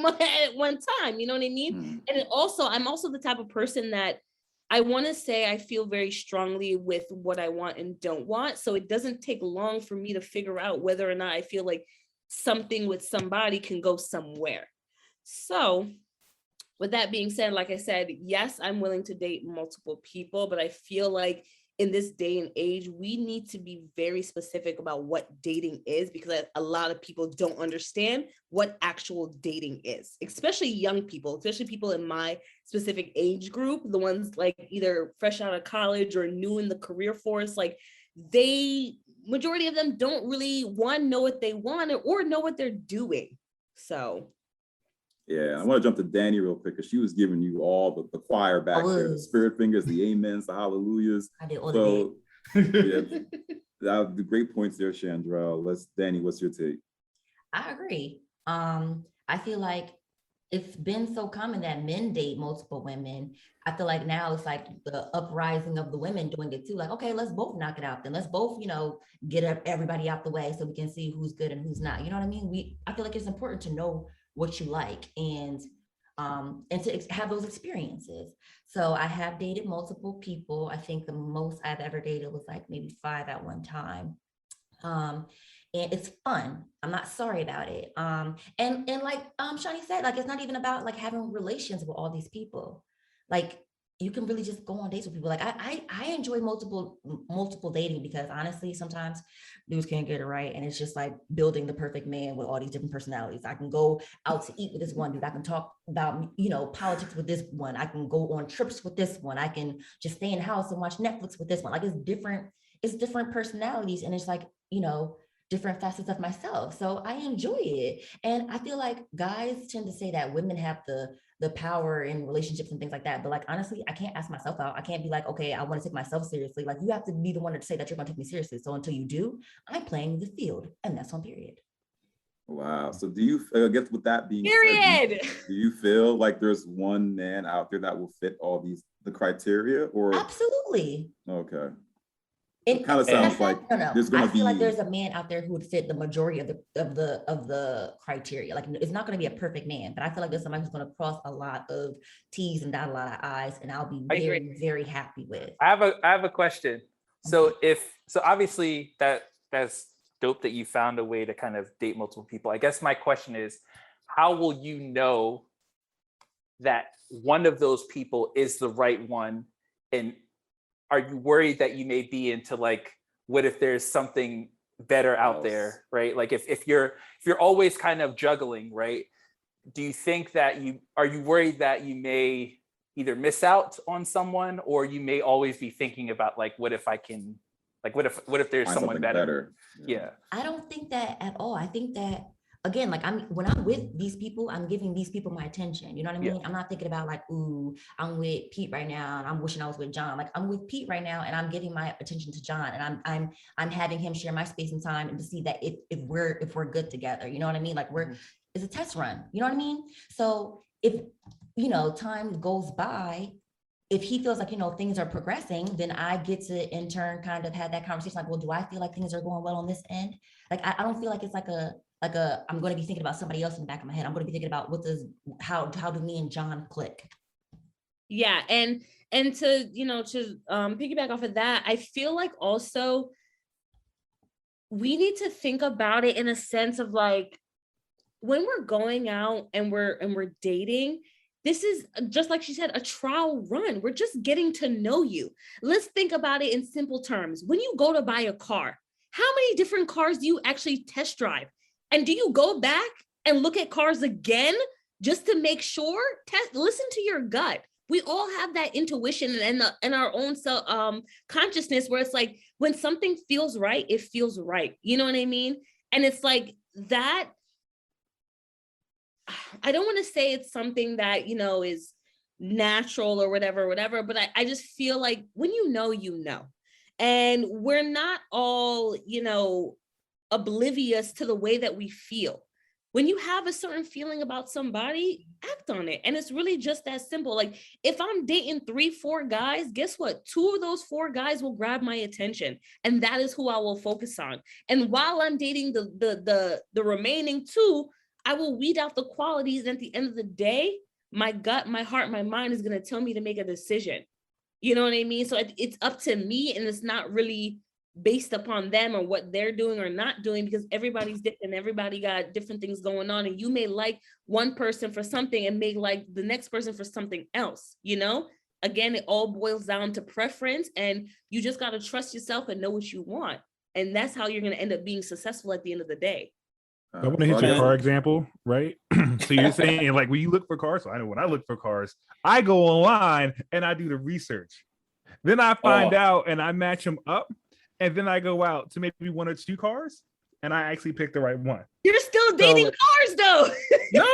one time. You know what I mean? And I'm also the type of person that I want to say I feel very strongly with what I want and don't want. So it doesn't take long for me to figure out whether or not I feel like something with somebody can go somewhere. So with that being said, like I said, yes, I'm willing to date multiple people, but I feel like in this day and age, we need to be very specific about what dating is, because a lot of people don't understand what actual dating is, especially young people, especially people in my specific age group, the ones like either fresh out of college or new in the career force. Like majority of them don't really know what they want or know what they're doing. So Yeah, I want to jump to Danny real quick because she was giving you all the choir back there, the spirit fingers, the amens, the hallelujahs. I did all So, of it. yeah, that the great points there, Chandrell. Danny, what's your take? I agree. I feel like it's been so common that men date multiple women. I feel like now it's like the uprising of the women doing it too. Like, okay, let's both knock it out. Then let's both, get everybody out the way so we can see who's good and who's not. You know what I mean? I feel like it's important to know what you like and to have those experiences. So I have dated multiple people. I think the most I've ever dated was like maybe 5 at one time. And it's fun. I'm not sorry about it. And like Shani said, like it's not even about like having relations with all these people. Like you can really just go on dates with people. Like I enjoy multiple dating because honestly, sometimes dudes can't get it right. And it's just like building the perfect man with all these different personalities. I can go out to eat with this one dude. I can talk about, politics with this one. I can go on trips with this one. I can just stay in the house and watch Netflix with this one. Like it's different personalities. And it's like, different facets of myself. So I enjoy it. And I feel like guys tend to say that women have the power in relationships and things like that. But like, honestly, I can't ask myself out. I can't be like, okay, I want to take myself seriously. Like you have to be the one to say that you're going to take me seriously. So until you do, I'm playing the field and that's on period. Wow. So do you, I guess with that being Period. said, do you feel like there's one man out there that will fit all the criteria or? Absolutely. Okay. It kind of sounds like there's going to be. I feel like there's a man out there who would fit the majority of the criteria. Like it's not going to be a perfect man, but I feel like there's somebody who's going to cross a lot of T's and dot a lot of I's, and I'll be very, very happy with. I have a question. So obviously that's dope that you found a way to kind of date multiple people. I guess my question is, how will you know that one of those people is the right one, and are you worried that you may be into like, what if there's something better out there, right? Like if you're always kind of juggling, right? Do you think that are you worried that you may either miss out on someone, or you may always be thinking about like, what if there's someone better? Yeah. I don't think that at all. I think that again, like when I'm with these people, I'm giving these people my attention. You know what I mean? Yeah. I'm not thinking about like, ooh, I'm with Pete right now, and I'm wishing I was with John. Like I'm with Pete right now, and I'm giving my attention to John, and I'm having him share my space and time, and to see that if we're good together. You know what I mean? Like it's a test run. You know what I mean? So if time goes by, if he feels like things are progressing, then I get to in turn kind of have that conversation. Like, well, do I feel like things are going well on this end? Like I don't feel like it's like I'm going to be thinking about somebody else in the back of my head. I'm going to be thinking about how do me and John click? Yeah. And to, to piggyback off of that, I feel like also we need to think about it in a sense of like, when we're going out and we're dating, this is just like she said, a trial run. We're just getting to know you. Let's think about it in simple terms. When you go to buy a car, how many different cars do you actually test drive? And do you go back and look at cars again just to make sure? Listen to your gut. We all have that intuition and our own self consciousness where it's like when something feels right, it feels right. You know what I mean? And it's like that. I don't want to say it's something that is natural or whatever, but I just feel like when you know, and we're not all oblivious to the way that we feel. When you have a certain feeling about somebody, act on it. And it's really just that simple. Like if I'm dating 3-4 guys, guess what? 2 of those 4 guys will grab my attention, and that is who I will focus on. And while I'm dating the remaining 2, I will weed out the qualities. And at the end of the day, my gut, my heart, my mind is going to tell me to make a decision. You know what I mean? So it's up to me, and it's not really based upon them or what they're doing or not doing, because everybody's different. Everybody got different things going on, and you may like one person for something and may like the next person for something else. Again, it all boils down to preference, and you just got to trust yourself and know what you want. And that's how you're going to end up being successful at the end of the day. I want to hit your car example, right? So you're saying like when you look for cars, so I know when I look for cars, I go online and I do the research. Then I find out and I match them up. And then I go out to maybe 1 or 2 cars. and I actually picked the right one. You're still dating cars though. No,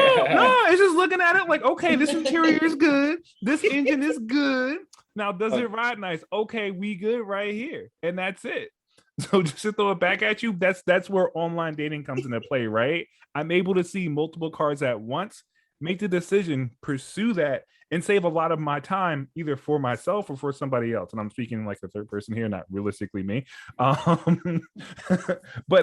it's just looking at it like, okay, this interior is good. This engine is good. Now, does it ride nice? Okay, we good right here. And that's it. So just to throw it back at you, that's where online dating comes into play, right? I'm able to see multiple cars at once, make the decision, pursue that, and save a lot of my time either for myself or for somebody else. And I'm speaking like the third person here, not realistically me. But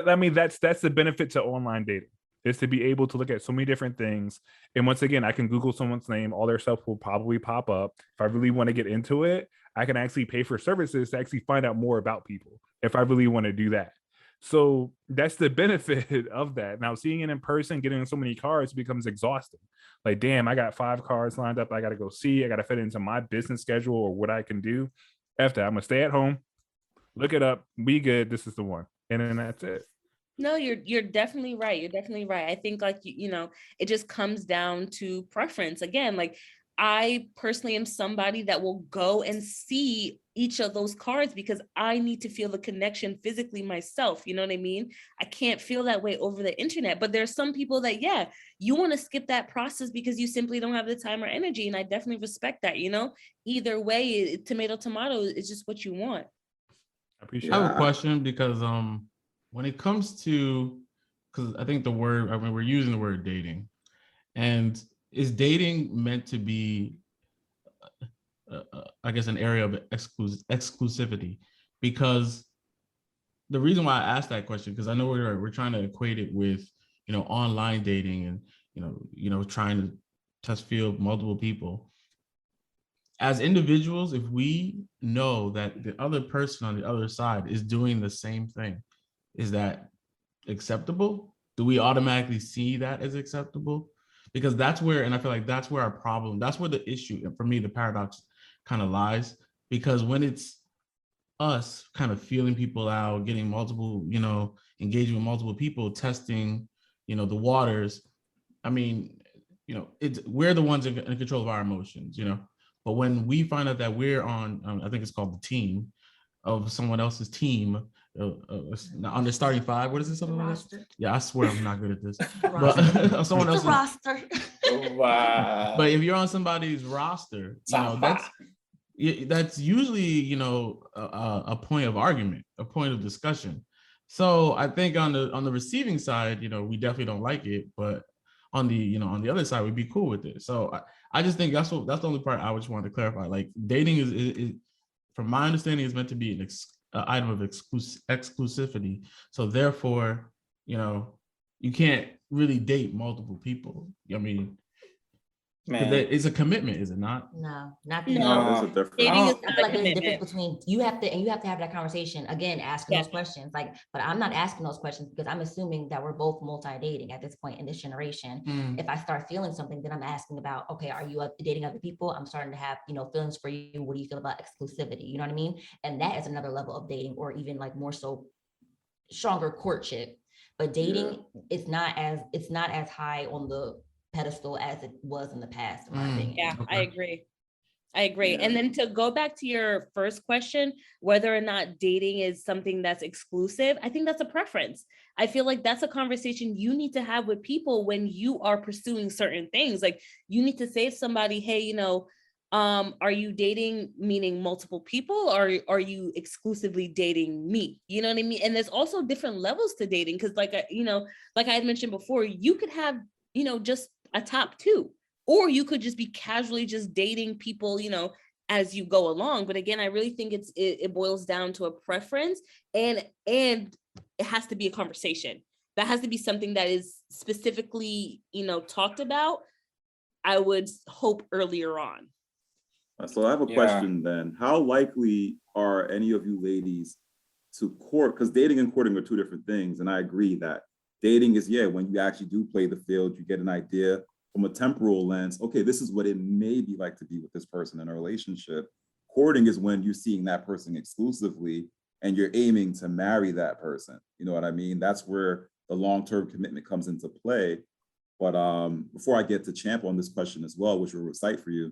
I mean, that's the benefit to online dating, is to be able to look at so many different things. And once again, I can Google someone's name, all their stuff will probably pop up. If I really want to get into it, I can actually pay for services to actually find out more about people if I really want to do that. So that's the benefit of that. Now, seeing it in person, getting so many cars becomes exhausting. Like, damn, I got 5 cars lined up. I got to go see. I got to fit into my business schedule or what I can do. After I'm going to stay at home, look it up, be good. This is the one. And then that's it. No, you're definitely right. You're definitely right. I think like, you know, it just comes down to preference. Again, like I personally am somebody that will go and see each of those cards because I need to feel the connection physically myself. You know what I mean? I can't feel that way over the internet, but there's some people that, yeah, you want to skip that process because you simply don't have the time or energy. And I definitely respect that, you know, either way, tomato, it's just what you want. I appreciate I have a question because, when it comes to, because I think we're using the word dating, and is dating meant to be, I guess, an area of exclusivity? Because the reason why I asked that question, because I know we're trying to equate it with, you know, online dating and, you know, trying to test field multiple people. As individuals, if we know that the other person on the other side is doing the same thing, is that acceptable? Do we automatically see that as acceptable? Because that's where, and I feel like that's where our problem, that's where the issue, and for me, the paradox kind of lies. Because when it's us kind of feeling people out, getting multiple, you know, engaging with multiple people, testing, you know, the waters, I mean, you know, we're the ones in control of our emotions, you know. But when we find out that we're on, I think it's called the team of someone else's team, on the starting 5, what is it? Something like that? Yeah, I swear I'm not good at this. But someone else's roster. Wow. But if you're on somebody's roster, you know, that's usually, you know, a point of argument, a point of discussion. So I think on the receiving side, you know, we definitely don't like it, but on the, you know, on the other side, we'd be cool with it. So I just think that's the only part I just wanted to clarify. Like dating is from my understanding, is meant to be an item of exclusivity. So therefore, you know, you can't really date multiple people. I mean, it's a commitment, is it not? No, not No. Dating is I feel like there's a difference between you have to have that conversation again, asking those questions. Like, but I'm not asking those questions because I'm assuming that we're both multi-dating at this point in this generation. If I start feeling something, then I'm asking about, okay, are you dating other people? I'm starting to have, you know, feelings for you. What do you feel about exclusivity? You know what I mean? And that is another level of dating, or even like more so stronger courtship. But dating, it's not as high on the pedestal as it was in the past, in my opinion. Yeah, okay. I agree. Yeah. And then to go back to your first question, whether or not dating is something that's exclusive, I think that's a preference. I feel like that's a conversation you need to have with people when you are pursuing certain things. Like you need to say to somebody, hey, you know, are you dating, meaning multiple people, or are you exclusively dating me? You know what I mean? And there's also different levels to dating, because like, you know, like I had mentioned before, you could have, you know, just a top 2, or you could just be casually just dating people, you know, as you go along. But again, I really think it boils down to a preference, and it has to be a conversation. That has to be something that is specifically, you know, talked about, I would hope, earlier on. So I have a question then. How likely are any of you ladies to court? Because dating and courting are 2 different things. And I agree that dating is, when you actually do play the field, you get an idea from a temporal lens. Okay, this is what it may be like to be with this person in a relationship. Courting is when you're seeing that person exclusively and you're aiming to marry that person. You know what I mean? That's where the long-term commitment comes into play. But before I get to Champ on this question as well, which we'll recite for you,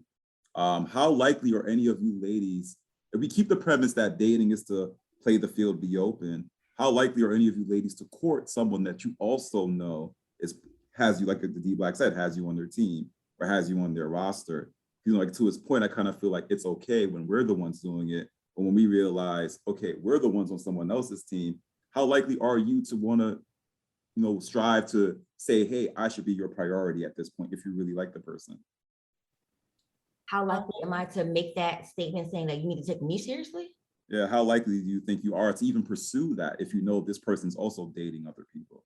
how likely are any of you ladies, if we keep the premise that dating is to play the field, be open, how likely are any of you ladies to court someone that you also know has you, like the D Black said, has you on their team or has you on their roster? You know, like to his point, I kind of feel like it's okay when we're the ones doing it, but when we realize, okay, we're the ones on someone else's team, how likely are you to want to, you know, strive to say, hey, I should be your priority at this point if you really like the person? How likely am I to make that statement saying that you need to take me seriously? Yeah, how likely do you think you are to even pursue that if you know this person's also dating other people?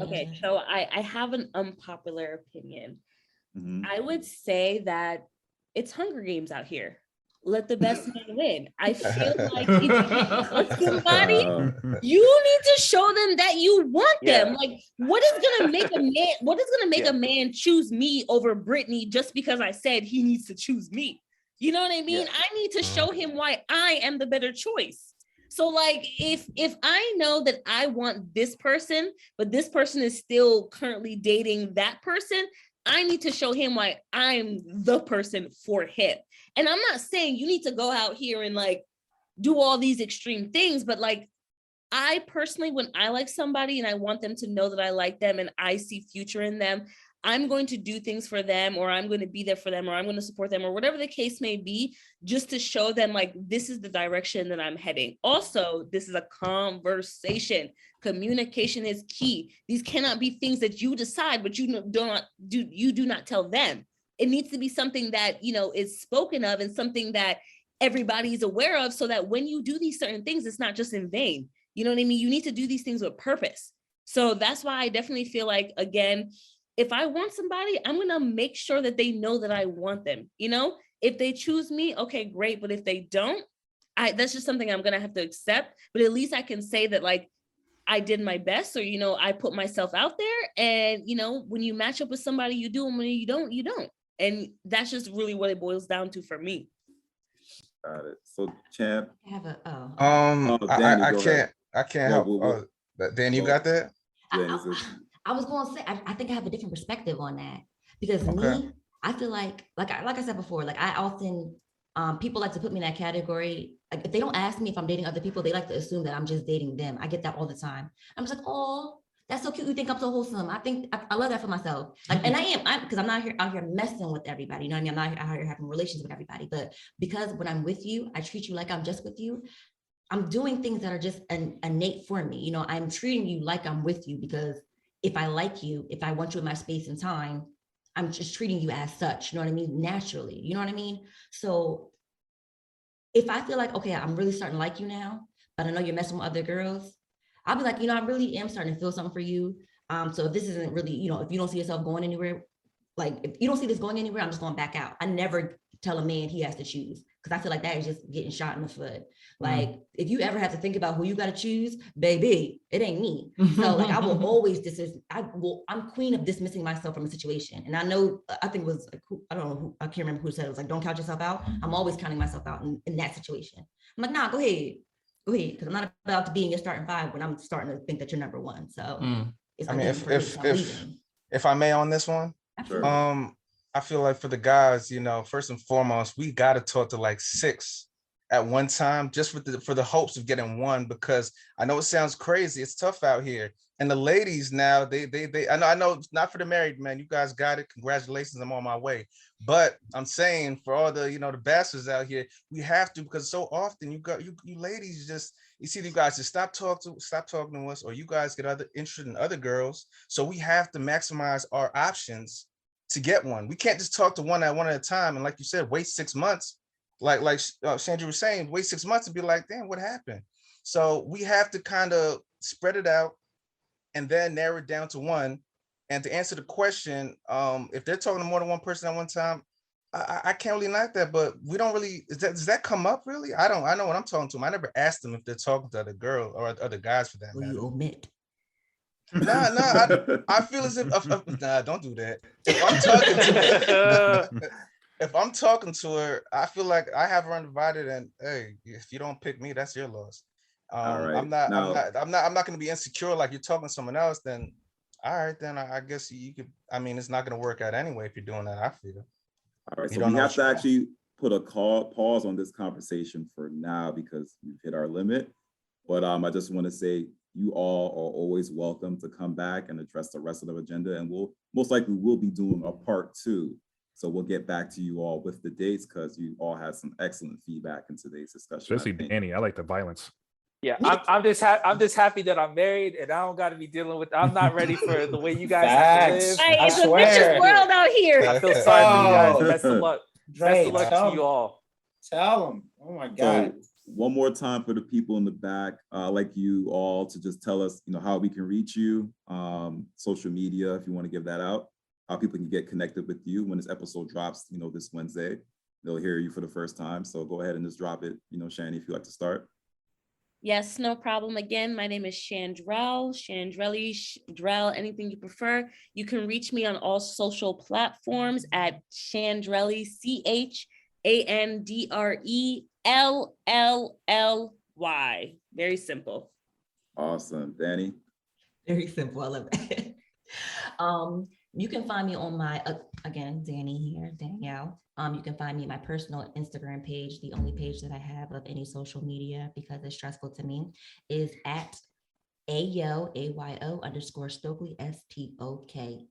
Okay, so I have an unpopular opinion. Mm-hmm. I would say that it's Hunger Games out here. Let the best man win. I feel like if you want somebody, you need to show them that you want them. Like, what is gonna make a man? What is gonna make a man choose me over Brittany just because I said he needs to choose me? You know what I mean? I need to show him why I am the better choice. So, like, if I know that I want this person, but this person is still currently dating that person, I need to show him why I'm the person for him. And I'm not saying you need to go out here and like do all these extreme things, but like I personally, when I like somebody and I want them to know that I like them and I see future in them, I'm going to do things for them, or I'm going to be there for them, or I'm going to support them, or whatever the case may be, just to show them like, this is the direction that I'm heading. Also, this is a conversation. Communication is key. These cannot be things that you decide, but you do not tell them. It needs to be something that, you know, is spoken of and something that everybody's aware of, so that when you do these certain things, it's not just in vain. You know what I mean? You need to do these things with purpose. So that's why I definitely feel like, again, if I want somebody, I'm going to make sure that they know that I want them. You know, if they choose me, okay, great. But if they don't, that's just something I'm going to have to accept. But at least I can say that, like, I did my best, or, you know, I put myself out there. And, you know, when you match up with somebody, you do, and when you don't, you don't. And that's just really what it boils down to for me. Got it. So, Champ. I have a Danny, I can't help. Dan, you got that? I was going to say, I think I have a different perspective on that, because me, I feel like I said before, like I often, people like to put me in that category. Like if they don't ask me if I'm dating other people, they like to assume that I'm just dating them. I get that all the time. I'm just like, oh, that's so cute. You think I'm so wholesome. I think I love that for myself. Like, and because I'm not out here messing with everybody. You know what I mean? I'm not out here having relations with everybody. But because when I'm with you, I treat you like I'm just with you. I'm doing things that are just innate for me. You know, I'm treating you like I'm with you, because if I like you, if I want you in my space and time, I'm just treating you as such, you know what I mean? Naturally, you know what I mean? So if I feel like, okay, I'm really starting to like you now, but I know you're messing with other girls, I'll be like, you know, I really am starting to feel something for you. So if this isn't really, you know, if you don't see yourself going anywhere, like if you don't see this going anywhere, I'm just going back out. I never tell a man he has to choose, because I feel like that is just getting shot in the foot. Like if you ever have to think about who you got to choose, baby, it ain't me. So like I will always I'm queen of dismissing myself from a situation. And I know, I think it was, I don't know who, I can't remember who said it. It was like, don't count yourself out. I'm always counting myself out in that situation. I'm like, nah, go ahead, because I'm not about to be in your starting five when I'm starting to think that you're number one. So it's, I mean, if I may on this one, I feel like for the guys, you know, first and foremost, we got to talk to like 6 at one time, just for the hopes of getting one, because I know it sounds crazy. It's tough out here. And the ladies now, they I know it's not for the married men. You guys got it. Congratulations, I'm on my way. But I'm saying for all the, you know, the bachelors out here, we have to, because so often you ladies just, you see, you guys just stop talking to us, or you guys get interested in other girls. So we have to maximize our options to get one. We can't just talk to one at a time. And like you said, wait 6 months. Like Sandra was saying, wait 6 months and be like, damn, what happened? So we have to kind of spread it out and then narrow it down to one. And to answer the question, if they're talking to more than one person at one time, I can't really knock that, but we don't really, does that come up really? I know what I'm talking to them. I never asked them if they're talking to other girls or other guys for that matter. You omit. I feel as if don't do that. If I'm talking to if I'm talking to her, I feel like I have her undivided, and hey, if you don't pick me, that's your loss. All right. I'm not going to be insecure like you're talking to someone else. Then, all right, then I guess you could. I mean, it's not going to work out anyway if you're doing that. I feel. All right, so we have to actually put a pause on this conversation for now, because we've hit our limit. But I just want to say you all are always welcome to come back and address the rest of the agenda. And we'll most likely will be doing a part 2. So we'll get back to you all with the dates because you all had some excellent feedback in today's discussion. Especially Danny, I like the violence. Yeah, I'm just happy that I'm married and I don't got to be dealing with. I'm not ready for the way you guys have to live. Hey, it's a vicious world out here. I feel sorry for you guys. Best of luck. Best of luck to you all. Tell them. Oh my God. So one more time for the people in the back, I'd like you all to just tell us, how we can reach you, social media, if you want to give that out, how people can get connected with you when this episode drops, this Wednesday. They'll hear you for the first time. So go ahead and just drop it, Shani, if you'd like to start. Yes, no problem. Again, my name is Chandrell, Drell, anything you prefer. You can reach me on all social platforms at Chandrelly, CHANDRELLLY. Very simple. Awesome. Danny? Very simple. I love that. You can find me on my, again, Danny here, Danielle. You can find me my personal Instagram page. The only page that I have of any social media, because it's stressful to me, is at AYO _ Stokely, STOKELY.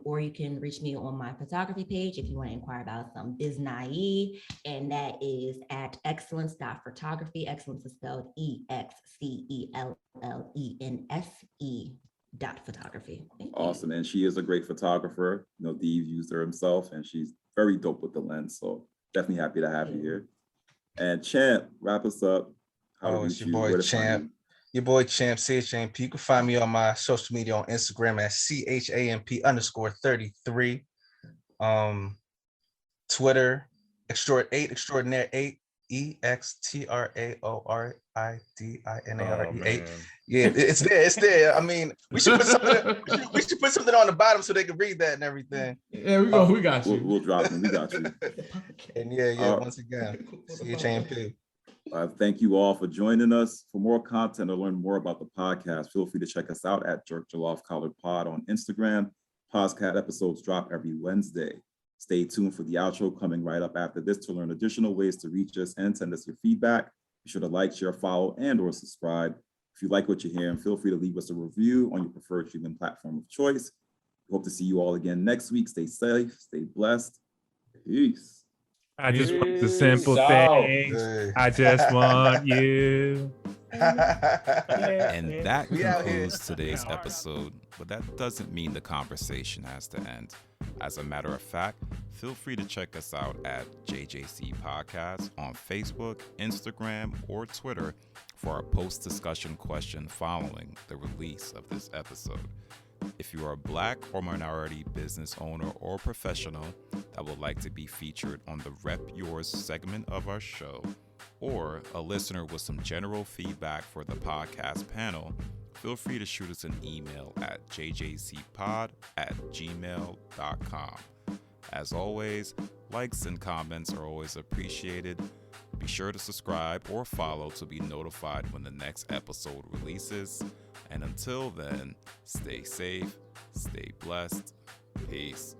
Or you can reach me on my photography page if you want to inquire about some biznai, and that is at excellence.photography. Excellence is spelled EXCELLENSE.photography. Awesome. And she is a great photographer. Dave used her himself, and she's very dope with the lens. So definitely happy to have you here. And Champ, wrap us up. It's your boy Champ. Your boy Champ, CHAMP. You can find me on my social media on Instagram at CHAMP_33. Twitter, extraordinaire 8. EXTRAORIDINARE8. Yeah, it's there. I mean, we should put something on the bottom so they can read that and everything. Yeah, we got you. We'll drop them. We got you. And once again, CHAMP. Thank you all for joining us. For more content or learn more about the podcast, feel free to check us out at Jerk Jollof Collared Pod on Instagram. Podcast episodes drop every Wednesday. Stay tuned for the outro coming right up after this to learn additional ways to reach us and send us your feedback. Be sure to like, share, follow, and or subscribe. If you like what you hear, and feel free to leave us a review on your preferred streaming platform of choice. We hope to see you all again next week. Stay safe, stay blessed. Peace. I just want the simple things. I just want you. And that concludes today's episode, but that doesn't mean the conversation has to end. As a matter of fact, feel free to check us out at JJC Podcast on Facebook, Instagram, or Twitter for our post-discussion question following the release of this episode. If you are a Black or minority business owner or professional that would like to be featured on the Rep Yours segment of our show, or a listener with some general feedback for the podcast panel, feel free to shoot us an email at jjcpod@gmail.com. As always, likes and comments are always appreciated. Be sure to subscribe or follow to be notified when the next episode releases. And until then, stay safe, stay blessed. Peace.